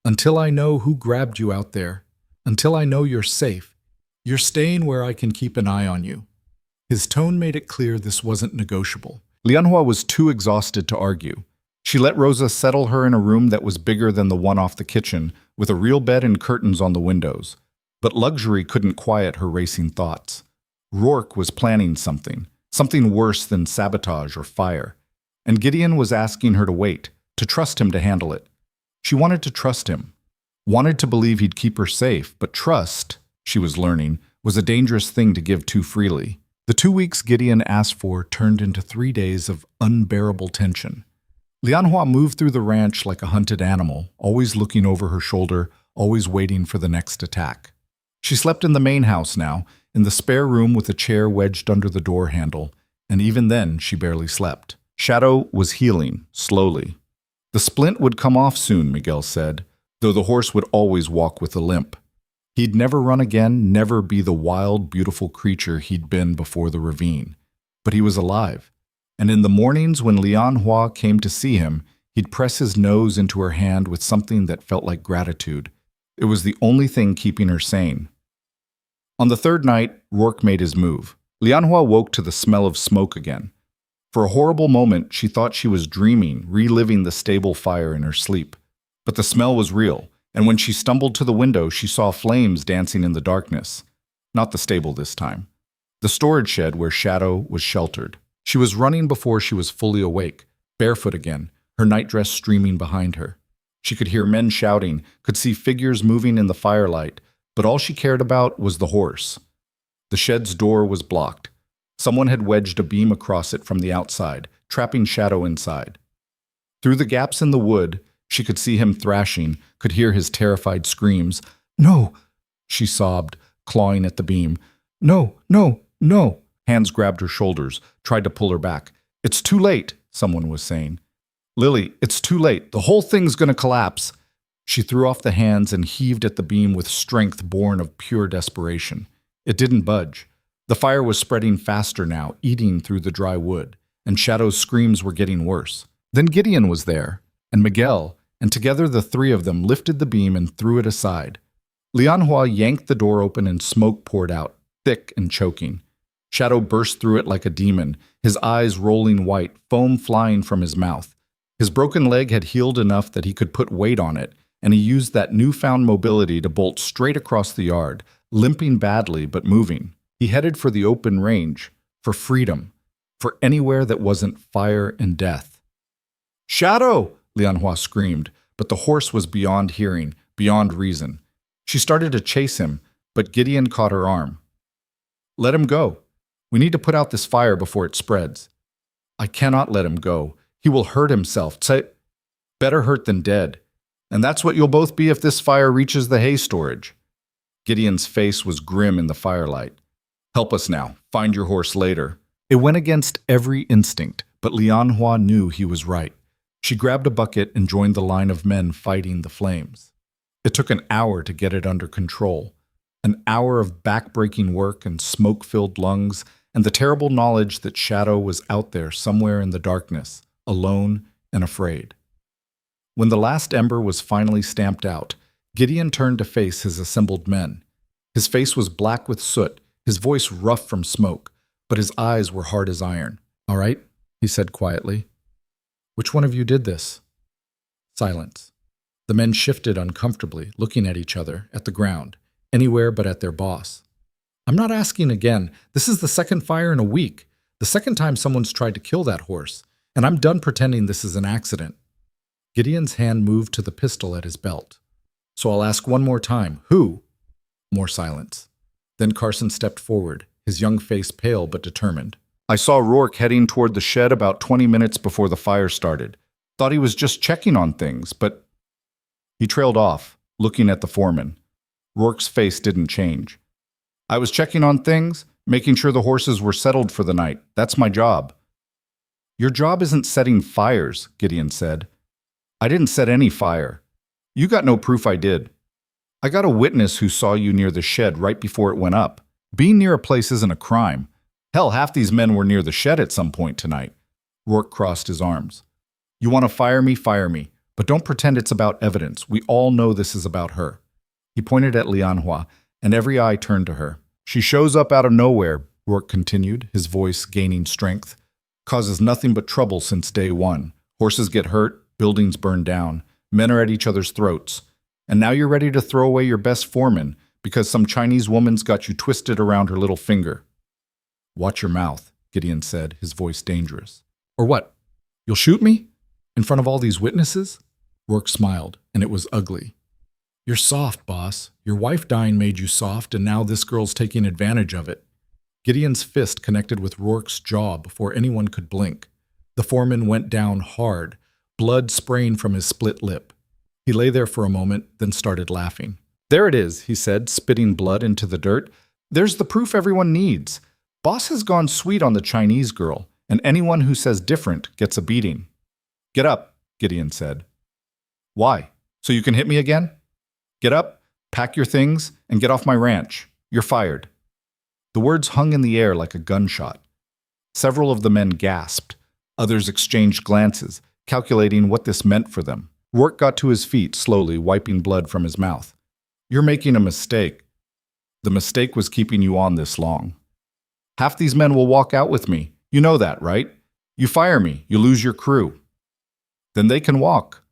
Until I know who grabbed you out there, until I know you're safe, you're staying where I can keep an eye on you. His tone made it clear this wasn't negotiable. Lianhua was too exhausted to argue. She let Rosa settle her in a room that was bigger than the one off the kitchen, with a real bed and curtains on the windows. But luxury couldn't quiet her racing thoughts. Rourke was planning something worse than sabotage or fire. And Gideon was asking her to wait, to trust him to handle it. She wanted to trust him, wanted to believe he'd keep her safe, but trust, she was learning, was a dangerous thing to give too freely. The 2 weeks Gideon asked for turned into 3 days of unbearable tension. Lianhua moved through the ranch like a hunted animal, always looking over her shoulder, always waiting for the next attack. She slept in the main house now, in the spare room with a chair wedged under the door handle, and even then she barely slept. Shadow was healing, slowly. The splint would come off soon, Miguel said, though the horse would always walk with a limp. He'd never run again, never be the wild, beautiful creature he'd been before the ravine. But he was alive. And in the mornings when Lianhua came to see him, he'd press his nose into her hand with something that felt like gratitude. It was the only thing keeping her sane. On the 3rd night, Rourke made his move. Lianhua woke to the smell of smoke again. For a horrible moment, she thought she was dreaming, reliving the stable fire in her sleep. But the smell was real, and when she stumbled to the window, she saw flames dancing in the darkness. Not the stable this time. The storage shed where Shadow was sheltered. She was running before she was fully awake, barefoot again, her nightdress streaming behind her. She could hear men shouting, could see figures moving in the firelight, but all she cared about was the horse. The shed's door was blocked. Someone had wedged a beam across it from the outside, trapping Shadow inside. Through the gaps in the wood, she could see him thrashing, could hear his terrified screams. "No!" she sobbed, clawing at the beam. "No, no, no!" Hands grabbed her shoulders, tried to pull her back. "It's too late," someone was saying. "Lily, it's too late. The whole thing's gonna collapse." She threw off the hands and heaved at the beam with strength born of pure desperation. It didn't budge. The fire was spreading faster now, eating through the dry wood, and Shadow's screams were getting worse. Then Gideon was there, and Miguel, and together the 3 of them lifted the beam and threw it aside. Lianhua yanked the door open and smoke poured out, thick and choking. Shadow burst through it like a demon, his eyes rolling white, foam flying from his mouth. His broken leg had healed enough that he could put weight on it, and he used that newfound mobility to bolt straight across the yard, limping badly but moving. He headed for the open range, for freedom, for anywhere that wasn't fire and death. "Shadow!" Lianhua screamed, but the horse was beyond hearing, beyond reason. She started to chase him, but Gideon caught her arm. "Let him go. We need to put out this fire before it spreads." "I cannot let him go. He will hurt himself. Better hurt than dead. And that's what you'll both be if this fire reaches the hay storage." Gideon's face was grim in the firelight. "Help us now. Find your horse later." It went against every instinct, but Lianhua knew he was right. She grabbed a bucket and joined the line of men fighting the flames. It took an hour to get it under control. An hour of back-breaking work and smoke-filled lungs, and the terrible knowledge that Shadow was out there somewhere in the darkness, alone and afraid. When the last ember was finally stamped out, Gideon turned to face his assembled men. His face was black with soot, his voice rough from smoke, but his eyes were hard as iron. "All right," he said quietly. "Which one of you did this?" Silence. The men shifted uncomfortably, looking at each other, at the ground, anywhere but at their boss. "I'm not asking again. This is the second fire in a week, the second time someone's tried to kill that horse, and I'm done pretending this is an accident." Gideon's hand moved to the pistol at his belt. "So I'll ask one more time. Who?" More silence. Then Carson stepped forward, his young face pale but determined. "I saw Rourke heading toward the shed about 20 minutes before the fire started. Thought he was just checking on things, but..." He trailed off, looking at the foreman. Rourke's face didn't change. "I was checking on things, making sure the horses were settled for the night. That's my job." "Your job isn't setting fires," Gideon said. "I didn't set any fire. You got no proof I did. I got a witness who saw you near the shed right before it went up. Being near a place isn't a crime. Hell, half these men were near the shed at some point tonight." Rourke crossed his arms. "You want to fire me, but don't pretend it's about evidence. We all know this is about her." He pointed at Lianhua, and every eye turned to her. "She shows up out of nowhere," Rourke continued, his voice gaining strength. "Causes nothing but trouble since day one. Horses get hurt, buildings burn down, men are at each other's throats. And now you're ready to throw away your best foreman because some Chinese woman's got you twisted around her little finger." "Watch your mouth," Gideon said, his voice dangerous. "Or what? You'll shoot me? In front of all these witnesses?" Rourke smiled, and it was ugly. "You're soft, boss. Your wife dying made you soft, and now this girl's taking advantage of it." Gideon's fist connected with Rourke's jaw before anyone could blink. The foreman went down hard, blood spraying from his split lip. He lay there for a moment, then started laughing. "There it is," he said, spitting blood into the dirt. "There's the proof everyone needs. Boss has gone sweet on the Chinese girl, and anyone who says different gets a beating." "Get up," Gideon said. "Why? So you can hit me again? Get up, pack your things, and get off my ranch. You're fired." The words hung in the air like a gunshot. Several of the men gasped. Others exchanged glances, calculating what this meant for them. Rourke got to his feet slowly, wiping blood from his mouth. "You're making a mistake. The mistake was keeping you on this long. Half these men will walk out with me. You know that, right? You fire me, you lose your crew. Then they can walk."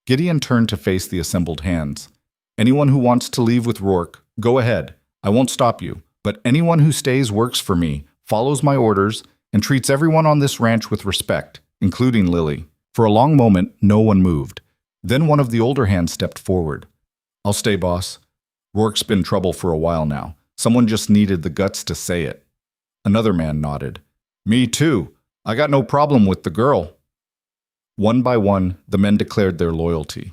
Gideon turned to face the assembled hands. "Anyone who wants to leave with Rourke, go ahead. I won't stop you. But anyone who stays works for me, follows my orders, and treats everyone on this ranch with respect, including Lily." For a long moment, no one moved. Then one of the older hands stepped forward. "I'll stay, boss. Rourke's been trouble for a while now. Someone just needed the guts to say it." Another man nodded. "Me too. I got no problem with the girl." One by one, the men declared their loyalty.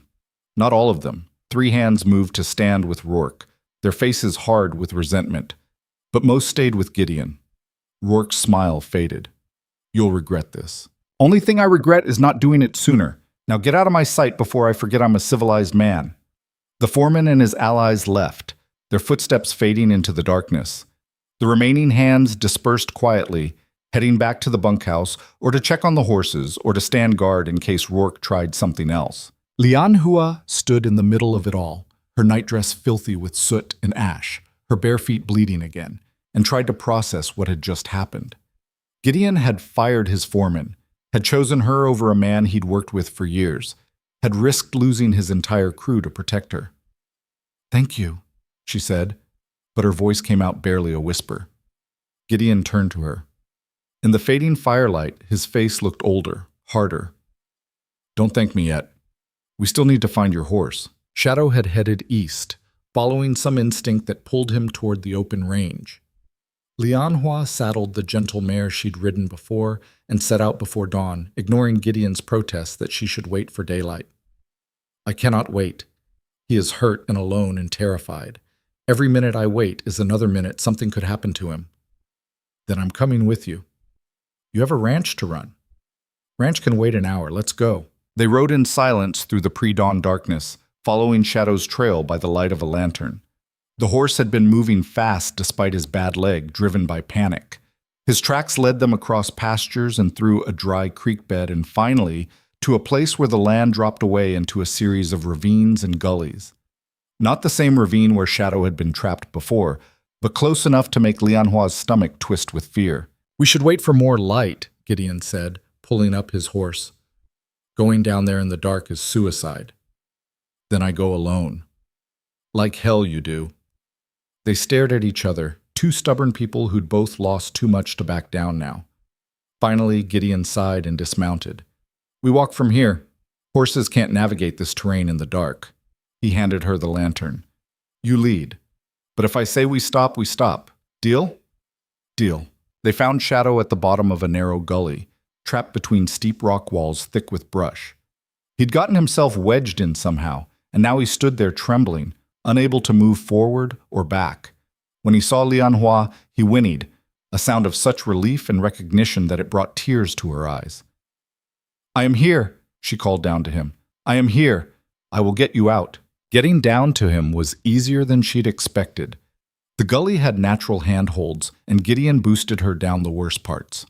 Not all of them. 3 hands moved to stand with Rourke, their faces hard with resentment. But most stayed with Gideon. Rourke's smile faded. "You'll regret this." "Only thing I regret is not doing it sooner. Now get out of my sight before I forget I'm a civilized man." The foreman and his allies left, their footsteps fading into the darkness. The remaining hands dispersed quietly, heading back to the bunkhouse or to check on the horses or to stand guard in case Rourke tried something else. Lianhua stood in the middle of it all, her nightdress filthy with soot and ash, her bare feet bleeding again, and tried to process what had just happened. Gideon had fired his foreman, had chosen her over a man he'd worked with for years. had risked losing his entire crew to protect her. "Thank you," she said, but her voice came out barely a whisper. Gideon turned to her. In the fading firelight, his face looked older, harder. "Don't thank me yet. We still need to find your horse." Shadow had headed east, following some instinct that pulled him toward the open range. Lianhua saddled the gentle mare she'd ridden before and set out before dawn, ignoring Gideon's protest that she should wait for daylight. "I cannot wait. He is hurt and alone and terrified. Every minute I wait is another minute something could happen to him." "Then I'm coming with you. You have a ranch to run." "Ranch can wait an hour. Let's go." They rode in silence through the pre-dawn darkness, following Shadow's trail by the light of a lantern. The horse had been moving fast despite his bad leg, driven by panic. His tracks led them across pastures and through a dry creek bed and finally to a place where the land dropped away into a series of ravines and gullies. Not the same ravine where Shadow had been trapped before, but close enough to make Lianhua's stomach twist with fear. "We should wait for more light," Gideon said, pulling up his horse. "Going down there in the dark is suicide." "Then I go alone." "Like hell you do." They stared at each other, two stubborn people who'd both lost too much to back down now. Finally, Gideon sighed and dismounted. "We walk from here. Horses can't navigate this terrain in the dark." He handed her the lantern. "You lead. But if I say we stop, we stop. Deal?" "Deal." They found Shadow at the bottom of a narrow gully, trapped between steep rock walls thick with brush. He'd gotten himself wedged in somehow, and now he stood there trembling, unable to move forward or back. When he saw Lianhua, he whinnied, a sound of such relief and recognition that it brought tears to her eyes. "I am here," she called down to him. "I am here. I will get you out." Getting down to him was easier than she'd expected. The gully had natural handholds, and Gideon boosted her down the worst parts.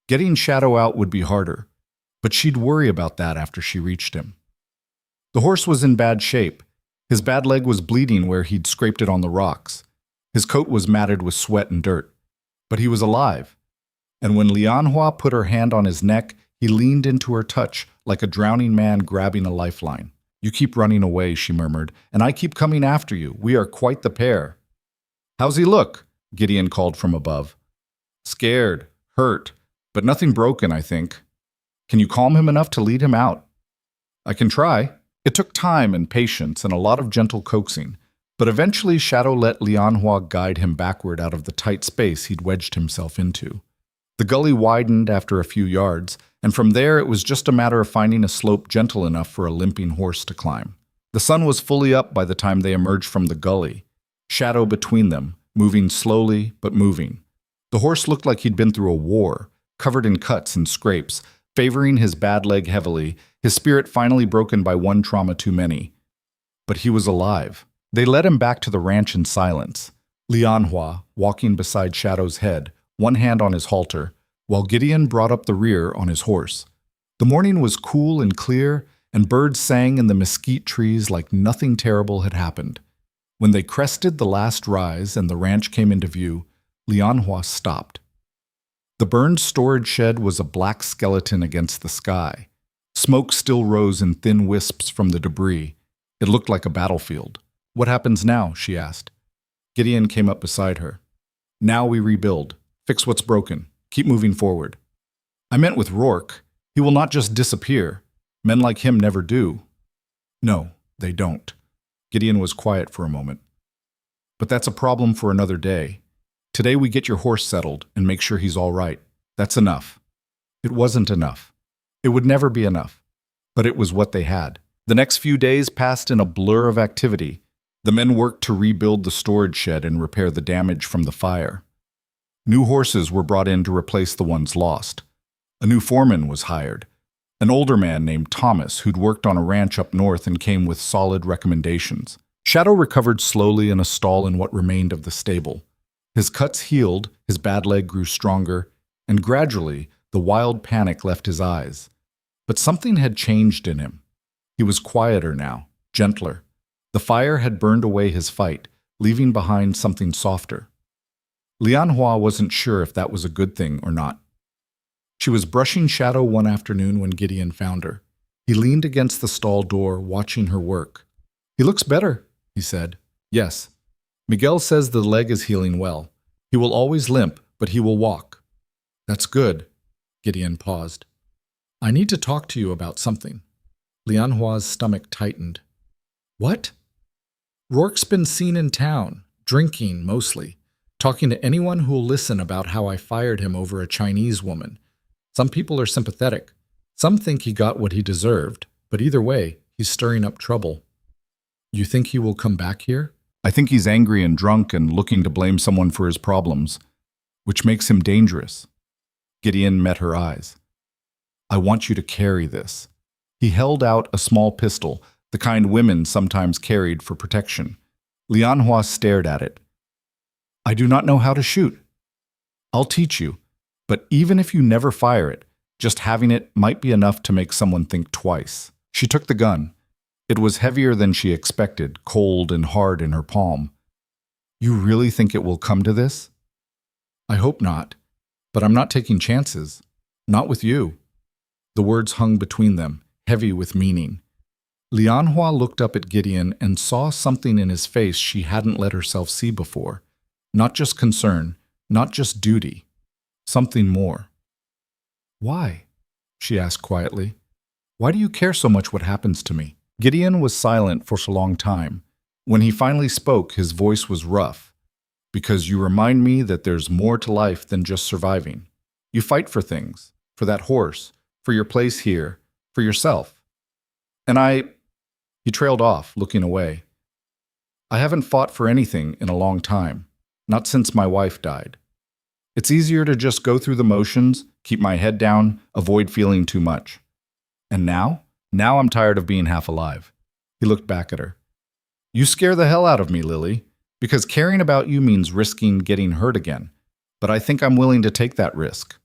Getting Shadow out would be harder, but she'd worry about that after she reached him. The horse was in bad shape. His bad leg was bleeding where he'd scraped it on the rocks. His coat was matted with sweat and dirt. But he was alive. And when Lianhua put her hand on his neck, he leaned into her touch like a drowning man grabbing a lifeline. "You keep running away," she murmured, "and I keep coming after you. We are quite the pair." "How's he look?" Gideon called from above. "Scared, hurt, but nothing broken, I think. Can you calm him enough to lead him out?" "I can try." It took time and patience and a lot of gentle coaxing, but eventually Shadow let Lianhua guide him backward out of the tight space he'd wedged himself into. The gully widened after a few yards, and from there it was just a matter of finding a slope gentle enough for a limping horse to climb. The sun was fully up by the time they emerged from the gully, Shadow between them, moving slowly but moving. The horse looked like he'd been through a war, covered in cuts and scrapes, favoring his bad leg heavily, his spirit finally broken by one trauma too many. But he was alive. They led him back to the ranch in silence, Lianhua walking beside Shadow's head, one hand on his halter, while Gideon brought up the rear on his horse. The morning was cool and clear, and birds sang in the mesquite trees like nothing terrible had happened. When they crested the last rise and the ranch came into view, Lianhua stopped. The burned storage shed was a black skeleton against the sky. Smoke still rose in thin wisps from the debris. It looked like a battlefield. "What happens now?" she asked. Gideon came up beside her. "Now we rebuild. Fix what's broken. Keep moving forward." "I meant with Rourke. He will not just disappear. Men like him never do." "No, they don't." Gideon was quiet for a moment. "But that's a problem for another day. Today we get your horse settled and make sure he's all right. That's enough." It wasn't enough. It would never be enough. But it was what they had. The next few days passed in a blur of activity. The men worked to rebuild the storage shed and repair the damage from the fire. New horses were brought in to replace the ones lost. A new foreman was hired. An older man named Thomas who'd worked on a ranch up north and came with solid recommendations. Shadow recovered slowly in a stall in what remained of the stable. His cuts healed, his bad leg grew stronger, and gradually the wild panic left his eyes. But something had changed in him. He was quieter now, gentler. The fire had burned away his fight, leaving behind something softer. Lianhua wasn't sure if that was a good thing or not. She was brushing Shadow one afternoon when Gideon found her. He leaned against the stall door, watching her work. "He looks better," he said. "Yes. Miguel says the leg is healing well. He will always limp, but he will walk." "That's good." Gideon paused. "I need to talk to you about something." Lianhua's stomach tightened. "What?" "Rourke's been seen in town, drinking mostly, talking to anyone who'll listen about how I fired him over a Chinese woman. Some people are sympathetic. Some think he got what he deserved, but either way, he's stirring up trouble." "You think he will come back here?" "I think he's angry and drunk and looking to blame someone for his problems, which makes him dangerous." Gideon met her eyes. "I want you to carry this." He held out a small pistol, the kind women sometimes carried for protection. Lianhua stared at it. "I do not know how to shoot." "I'll teach you, but even if you never fire it, just having it might be enough to make someone think twice." She took the gun. It was heavier than she expected, cold and hard in her palm. "You really think it will come to this?" "I hope not, but I'm not taking chances. Not with you." The words hung between them, heavy with meaning. Lianhua looked up at Gideon and saw something in his face she hadn't let herself see before. Not just concern, not just duty. Something more. "Why?" she asked quietly. "Why do you care so much what happens to me?" Gideon was silent for a long time. When he finally spoke, his voice was rough. "Because you remind me that there's more to life than just surviving. You fight for things, for that horse, for your place here, for yourself. And He trailed off, looking away. "I haven't fought for anything in a long time, not since my wife died. It's easier to just go through the motions, keep my head down, avoid feeling too much. And now I'm tired of being half alive." He looked back at her. "You scare the hell out of me, Lily, because caring about you means risking getting hurt again. But I think I'm willing to take that risk."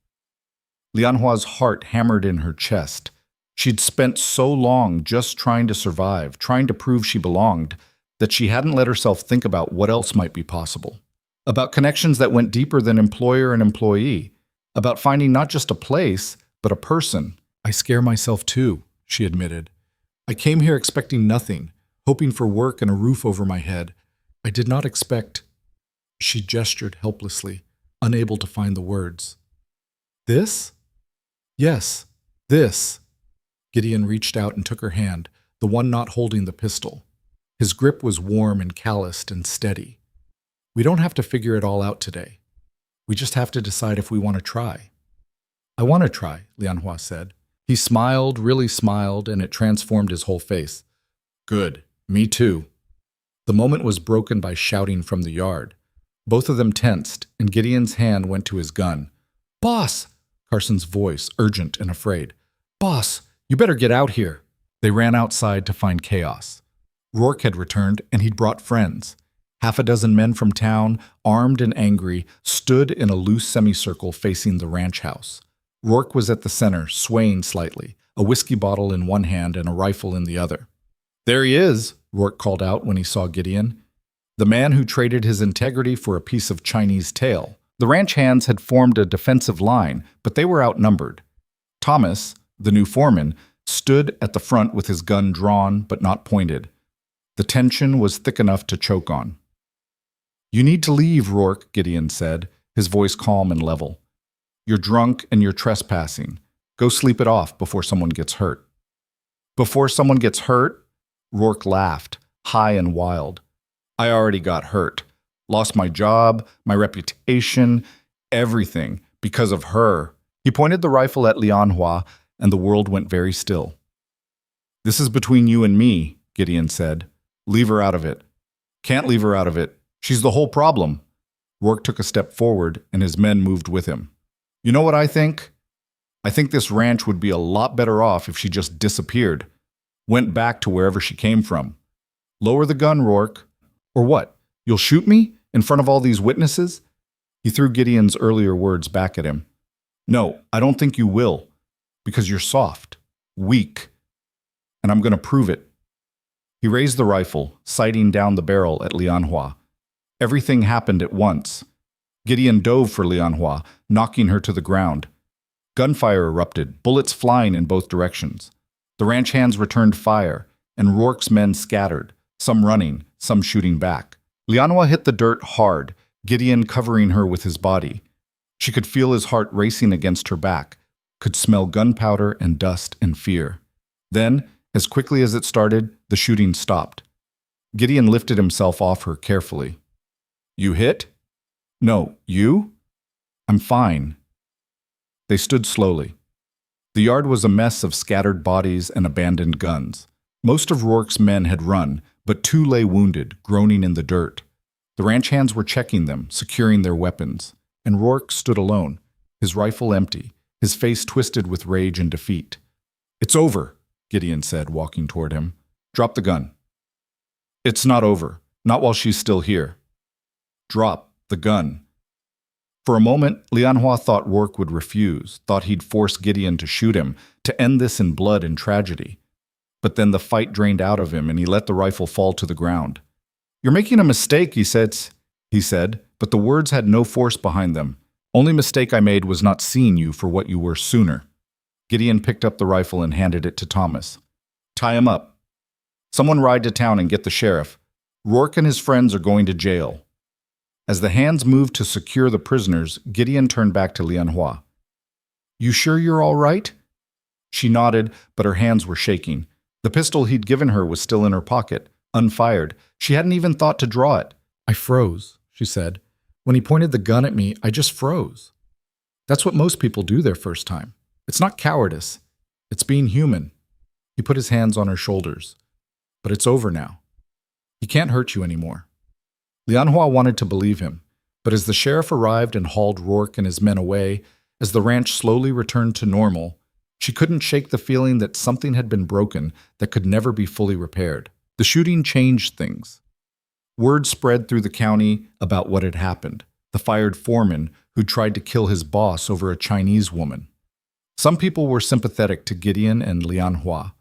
Lianhua's heart hammered in her chest. She'd spent so long just trying to survive, trying to prove she belonged, that she hadn't let herself think about what else might be possible. About connections that went deeper than employer and employee. About finding not just a place, but a person. "I scare myself too," she admitted. "I came here expecting nothing, hoping for work and a roof over my head. I did not expect—" She gestured helplessly, unable to find the words. "This?" "Yes, this." Gideon reached out and took her hand, the one not holding the pistol. His grip was warm and calloused and steady. "We don't have to figure it all out today. We just have to decide if we want to try." "I want to try," Lianhua said. He smiled, really smiled, and it transformed his whole face. "Good. Me too." The moment was broken by shouting from the yard. Both of them tensed, and Gideon's hand went to his gun. "Boss!" Carson's voice, urgent and afraid. "Boss, you better get out here." They ran outside to find chaos. Rourke had returned, and he'd brought friends. Half a dozen men from town, armed and angry, stood in a loose semicircle facing the ranch house. Rourke was at the center, swaying slightly, a whiskey bottle in one hand and a rifle in the other. "There he is," Rourke called out when he saw Gideon. The man who traded his integrity for a piece of Chinese tail. The ranch hands had formed a defensive line, but they were outnumbered. Thomas, the new foreman, stood at the front with his gun drawn but not pointed. The tension was thick enough to choke on. "You need to leave, Rourke," Gideon said, his voice calm and level. "You're drunk and you're trespassing. Go sleep it off before someone gets hurt." "Before someone gets hurt?" Rourke laughed, high and wild. "I already got hurt. Lost my job, my reputation, everything, because of her." He pointed the rifle at Lianhua, and the world went very still. "This is between you and me," Gideon said. "Leave her out of it." "Can't leave her out of it. She's the whole problem." Rourke took a step forward, and his men moved with him. "You know what I think? I think this ranch would be a lot better off if she just disappeared. Went back to wherever she came from. Lower the gun, Rourke. Or what? You'll shoot me? In front of all these witnesses?" He threw Gideon's earlier words back at him. "No, I don't think you will. Because you're soft. Weak. And I'm going to prove it." He raised the rifle, sighting down the barrel at Lianhua. Everything happened at once. Gideon dove for Lianhua, knocking her to the ground. Gunfire erupted, bullets flying in both directions. The ranch hands returned fire, and Rourke's men scattered, some running, some shooting back. Lianhua hit the dirt hard, Gideon covering her with his body. She could feel his heart racing against her back, could smell gunpowder and dust and fear. Then, as quickly as it started, the shooting stopped. Gideon lifted himself off her carefully. "You hit?" "No, you?" "I'm fine." They stood slowly. The yard was a mess of scattered bodies and abandoned guns. Most of Rourke's men had run, but 2 lay wounded, groaning in the dirt. The ranch hands were checking them, securing their weapons, and Rourke stood alone, his rifle empty, his face twisted with rage and defeat. "It's over," Gideon said, walking toward him. "Drop the gun." "It's not over. Not while she's still here." "Drop the gun." For a moment, Lianhua thought Rourke would refuse, thought he'd force Gideon to shoot him, to end this in blood and tragedy. But then the fight drained out of him, and he let the rifle fall to the ground. "You're making a mistake," he said, but the words had no force behind them. "Only mistake I made was not seeing you for what you were sooner." Gideon picked up the rifle and handed it to Thomas. "Tie him up. Someone ride to town and get the sheriff. Rourke and his friends are going to jail." As the hands moved to secure the prisoners, Gideon turned back to Lianhua. "You sure you're all right?" She nodded, but her hands were shaking. The pistol he'd given her was still in her pocket, unfired. She hadn't even thought to draw it. "I froze," she said. "When he pointed the gun at me, I just froze. That's what most people do their first time. It's not cowardice. It's being human." He put his hands on her shoulders. "But it's over now. He can't hurt you anymore." Lianhua wanted to believe him, but as the sheriff arrived and hauled Rourke and his men away, as the ranch slowly returned to normal, she couldn't shake the feeling that something had been broken that could never be fully repaired. The shooting changed things. Word spread through the county about what had happened, the fired foreman who tried to kill his boss over a Chinese woman. Some people were sympathetic to Gideon and Lianhua.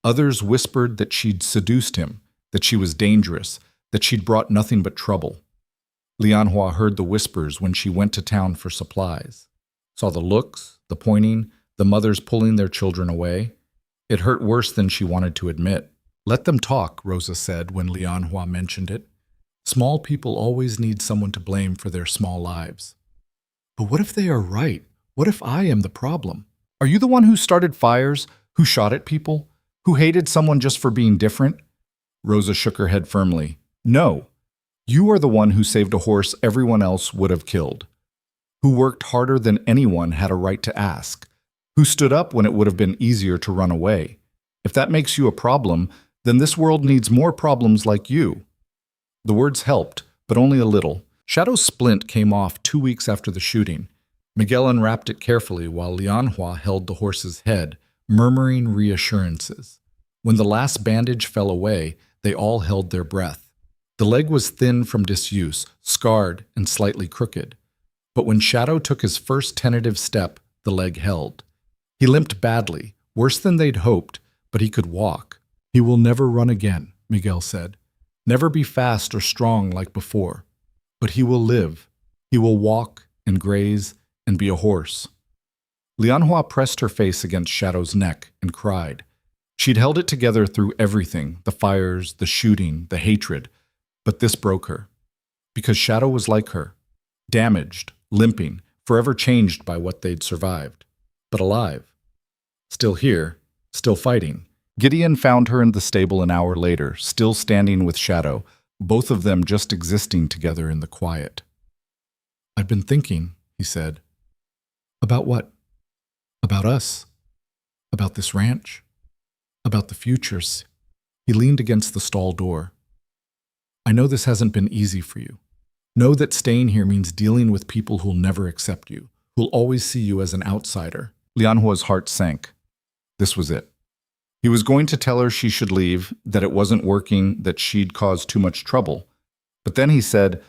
Others whispered that she'd seduced him, that she was dangerous, that she'd brought nothing but trouble. Lianhua heard the whispers when she went to town for supplies, saw the looks, the pointing, the mothers pulling their children away. It hurt worse than she wanted to admit. "Let them talk," Rosa said when Lianhua mentioned it. "Small people always need someone to blame for their small lives." "But what if they are right? What if I am the problem? Are you the one who started fires, who shot at people, who hated someone just for being different?" Rosa shook her head firmly. "No. You are the one who saved a horse everyone else would have killed, who worked harder than anyone had a right to ask, who stood up when it would have been easier to run away. If that makes you a problem, then this world needs more problems like you." The words helped, but only a little. Shadow's splint came off 2 weeks after the shooting. Miguel unwrapped it carefully while Lianhua held the horse's head, murmuring reassurances. When the last bandage fell away, they all held their breath. The leg was thin from disuse, scarred and slightly crooked. But when Shadow took his first tentative step, the leg held. He limped badly, worse than they'd hoped, but he could walk. "He will never run again," Miguel said. "Never be fast or strong like before. But he will live. He will walk and graze and be a horse." Lianhua pressed her face against Shadow's neck and cried. She'd held it together through everything, the fires, the shooting, the hatred. But this broke her. Because Shadow was like her. Damaged, limping, forever changed by what they'd survived. But alive. Still here, still fighting. Gideon found her in the stable an hour later, still standing with Shadow, both of them just existing together in the quiet. "I've been thinking," he said. "About what?" "About us. About this ranch. About the futures." He leaned against the stall door. "I know this hasn't been easy for you. Know that staying here means dealing with people who'll never accept you, who'll always see you as an outsider." Lianhua's heart sank. This was it. He was going to tell her she should leave, that it wasn't working, that she'd caused too much trouble. But then he said,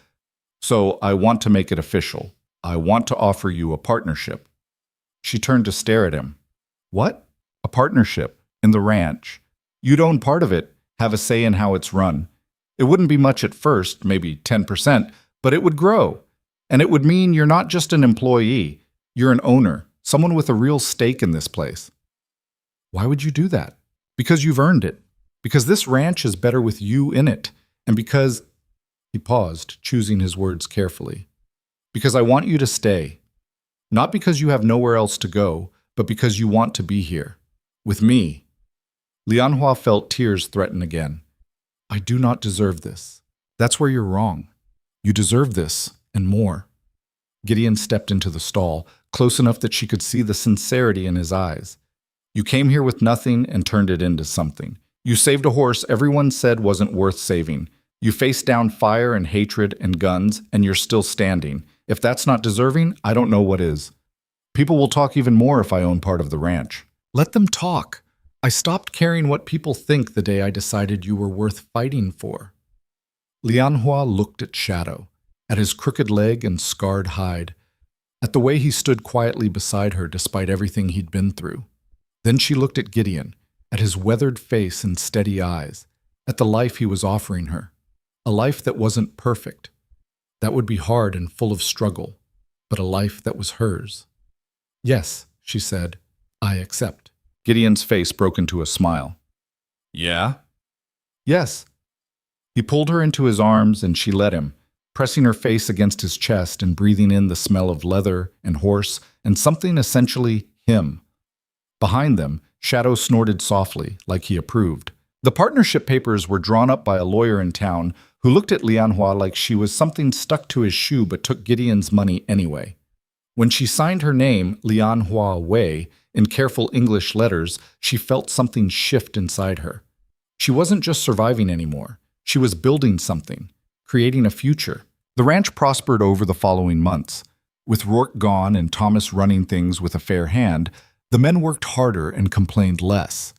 "So I want to make it official. I want to offer you a partnership." She turned to stare at him. "What?" "A partnership in the ranch. You'd own part of it, have a say in how it's run. It wouldn't be much at first, maybe 10%, but it would grow. And it would mean you're not just an employee, you're an owner, someone with a real stake in this place." "Why would you do that?" Because you've earned it. Because this ranch is better with you in it. And because, he paused, choosing his words carefully. Because I want you to stay. Not because you have nowhere else to go, but because you want to be here. With me. Lianhua felt tears threaten again. I do not deserve this. That's where you're wrong. You deserve this, and more. Gideon stepped into the stall, close enough that she could see the sincerity in his eyes. You came here with nothing and turned it into something. You saved a horse everyone said wasn't worth saving. You faced down fire and hatred and guns, and you're still standing. If that's not deserving, I don't know what is. People will talk even more if I own part of the ranch. Let them talk. I stopped caring what people think the day I decided you were worth fighting for. Lianhua looked at Shadow, at his crooked leg and scarred hide, at the way he stood quietly beside her despite everything he'd been through. Then she looked at Gideon, at his weathered face and steady eyes, at the life he was offering her. A life that wasn't perfect. That would be hard and full of struggle, but a life that was hers. Yes, she said, I accept. Gideon's face broke into a smile. Yeah? Yes. He pulled her into his arms and she let him, pressing her face against his chest and breathing in the smell of leather and horse and something essentially him. Behind them, Shadow snorted softly, like he approved. The partnership papers were drawn up by a lawyer in town who looked at Lianhua like she was something stuck to his shoe but took Gideon's money anyway. When she signed her name, Lianhua Wei, in careful English letters, she felt something shift inside her. She wasn't just surviving anymore. She was building something, creating a future. The ranch prospered over the following months. With Rourke gone and Thomas running things with a fair hand, the men worked harder and complained less.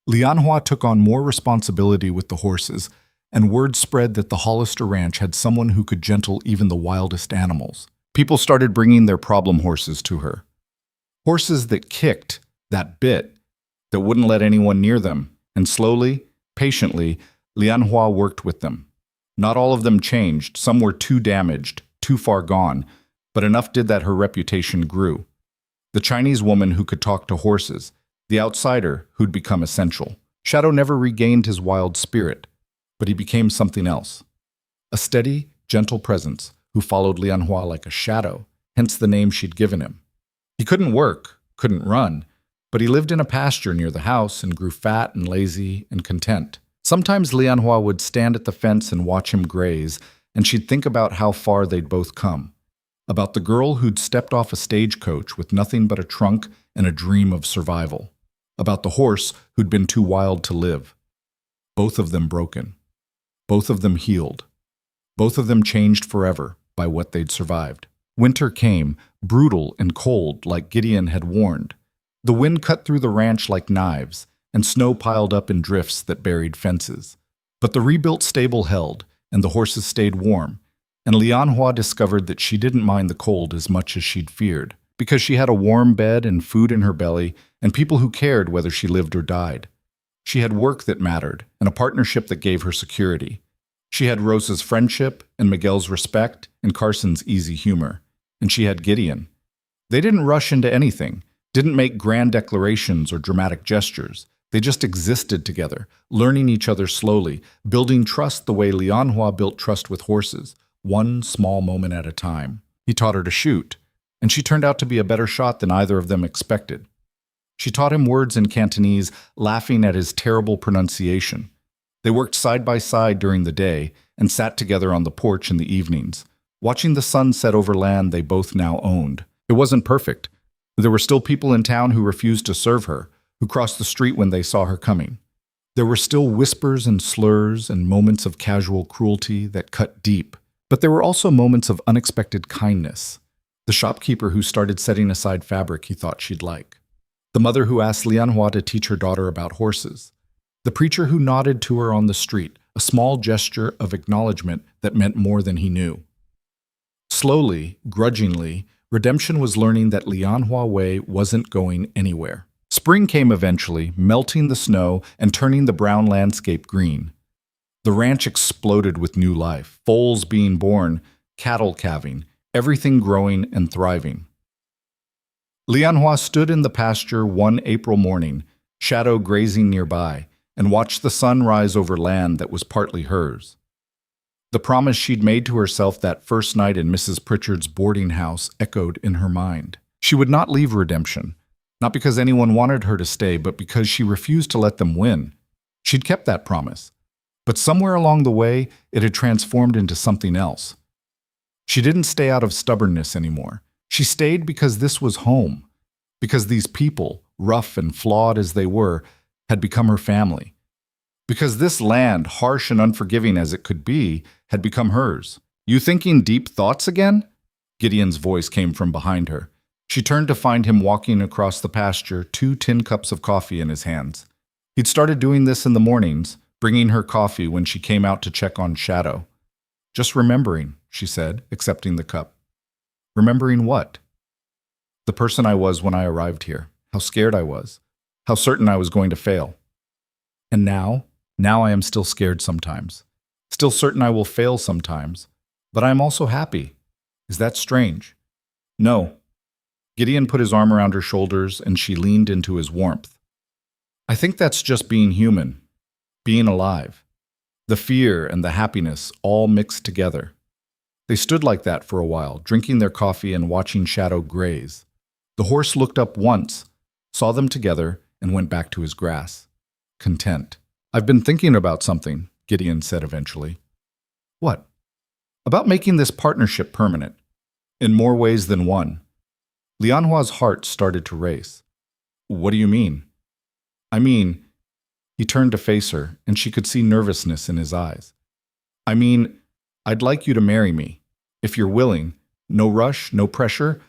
Lianhua took on more responsibility with the horses, and word spread that the Hollister ranch had someone who could gentle even the wildest animals. People started bringing their problem horses to her. Horses that kicked, that bit, that wouldn't let anyone near them, and slowly, patiently, Lianhua worked with them. Not all of them changed, some were too damaged, too far gone, but enough did that her reputation grew. The Chinese woman who could talk to horses, the outsider who'd become essential. Shadow never regained his wild spirit, but he became something else. A steady, gentle presence who followed Lianhua like a shadow, hence the name she'd given him. He couldn't work, couldn't run, but he lived in a pasture near the house and grew fat and lazy and content. Sometimes Lianhua would stand at the fence and watch him graze, and she'd think about how far they'd both come. About the girl who'd stepped off a stagecoach with nothing but a trunk and a dream of survival. About the horse who'd been too wild to live. Both of them broken. Both of them healed. Both of them changed forever by what they'd survived. Winter came, brutal and cold like Gideon had warned. The wind cut through the ranch like knives, and snow piled up in drifts that buried fences. But the rebuilt stable held, and the horses stayed warm, and Lianhua discovered that she didn't mind the cold as much as she'd feared, because she had a warm bed and food in her belly, and people who cared whether she lived or died. She had work that mattered, and a partnership that gave her security. She had Rosa's friendship, and Miguel's respect, and Carson's easy humor. And she had Gideon. They didn't rush into anything, didn't make grand declarations or dramatic gestures. They just existed together, learning each other slowly, building trust the way Lianhua built trust with horses, one small moment at a time. He taught her to shoot, and she turned out to be a better shot than either of them expected. She taught him words in Cantonese, laughing at his terrible pronunciation. They worked side by side during the day and sat together on the porch in the evenings, watching the sun set over land they both now owned. It wasn't perfect. There were still people in town who refused to serve her, who crossed the street when they saw her coming. There were still whispers and slurs and moments of casual cruelty that cut deep, but there were also moments of unexpected kindness. The shopkeeper who started setting aside fabric he thought she'd like. The mother who asked Lianhua to teach her daughter about horses. The preacher who nodded to her on the street, a small gesture of acknowledgement that meant more than he knew. Slowly, grudgingly, Redemption was learning that Lianhua Wei wasn't going anywhere. Spring came eventually, melting the snow and turning the brown landscape green. The ranch exploded with new life, foals being born, cattle calving, everything growing and thriving. Lianhua stood in the pasture one April morning, Shadow grazing nearby, and watched the sun rise over land that was partly hers. The promise she'd made to herself that first night in Mrs. Pritchard's boarding house echoed in her mind. She would not leave Redemption, not because anyone wanted her to stay, but because she refused to let them win. She'd kept that promise, but somewhere along the way, it had transformed into something else. She didn't stay out of stubbornness anymore. She stayed because this was home, because these people, rough and flawed as they were, had become her family. Because this land, harsh and unforgiving as it could be, had become hers. "You thinking deep thoughts again?" Gideon's voice came from behind her. She turned to find him walking across the pasture, 2 tin cups of coffee in his hands. He'd started doing this in the mornings, bringing her coffee when she came out to check on Shadow. "Just remembering," she said, accepting the cup. "Remembering what?" "The person I was when I arrived here. How scared I was. How certain I was going to fail. And now I am still scared sometimes. Still certain I will fail sometimes. But I am also happy. Is that strange?" "No." Gideon put his arm around her shoulders and she leaned into his warmth. "I think that's just being human. Being alive. The fear and the happiness all mixed together." They stood like that for a while, drinking their coffee and watching Shadow graze. The horse looked up once, saw them together, and went back to his grass. Content. "I've been thinking about something," Gideon said eventually. "What?" "About making this partnership permanent. In more ways than one." Lianhua's heart started to race. "What do you mean?" "I mean," he turned to face her, and she could see nervousness in his eyes. "I mean, I'd like you to marry me. If you're willing. No rush, no pressure.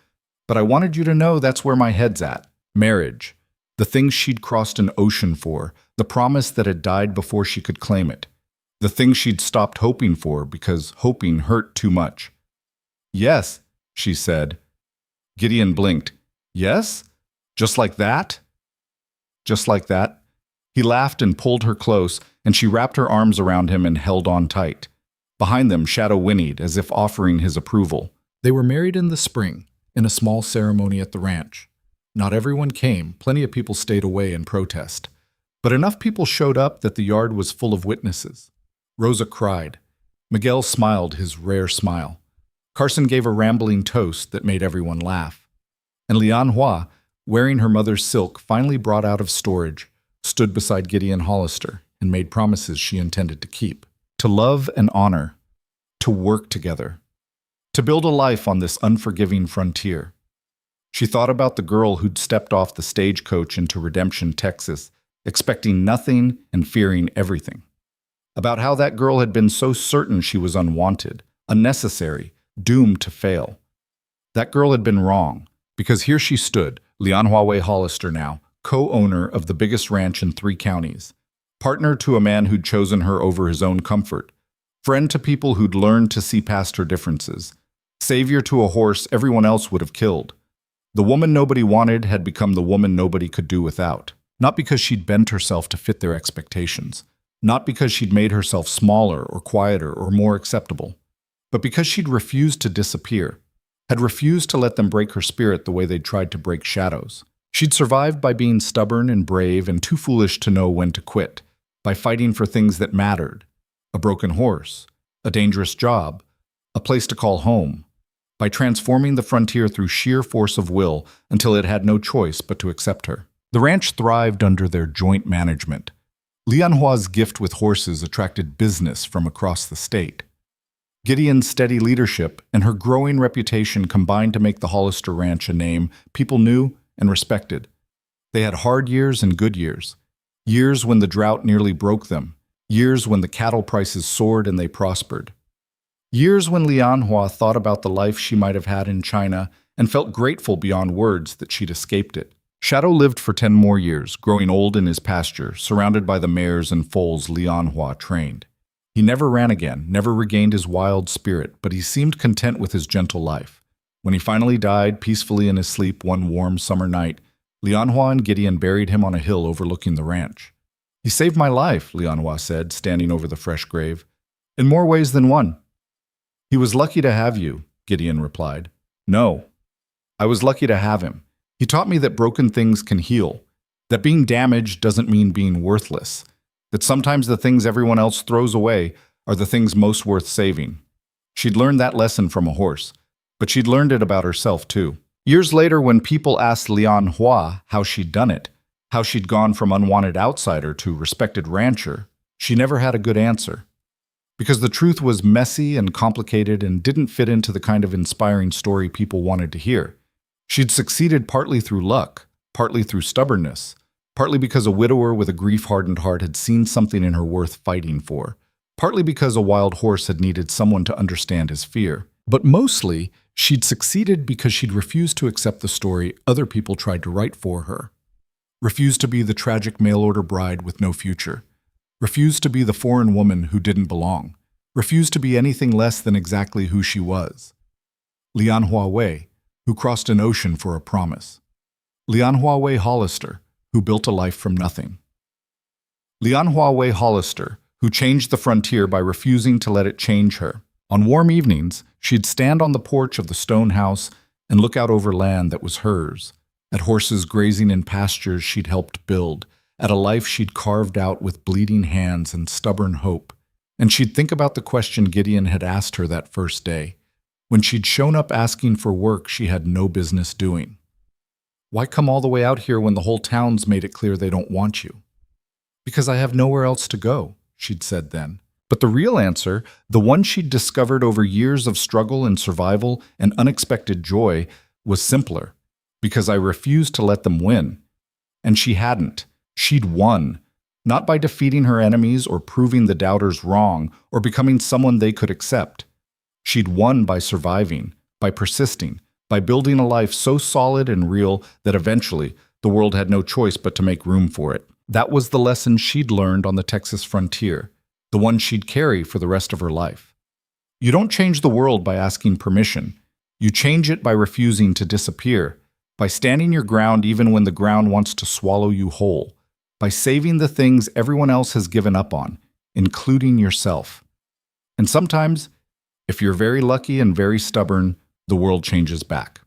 But I wanted you to know that's where my head's at. Marriage. The thing she'd crossed an ocean for. The promise that had died before she could claim it. The thing she'd stopped hoping for because hoping hurt too much." "Yes," she said. Gideon blinked. "Yes? Just like that?" "Just like that." He laughed and pulled her close, and she wrapped her arms around him and held on tight. Behind them, Shadow whinnied, as if offering his approval. They were married in the spring, in a small ceremony at the ranch. Not everyone came, plenty of people stayed away in protest. But enough people showed up that the yard was full of witnesses. Rosa cried. Miguel smiled his rare smile. Carson gave a rambling toast that made everyone laugh. And Lianhua, wearing her mother's silk finally brought out of storage, stood beside Gideon Hollister and made promises she intended to keep. To love and honor. To work together. To build a life on this unforgiving frontier. She thought about the girl who'd stepped off the stagecoach into Redemption, Texas, expecting nothing and fearing everything. About how that girl had been so certain she was unwanted, unnecessary, doomed to fail. That girl had been wrong, because here she stood, Lianhua Hollister now, co-owner of the biggest ranch in 3 counties, partner to a man who'd chosen her over his own comfort, friend to people who'd learned to see past her differences, savior to a horse everyone else would have killed. The woman nobody wanted had become the woman nobody could do without. Not because she'd bent herself to fit their expectations, not because she'd made herself smaller or quieter or more acceptable, but because she'd refused to disappear, had refused to let them break her spirit the way they'd tried to break Shadow's. She'd survived by being stubborn and brave and too foolish to know when to quit, by fighting for things that mattered, a broken horse, a dangerous job, a place to call home, by transforming the frontier through sheer force of will until it had no choice but to accept her. The ranch thrived under their joint management. Lianhua's gift with horses attracted business from across the state. Gideon's steady leadership and her growing reputation combined to make the Hollister Ranch a name people knew and respected. They had hard years and good years. Years when the drought nearly broke them. Years when the cattle prices soared and they prospered. Years when Lianhua thought about the life she might have had in China and felt grateful beyond words that she'd escaped it. Shadow lived for 10 more years, growing old in his pasture, surrounded by the mares and foals Lianhua trained. He never ran again, never regained his wild spirit, but he seemed content with his gentle life. When he finally died peacefully in his sleep one warm summer night, Lianhua and Gideon buried him on a hill overlooking the ranch. "He saved my life," Lianhua said, standing over the fresh grave. "In more ways than one." "He was lucky to have you," Gideon replied. "No. I was lucky to have him. He taught me that broken things can heal, That being damaged doesn't mean being worthless. That sometimes the things everyone else throws away are the things most worth saving. She'd learned that lesson from a horse, but she'd learned it about herself too. Years later, when people asked Lian Hua how she'd done it, how she'd gone from unwanted outsider to respected rancher, she never had a good answer. Because the truth was messy and complicated and didn't fit into the kind of inspiring story people wanted to hear. She'd succeeded partly through luck, partly through stubbornness, partly because a widower with a grief-hardened heart had seen something in her worth fighting for, partly because a wild horse had needed someone to understand his fear. But mostly, she'd succeeded because she'd refused to accept the story other people tried to write for her. Refused to be the tragic mail-order bride with no future. Refused to be the foreign woman who didn't belong. Refused to be anything less than exactly who she was. Lian Hua Wei, who crossed an ocean for a promise. Lian Hua Wei Hollister, who built a life from nothing. Lian Hua Wei Hollister, who changed the frontier by refusing to let it change her. On warm evenings, she'd stand on the porch of the stone house and look out over land that was hers, at horses grazing in pastures she'd helped build, at a life she'd carved out with bleeding hands and stubborn hope. And she'd think about the question Gideon had asked her that first day, when she'd shown up asking for work she had no business doing. Why come all the way out here when the whole town's made it clear they don't want you? Because I have nowhere else to go, she'd said then. But the real answer, the one she'd discovered over years of struggle and survival and unexpected joy, was simpler. Because I refused to let them win. And she hadn't. She'd won. Not by defeating her enemies or proving the doubters wrong or becoming someone they could accept. She'd won by surviving, by persisting, by building a life so solid and real that eventually the world had no choice but to make room for it. That was the lesson she'd learned on the Texas frontier, the one she'd carry for the rest of her life. You don't change the world by asking permission. You change it by refusing to disappear, by standing your ground even when the ground wants to swallow you whole, by saving the things everyone else has given up on, including yourself. And sometimes, if you're very lucky and very stubborn, the world changes back.